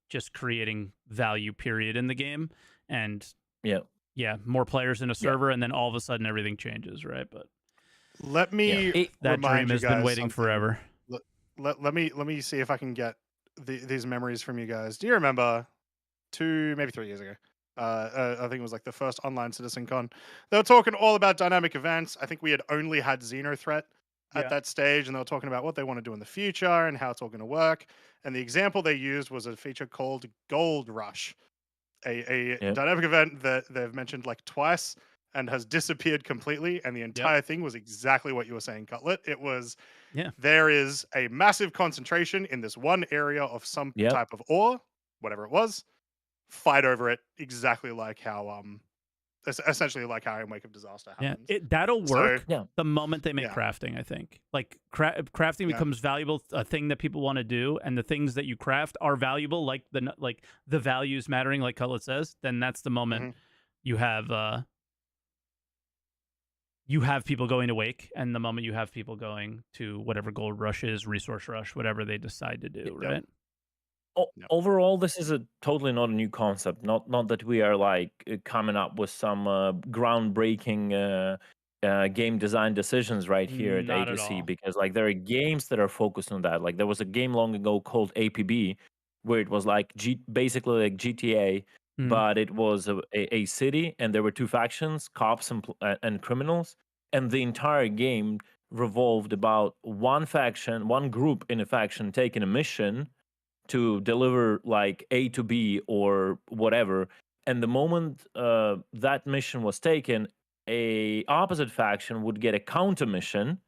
just creating value, period, in the game. And more players in a server, and then all of a sudden everything changes, right? But let me that dream has been waiting forever. Let me see if I can get these memories from you guys. Do you remember 2, maybe 3 years ago? I think it was like the first online CitizenCon. They were talking all about dynamic events. I think we had only had Xenothreat at that stage, and they were talking about what they want to do in the future and how it's all going to work. And the example they used was a feature called Gold Rush, a dynamic event that they've mentioned like twice and has disappeared completely. And the entire thing was exactly what you were saying, Cutlet. It was, there is a massive concentration in this one area of some type of ore, whatever it was. Fight over it, exactly like how essentially like how Wake of Disaster happens. That'll work the moment they make crafting. I think like crafting becomes valuable, a thing that people want to do, and the things that you craft are valuable, like the values mattering, like Cutlet says. Then that's the moment you have people going to Wake, and the moment you have people going to whatever Gold Rush is, Resource Rush, whatever they decide to do, right? Overall, this is totally not a new concept. Not that we are like coming up with some groundbreaking game design decisions right here at A2C, because like there are games that are focused on that. Like there was a game long ago called APB, where it was like basically like GTA, but it was a city, and there were 2 factions, cops and criminals, and the entire game revolved about one group in a faction taking a mission to deliver like A to B or whatever. And the moment that mission was taken, a opposite faction would get a counter mission.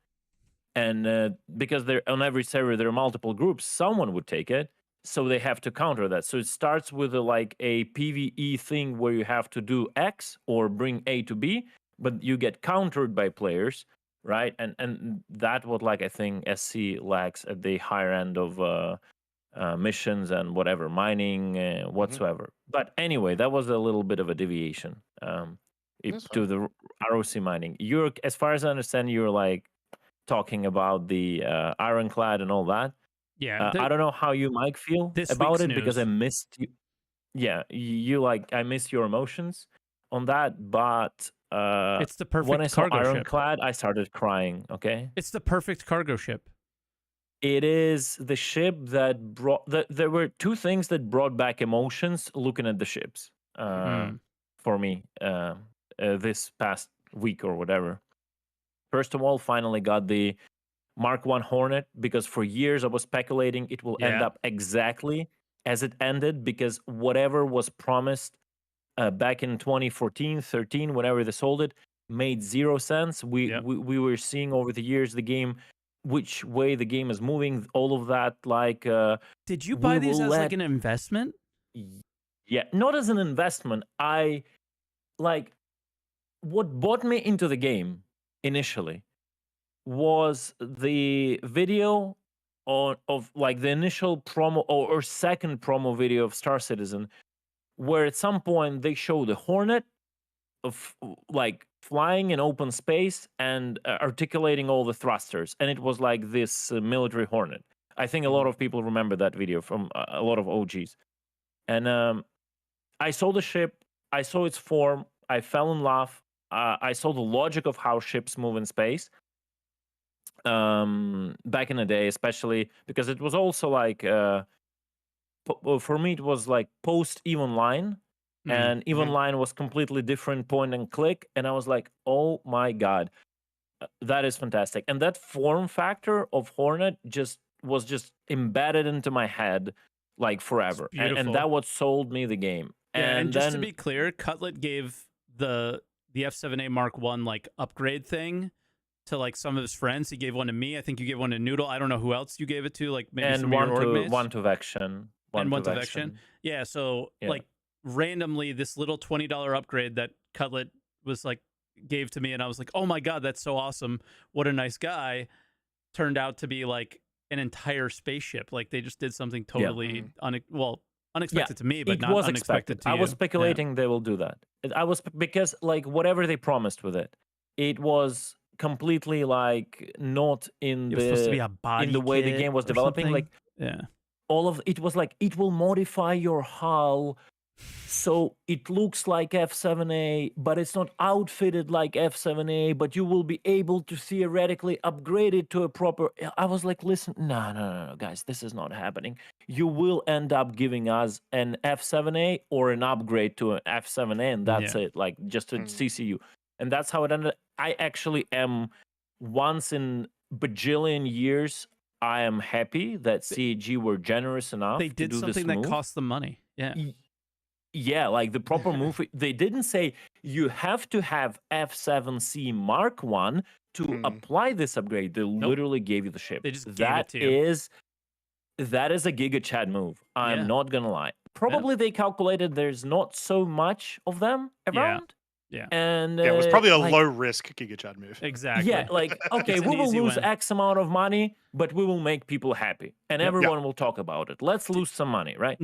And because on every server there are multiple groups, someone would take it. So they have to counter that. So it starts with like a PvE thing where you have to do X or bring A to B, but you get countered by players, right? And that what like I think SC lacks at the higher end of missions and whatever, mining whatsoever. But anyway, that was a little bit of a deviation to the ROC mining. As far as I understand, you're like talking about the Ironclad and all that. Yeah, I don't know how you might feel about it because I missed you. Yeah, I missed your emotions on that, but it's the perfect when I saw cargo Ironclad, ship. I started crying. Okay, it's the perfect cargo ship. It is the ship that there were 2 things that brought back emotions looking at the ships for me this past week or whatever. First of all, finally got the Mark 1 Hornet, because for years I was speculating it will end up exactly as it ended, because whatever was promised back in 2014, 13, whenever they sold it, made 0 sense. We were seeing over the years the game, which way the game is moving, all of that. Like, did you buy these as like an investment? Yeah, not as an investment. I like what brought me into the game initially was the video of like the initial promo or second promo video of Star Citizen, where at some point they show the Hornet of like flying in open space and articulating all the thrusters, and it was like this military Hornet. I think a lot of people remember that video from a lot of OGs. And I saw the ship, I saw its form, I fell in love. I saw the logic of how ships move in space back in the day, especially because it was also like for me it was like post Even Line. And Even Line was completely different point and click, and I was like, oh my god, that is fantastic. And that form factor of Hornet was just embedded into my head like forever, and that what sold me the game. And just to be clear, Cutlet gave the F7A Mark 1 like upgrade thing to like some of his friends. He gave one to me. I think you gave one to Noodle. I don't know who else you gave it to, like maybe some of your org mates. One to Vection. One to Vection. Yeah, so like randomly this little $20 upgrade that Cutlet was like gave to me, and I was like, oh my god, that's so awesome! What a nice guy. Turned out to be like an entire spaceship. Like they just did something totally unexpected to me, but it not was unexpected expected. to you. I was speculating they will do that. Because like whatever they promised with it, it was completely like not in supposed to be a body in the way the kit game was or developing. something? Like all of it was like it will modify your hull so it looks like F7A, but it's not outfitted like F7A, but you will be able to theoretically upgrade it to a proper. I was like, listen, no, guys, this is not happening. You will end up giving us an F7A or an upgrade to an F7A, and that's it, like just a CCU. And that's how it ended. I actually am, once in bajillion years, I am happy that CAG were generous enough they did to do something this that move. cost them money. Yeah, like the proper move. They didn't say you have to have F7C Mark 1 to apply this upgrade. They literally gave you the ship. They just gave it to you. That is a Gigachad move. I'm not gonna lie. Probably they calculated there's not so much of them around. Yeah. And it was probably a low risk Gigachad move. Exactly. Yeah, like okay, we will lose X amount of money, but we will make people happy, and everyone will talk about it. Let's lose some money, right?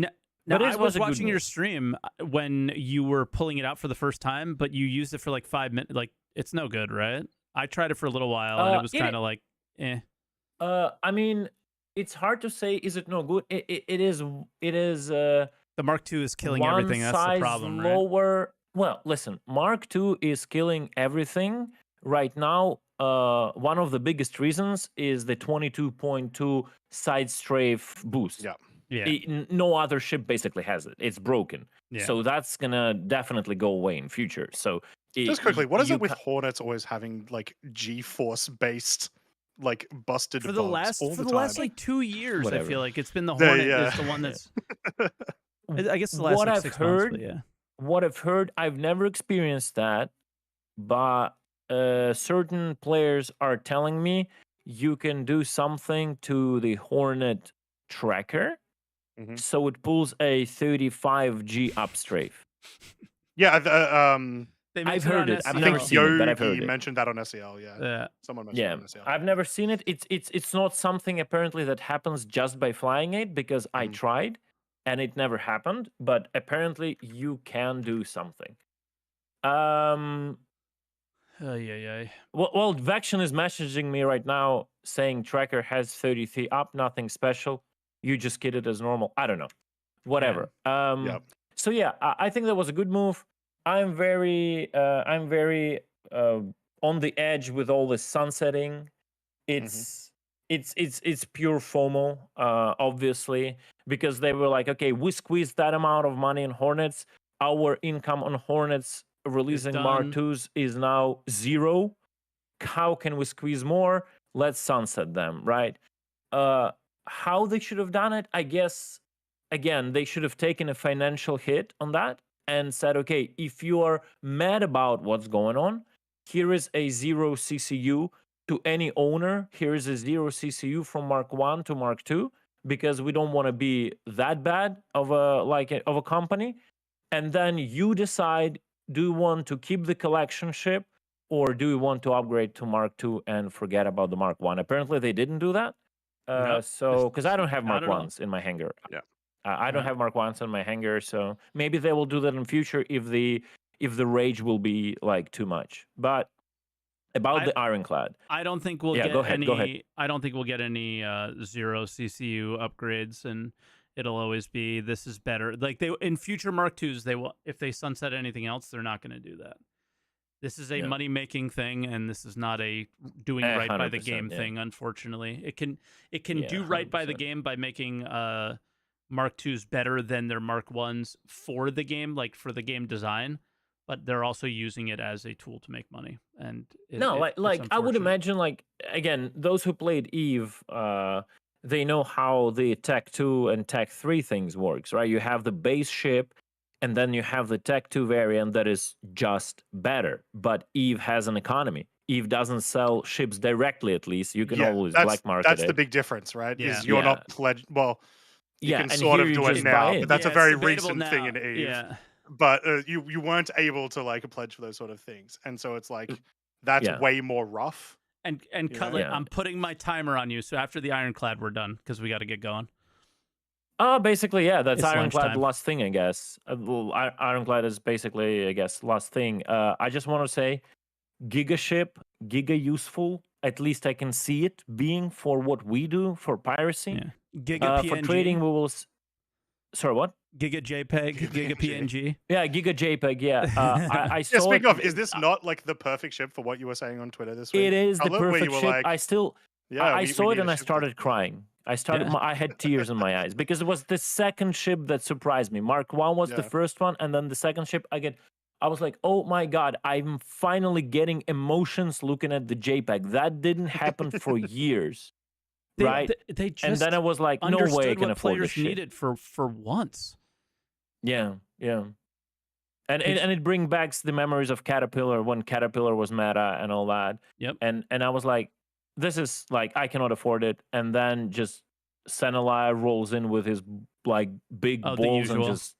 Now, But I was watching your stream when you were pulling it out for the first time, but you used it for like 5 minutes. Like, it's no good, right? I tried it for a little while, and it was kind of like, eh. I mean, it's hard to say. Is it no good? It is. The Mark II is killing everything. That's the problem, lower. Right? Well, listen, Mark II is killing everything right now. One of the biggest reasons is the 22.2 side strafe boost. No other ship basically has it. It's broken. So that's gonna definitely go away in future. So just quickly, what is it with Hornets always having like G-force based like busted for the bugs last all the time? last like 2 years? Whatever. I feel like it's been the Hornet is the one that's. I guess the last what like, I've 6 heard, months, but what I've heard, I've never experienced that, but certain players are telling me you can do something to the Hornet tracker. So it pulls a 35G upstrafe. Yeah, I've heard it. I've I never think seen it, but I've heard Yogi it. mentioned that on SCL. Yeah, someone mentioned it on SCL. I've never seen it. It's not something apparently that happens just by flying it, because I tried and it never happened. But apparently you can do something. Well, Vection is messaging me right now saying tracker has 33 up, nothing special. You just get it as normal. I don't know. Whatever. So yeah, I think that was a good move. I'm very on the edge with all this sunsetting. It's pure FOMO, obviously, because they were like, okay, we squeezed that amount of money in Hornets. Our income on Hornets releasing Mark IIs is now 0. How can we squeeze more? Let's sunset them, right? How they should have done it, I guess, again, they should have taken a financial hit on that and said, okay, if you are mad about what's going on, here is a 0 CCU to any owner. Here is a 0 CCU from Mark 1 to Mark 2, because we don't want to be that bad of a company. And then you decide, do you want to keep the collection ship, or do you want to upgrade to Mark 2 and forget about the Mark 1? Apparently they didn't do that. So, because I don't have Mark 1s in my hangar. I don't have Mark 1s in my hangar, so maybe they will do that in future if the rage will be like too much. But about the Ironclad, I don't think we'll get any. I don't think we'll get any 0 CCU upgrades, and it'll always be this is better. Like they in future Mark IIs, they will, if they sunset anything else, they're not going to do that. This is a money-making thing, and this is not a doing right by the game thing. Unfortunately, it can do right by the game by making Mark IIs better than their Mark Is for the game, like for the game design. But they're also using it as a tool to make money. And I would imagine, like again, those who played Eve, they know how the Tech 2 and Tech 3 things works, right? You have the base ship. And then you have the Tech 2 variant that is just better. But Eve has an economy. Eve doesn't sell ships directly, at least. You can always black market That's it. the big difference, right? Yeah. Is you're not pledged. Well, you can sort of do it now, but that's a very recent thing in Eve. but you weren't able to like pledge for those sort of things, and so it's like that's way more rough. And Cutlet, I'm putting my timer on you, so after the Ironclad, we're done because we got to get going. Basically, yeah, that's It's Ironclad lunchtime. last thing, I guess. Well, Ironclad is basically, I guess, last thing. I just want to say, Gigaship, Giga useful. At least I can see it being for what we do for piracy. Yeah. Giga PNG. For trading, we will. Sorry, what? Giga JPEG, Giga PNG. Yeah, Giga JPEG. Yeah, I saw. Yeah, speaking of, is this not like the perfect ship for what you were saying on Twitter this week? It is the Where perfect you were ship. like, I still. yeah, I we saw it need and a I ship started that's- crying. I started. I had tears in my eyes because it was the second ship that surprised me. Mark 1 was the first one, and then the second ship. I was like, oh my god, I'm finally getting emotions looking at the JPEG. That didn't happen for years, right? They just and then I was like, no way I can afford this shit. needed for once. Yeah. And it brings back the memories of Caterpillar when Caterpillar was meta and all that. Yep. And I was like, this is like, I cannot afford it. And then just Senelai rolls in with his like big balls and just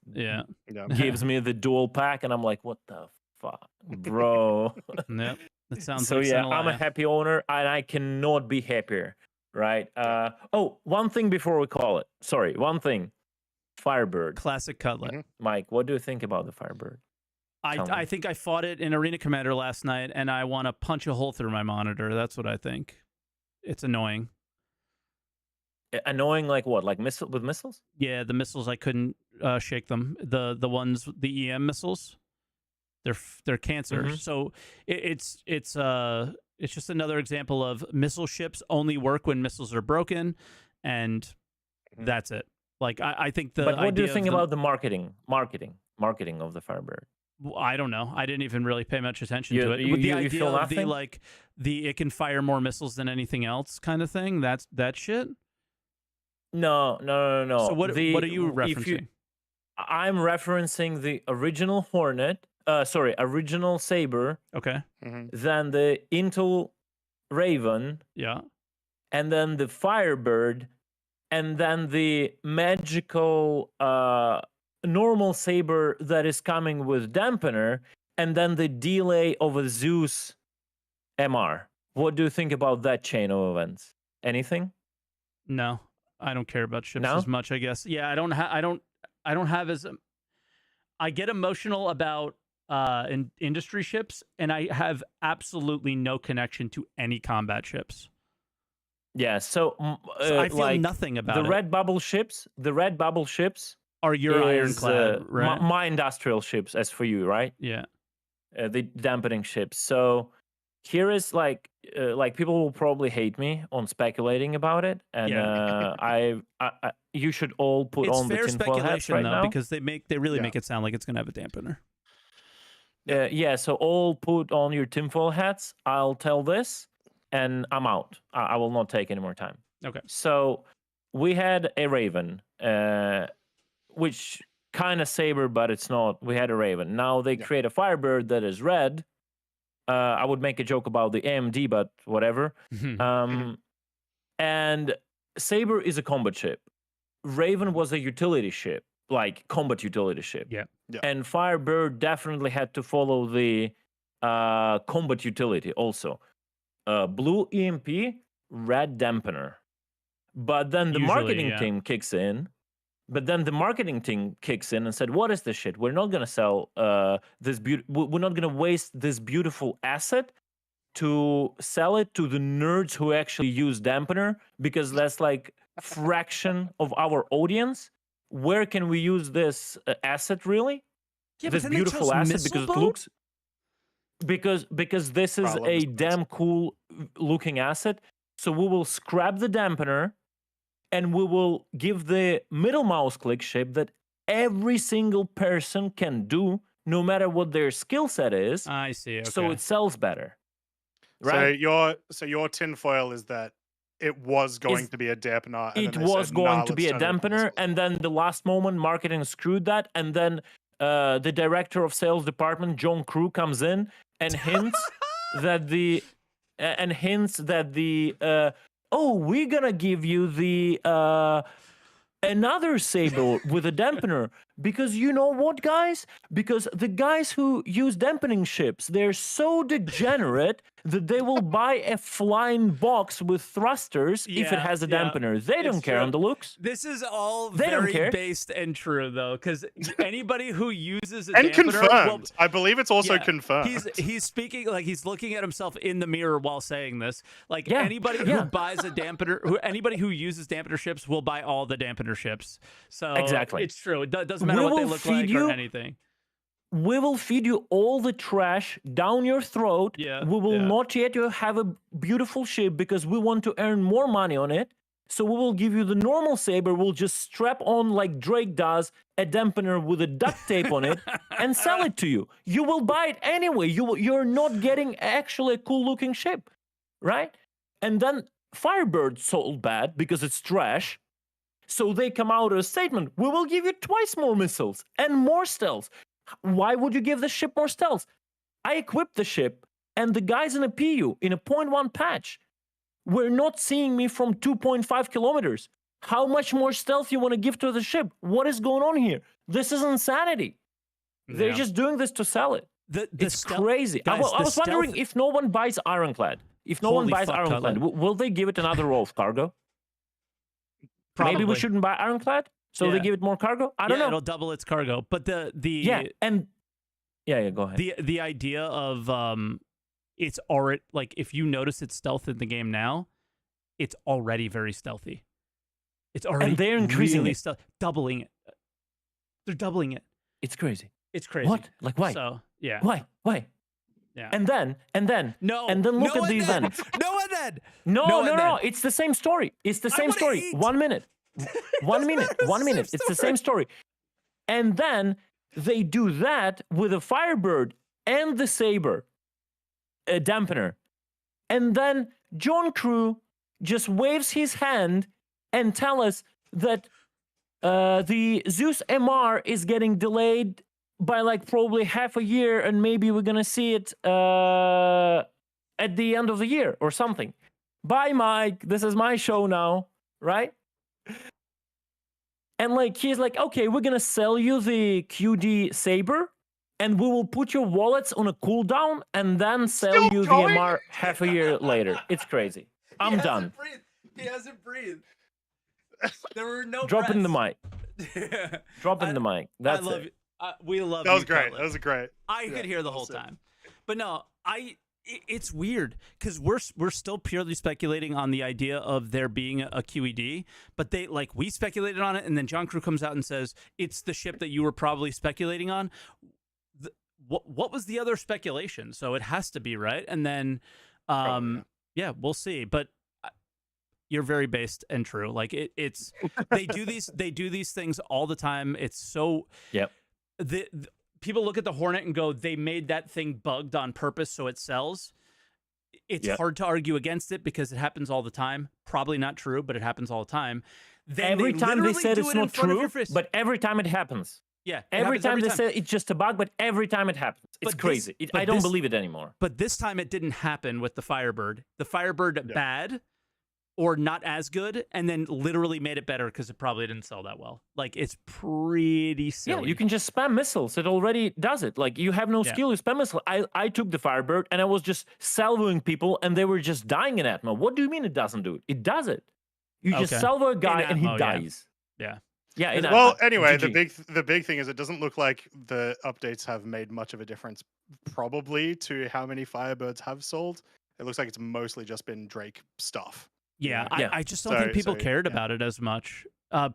gives me the dual pack. And I'm like, what the fuck, bro? Yep. That sounds so like yeah, Senelai. I'm a happy owner and I cannot be happier. Right. One thing before we call it. Sorry, one thing. Firebird. Classic Cutlet. Mike, what do you think about the Firebird? I think I fought it in Arena Commander last night, and I want to punch a hole through my monitor. That's what I think. It's annoying. Annoying like what? Like with missiles? Yeah, the missiles, I couldn't shake them. The ones, the EM missiles, they're cancer. Mm-hmm. So it's just another example of missile ships only work when missiles are broken, and that's it. Like I think the. But what do you think about the marketing of the Firebird? I don't know. I didn't even really pay much attention to it. With the idea feel of nothing? it can fire more missiles than anything else kind of thing. That shit. No. So what are you referencing? I'm referencing the original Hornet. Original Saber. Okay. Then the Intel Raven. Yeah. And then the Firebird. And then the magical normal Saber that is coming with dampener, and then the delay of a Zeus MR. What do you think about that chain of events? Anything? No, I don't care about ships as much, I guess. Yeah, I don't have as. I get emotional about industry ships, and I have absolutely no connection to any combat ships. Yeah, so I feel like nothing about the red bubble ships. The red bubble ships are your Ironclad, right? My industrial ships, as for you, right? Yeah. The dampening ships. So here is like people will probably hate me on speculating about it, and I you should all put on the tinfoil hats right now because they really make it sound like it's gonna have a dampener. So all put on your tinfoil hats. I'll tell this. And I'm out. I will not take any more time. Okay. So we had a Raven, which kind of Saber, but it's not. We had a Raven. Now they create a Firebird that is red. I would make a joke about the AMD, but whatever. And Saber is a combat ship. Raven was a utility ship, like combat utility ship. Yeah. And Firebird definitely had to follow the combat utility also. Blue EMP, red dampener. But then the marketing team kicks in. And said, "What is this shit? We're not gonna sell this. We're not gonna waste this beautiful asset to sell it to the nerds who actually use dampener because that's like fraction of our audience. Where can we use this asset really? Yeah, this beautiful asset because it looks." Because this is a damn cool looking asset. So we will scrap the dampener and we will give the middle mouse click shape that every single person can do no matter what their skill set is. I see. Okay. So it sells better. Right? So your tinfoil is that it was going to be a dampener. It was going to be a dampener, and then the last moment marketing screwed that, and then the director of sales department, John Crew, comes in and hints that we're gonna give you the another Saber with a dampener, Because you know what, guys? Because the guys who use dampening ships, they're so degenerate that they will buy a flying box with thrusters if it has a dampener. They don't care on the looks. This is all They don't very care. based and true, though, because anybody who uses a And dampener, confirmed. I believe it's also confirmed. He's speaking like he's looking at himself in the mirror while saying this. Like anybody who buys a dampener, anybody who uses dampener ships will buy all the dampener ships. So exactly, it's true. It doesn't matter what they look like or anything. We will feed you all the trash down your throat. Yeah, we will not yet have a beautiful ship because we want to earn more money on it. So we will give you the normal saber. We'll just strap on like Drake does a dampener with a duct tape on it and sell it to you. You will buy it anyway. You're not getting actually a cool looking ship, right? And then Firebird sold bad because it's trash. So they come out with a statement. We will give you twice more missiles and more stealth. Why would you give the ship more stealth? I equipped the ship, and the guys in a PU, in a 0.1 patch, were not seeing me from 2.5 kilometers. How much more stealth you want to give to the ship? What is going on here? This is insanity. They're just doing this to sell it. It's crazy. Guys, I was wondering if no one buys Ironclad. If no one buys Ironclad, will they give it another row of cargo? Probably. Maybe we shouldn't buy Ironclad? So they give it more cargo? I don't know. It'll double its cargo. But go ahead. The idea of it's already like if you notice its stealth in the game now, it's already very stealthy. It's already and they're increasing really it. doubling it. They're doubling it. It's crazy. It's crazy. What? Like why? So yeah. Why? Yeah. And then look at the event. No. It's the same story. It's the same story. 1 minute. 1 minute. 1 minute. It's the same story. And then they do that with a Firebird and the Saber dampener. And then John Crew just waves his hand and tell us that the Zeus MR is getting delayed by like probably half a year, and maybe we're gonna see it at the end of the year or something. Bye, Mike. This is my show now, right? And like he's like, okay, we're gonna sell you the QD Saber, and we will put your wallets on a cooldown, and then sell you the MR half a year later. It's crazy. I'm done. He hasn't breathed. There were no. Drop in the mic. Drop in the mic. That's I love it. We love that was you, great. Cutlet. That was great. I could hear the whole time, but no, it's weird because we're still purely speculating on the idea of there being a QED, but we speculated on it, and then John Crew comes out and says it's the ship that you were probably speculating on. What was the other speculation? So it has to be right, and then yeah, we'll see, but. You're very based and true. Like it's they do these things all the time. It's so the people look at the Hornet and go, they made that thing bugged on purpose so it sells. It's hard to argue against it because it happens all the time. Probably not true, but it happens all the time. Then every time they said it's not true, but every time it happens. Yeah, every time they say it's just a bug, but every time it happens, it's crazy. I don't believe it anymore. But this time it didn't happen with the Firebird. The Firebird bad. Or not as good, and then literally made it better because it probably didn't sell that well. Like, it's pretty silly. Yeah, you can just spam missiles. It already does it. Like, you have no skill, you spam missile. I took the Firebird, and I was just salvoing people, and they were just dying in Atmo. What do you mean it doesn't do it? It does it. You just salvo a guy, and he dies. Yeah. Yeah. Well, anyway, the big thing is it doesn't look like the updates have made much of a difference, probably, to how many Firebirds have sold. It looks like it's mostly just been Drake stuff. Yeah, I just don't think people cared about it as much. I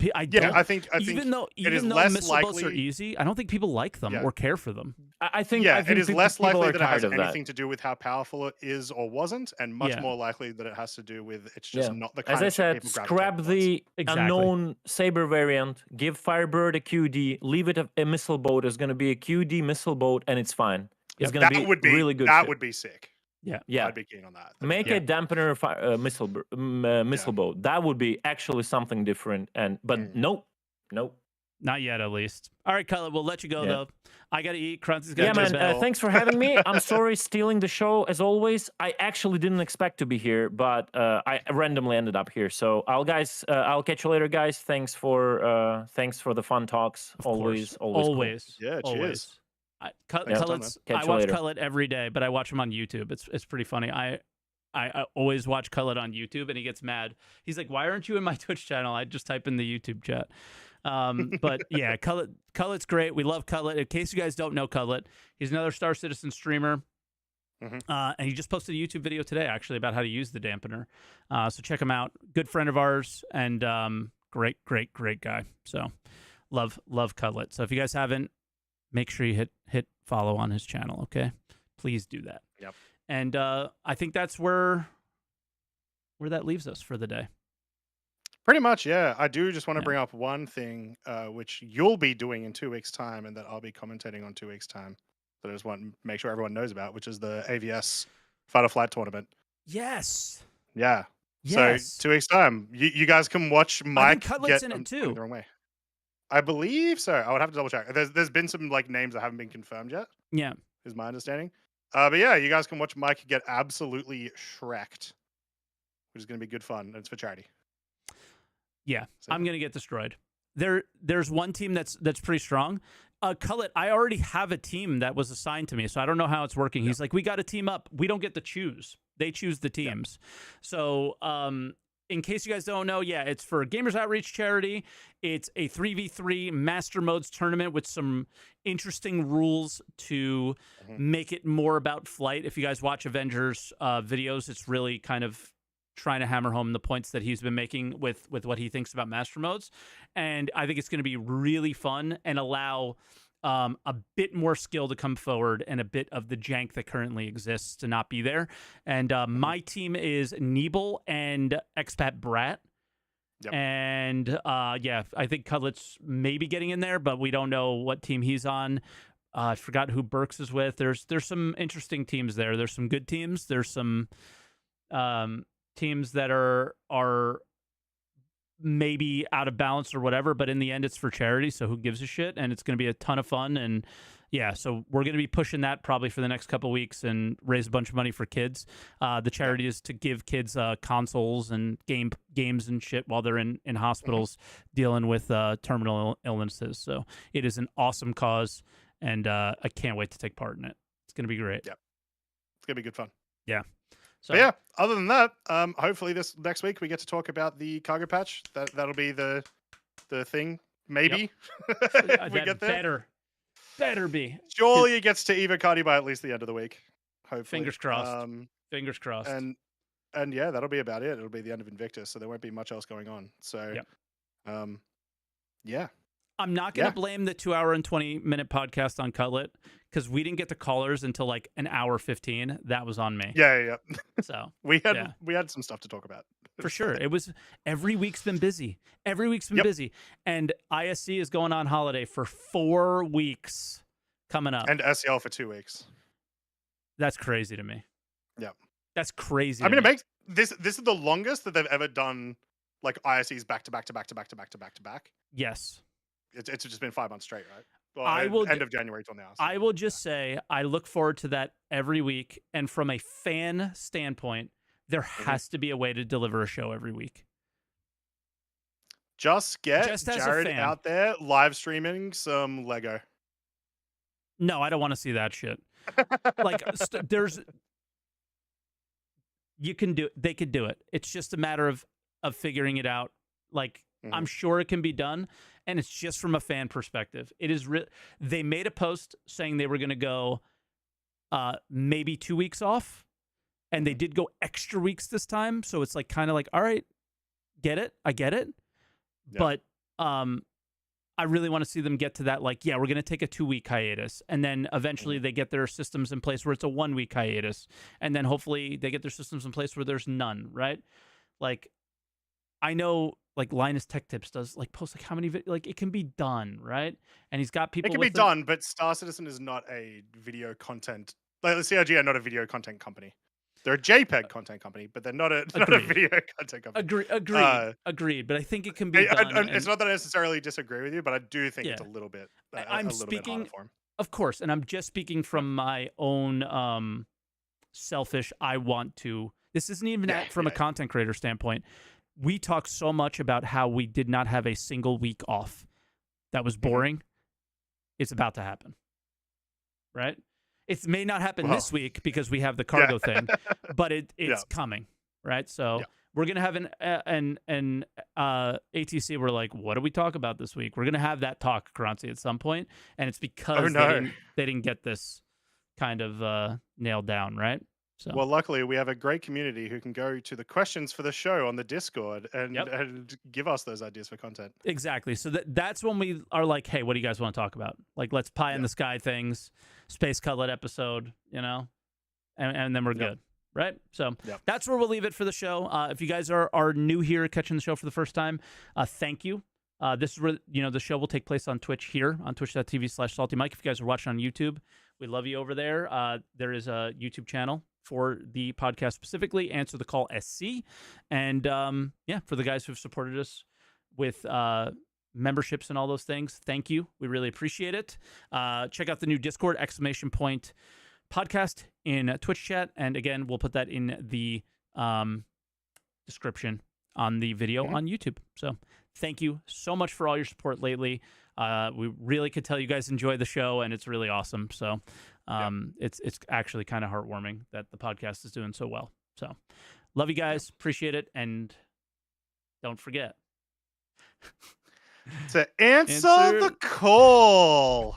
think even though missile boats are easy, I don't think people like them or care for them. I think it is less likely that it has anything to do with how powerful it is or wasn't, and much more likely that it has to do with it's just not the kind as of I said, scrap the unknown Saber variant, give Firebird a QD, leave it a missile boat. It's going to be a QD missile boat, and it's fine. It's going to be really good. That would be sick. Yeah, I'd be keen on that. Make a dampener missile boat. That would be actually something different. But nope. Not yet, at least. All right, Cutlet, we'll let you go, though. I got to eat. Croncy's got yeah, to man. Thanks for having me. I'm sorry stealing the show, as always. I actually didn't expect to be here, but I randomly ended up here. So I'll catch you later, guys. Thanks for the fun talks. Always cool. Yeah, cheers. I watch Cutlet every day, but I watch him on YouTube. It's pretty funny. I always watch Cutlet on YouTube, and he gets mad. He's like, "Why aren't you in my Twitch channel?" I just type in the YouTube chat. But yeah, Cutlet's great. We love Cutlet. In case you guys don't know Cutlet, he's another Star Citizen streamer. And he just posted a YouTube video today, actually, about how to use the dampener. So check him out. Good friend of ours, and great guy. So love Cutlet. So if you guys haven't, make sure you hit follow on his channel, okay? Please do that. Yep. And I think that's where that leaves us for the day. Pretty much, yeah. I do just want to bring up one thing, which you'll be doing in 2 weeks' time, and that I'll be commentating on 2 weeks' time. That I just want to make sure everyone knows about, which is the AVS Fighter Flight Tournament. Yes. Yeah. Yes. So 2 weeks' time, you guys can watch Mike. I think Cutlet's in it too. The wrong way. I believe so. I would have to double check. There's been some like names that haven't been confirmed yet. Yeah. Is my understanding. But yeah, you guys can watch Mike get absolutely shreked, which is going to be good fun, and it's for charity. Yeah, so, I'm going to get destroyed. There's one team that's pretty strong. Cutlet, I already have a team that was assigned to me, so I don't know how it's working. He's like, we got to team up. We don't get to choose. They choose the teams. So in case you guys don't know, yeah, it's for Gamers Outreach charity. It's a 3v3 Master Modes tournament with some interesting rules to make it more about flight. If you guys watch Avengers videos, it's really kind of trying to hammer home the points that he's been making with what he thinks about Master Modes. And I think it's going to be really fun and allow a bit more skill to come forward and a bit of the jank that currently exists to not be there. And my team is Neeble and Expat Brat. Yep. And yeah, I think Cutlet's maybe getting in there, but we don't know what team he's on. I forgot who Burks is with. There's some interesting teams there. There's some good teams. There's some teams that are maybe out of balance or whatever, but in the end it's for charity, so who gives a shit? And it's going to be a ton of fun. And yeah, so we're going to be pushing that probably for the next couple of weeks and raise a bunch of money for kids. The charity is to give kids consoles and games and shit while they're in hospitals dealing with terminal illnesses. So it is an awesome cause, and I can't wait to take part in it. It's going to be great. Yeah, it's going to be good fun. Yeah. So but yeah, other than that, hopefully this next week we get to talk about the cargo patch. That'll be the thing, maybe. Yep. If we get there. Better be. Surely it gets to Evocati by at least the end of the week. Hopefully. Fingers crossed. Fingers crossed. And yeah, that'll be about it. It'll be the end of Invictus, so there won't be much else going on. So yeah. I'm not going to blame the 2 hour and 20-minute podcast on Cutlet, because we didn't get the callers until like an hour 15. That was on me. Yeah. So we had some stuff to talk about. For sure. It was every week's been busy. Every week's been busy. And ISC is going on holiday for 4 weeks coming up. And SCL for 2 weeks. That's crazy to me. Yeah. That's crazy. I mean, it makes this is the longest that they've ever done like ISCs back to back. Yes. It's just been 5 months straight, right? Well, end of January till now. So. I will just say I look forward to that every week. And from a fan standpoint, there has to be a way to deliver a show every week. Just get Jared out there live streaming some Lego. No, I don't want to see that shit. Like, you can do. They could do it. It's just a matter of figuring it out. Like, I'm sure it can be done. And it's just from a fan perspective. It is they made a post saying they were going to go maybe 2 weeks off, and they did go extra weeks this time. So it's like kind of like, all right, I get it. Yeah. But I really want to see them get to that. Like, yeah, we're going to take a 2-week hiatus, and then eventually they get their systems in place where it's a 1-week hiatus, and then hopefully they get their systems in place where there's none. Right? Like, I know. Like Linus Tech Tips does, like post like how many like it can be done, right? And he's got people. It can be done, but Star Citizen is not a video content. Like the CRG are not a video content company. They're a JPEG content company, but they're not a video content company. Agreed. But I think it can be done. It's not that I necessarily disagree with you, but I do think it's a little bit. I'm speaking, of course, and I'm just speaking from my own selfish. I want to. This isn't even from a content creator standpoint. We talk so much about how we did not have a single week off. That was boring. It's about to happen, right? It may not happen this week because we have the cargo thing, but it's coming, right? So we're gonna have an ATC. We're like, what do we talk about this week? We're gonna have that talk, Croncy, at some point, and it's because they didn't get this kind of nailed down, right? So. Well, luckily, we have a great community who can go to the questions for the show on the Discord and give us those ideas for content. Exactly. So that's when we are like, hey, what do you guys want to talk about? Like, let's pie in the sky things, Space Cutlet episode, and then we're good. Right? So that's where we'll leave it for the show. If you guys are new here catching the show for the first time, thank you. This is where, the show will take place on Twitch here, on twitch.tv/SaltEMike. If you guys are watching on YouTube, we love you over there. There is a YouTube channel for the podcast specifically, Answer the Call SC. And for the guys who've supported us with memberships and all those things, thank you. We really appreciate it. Check out the new Discord, !podcast in Twitch chat. And again, we'll put that in the description on the video on YouTube. So thank you so much for all your support lately. We really could tell you guys enjoy the show, and it's really awesome. So it's actually kind of heartwarming that the podcast is doing so well. So love you guys. Appreciate it. And don't forget to answer the call.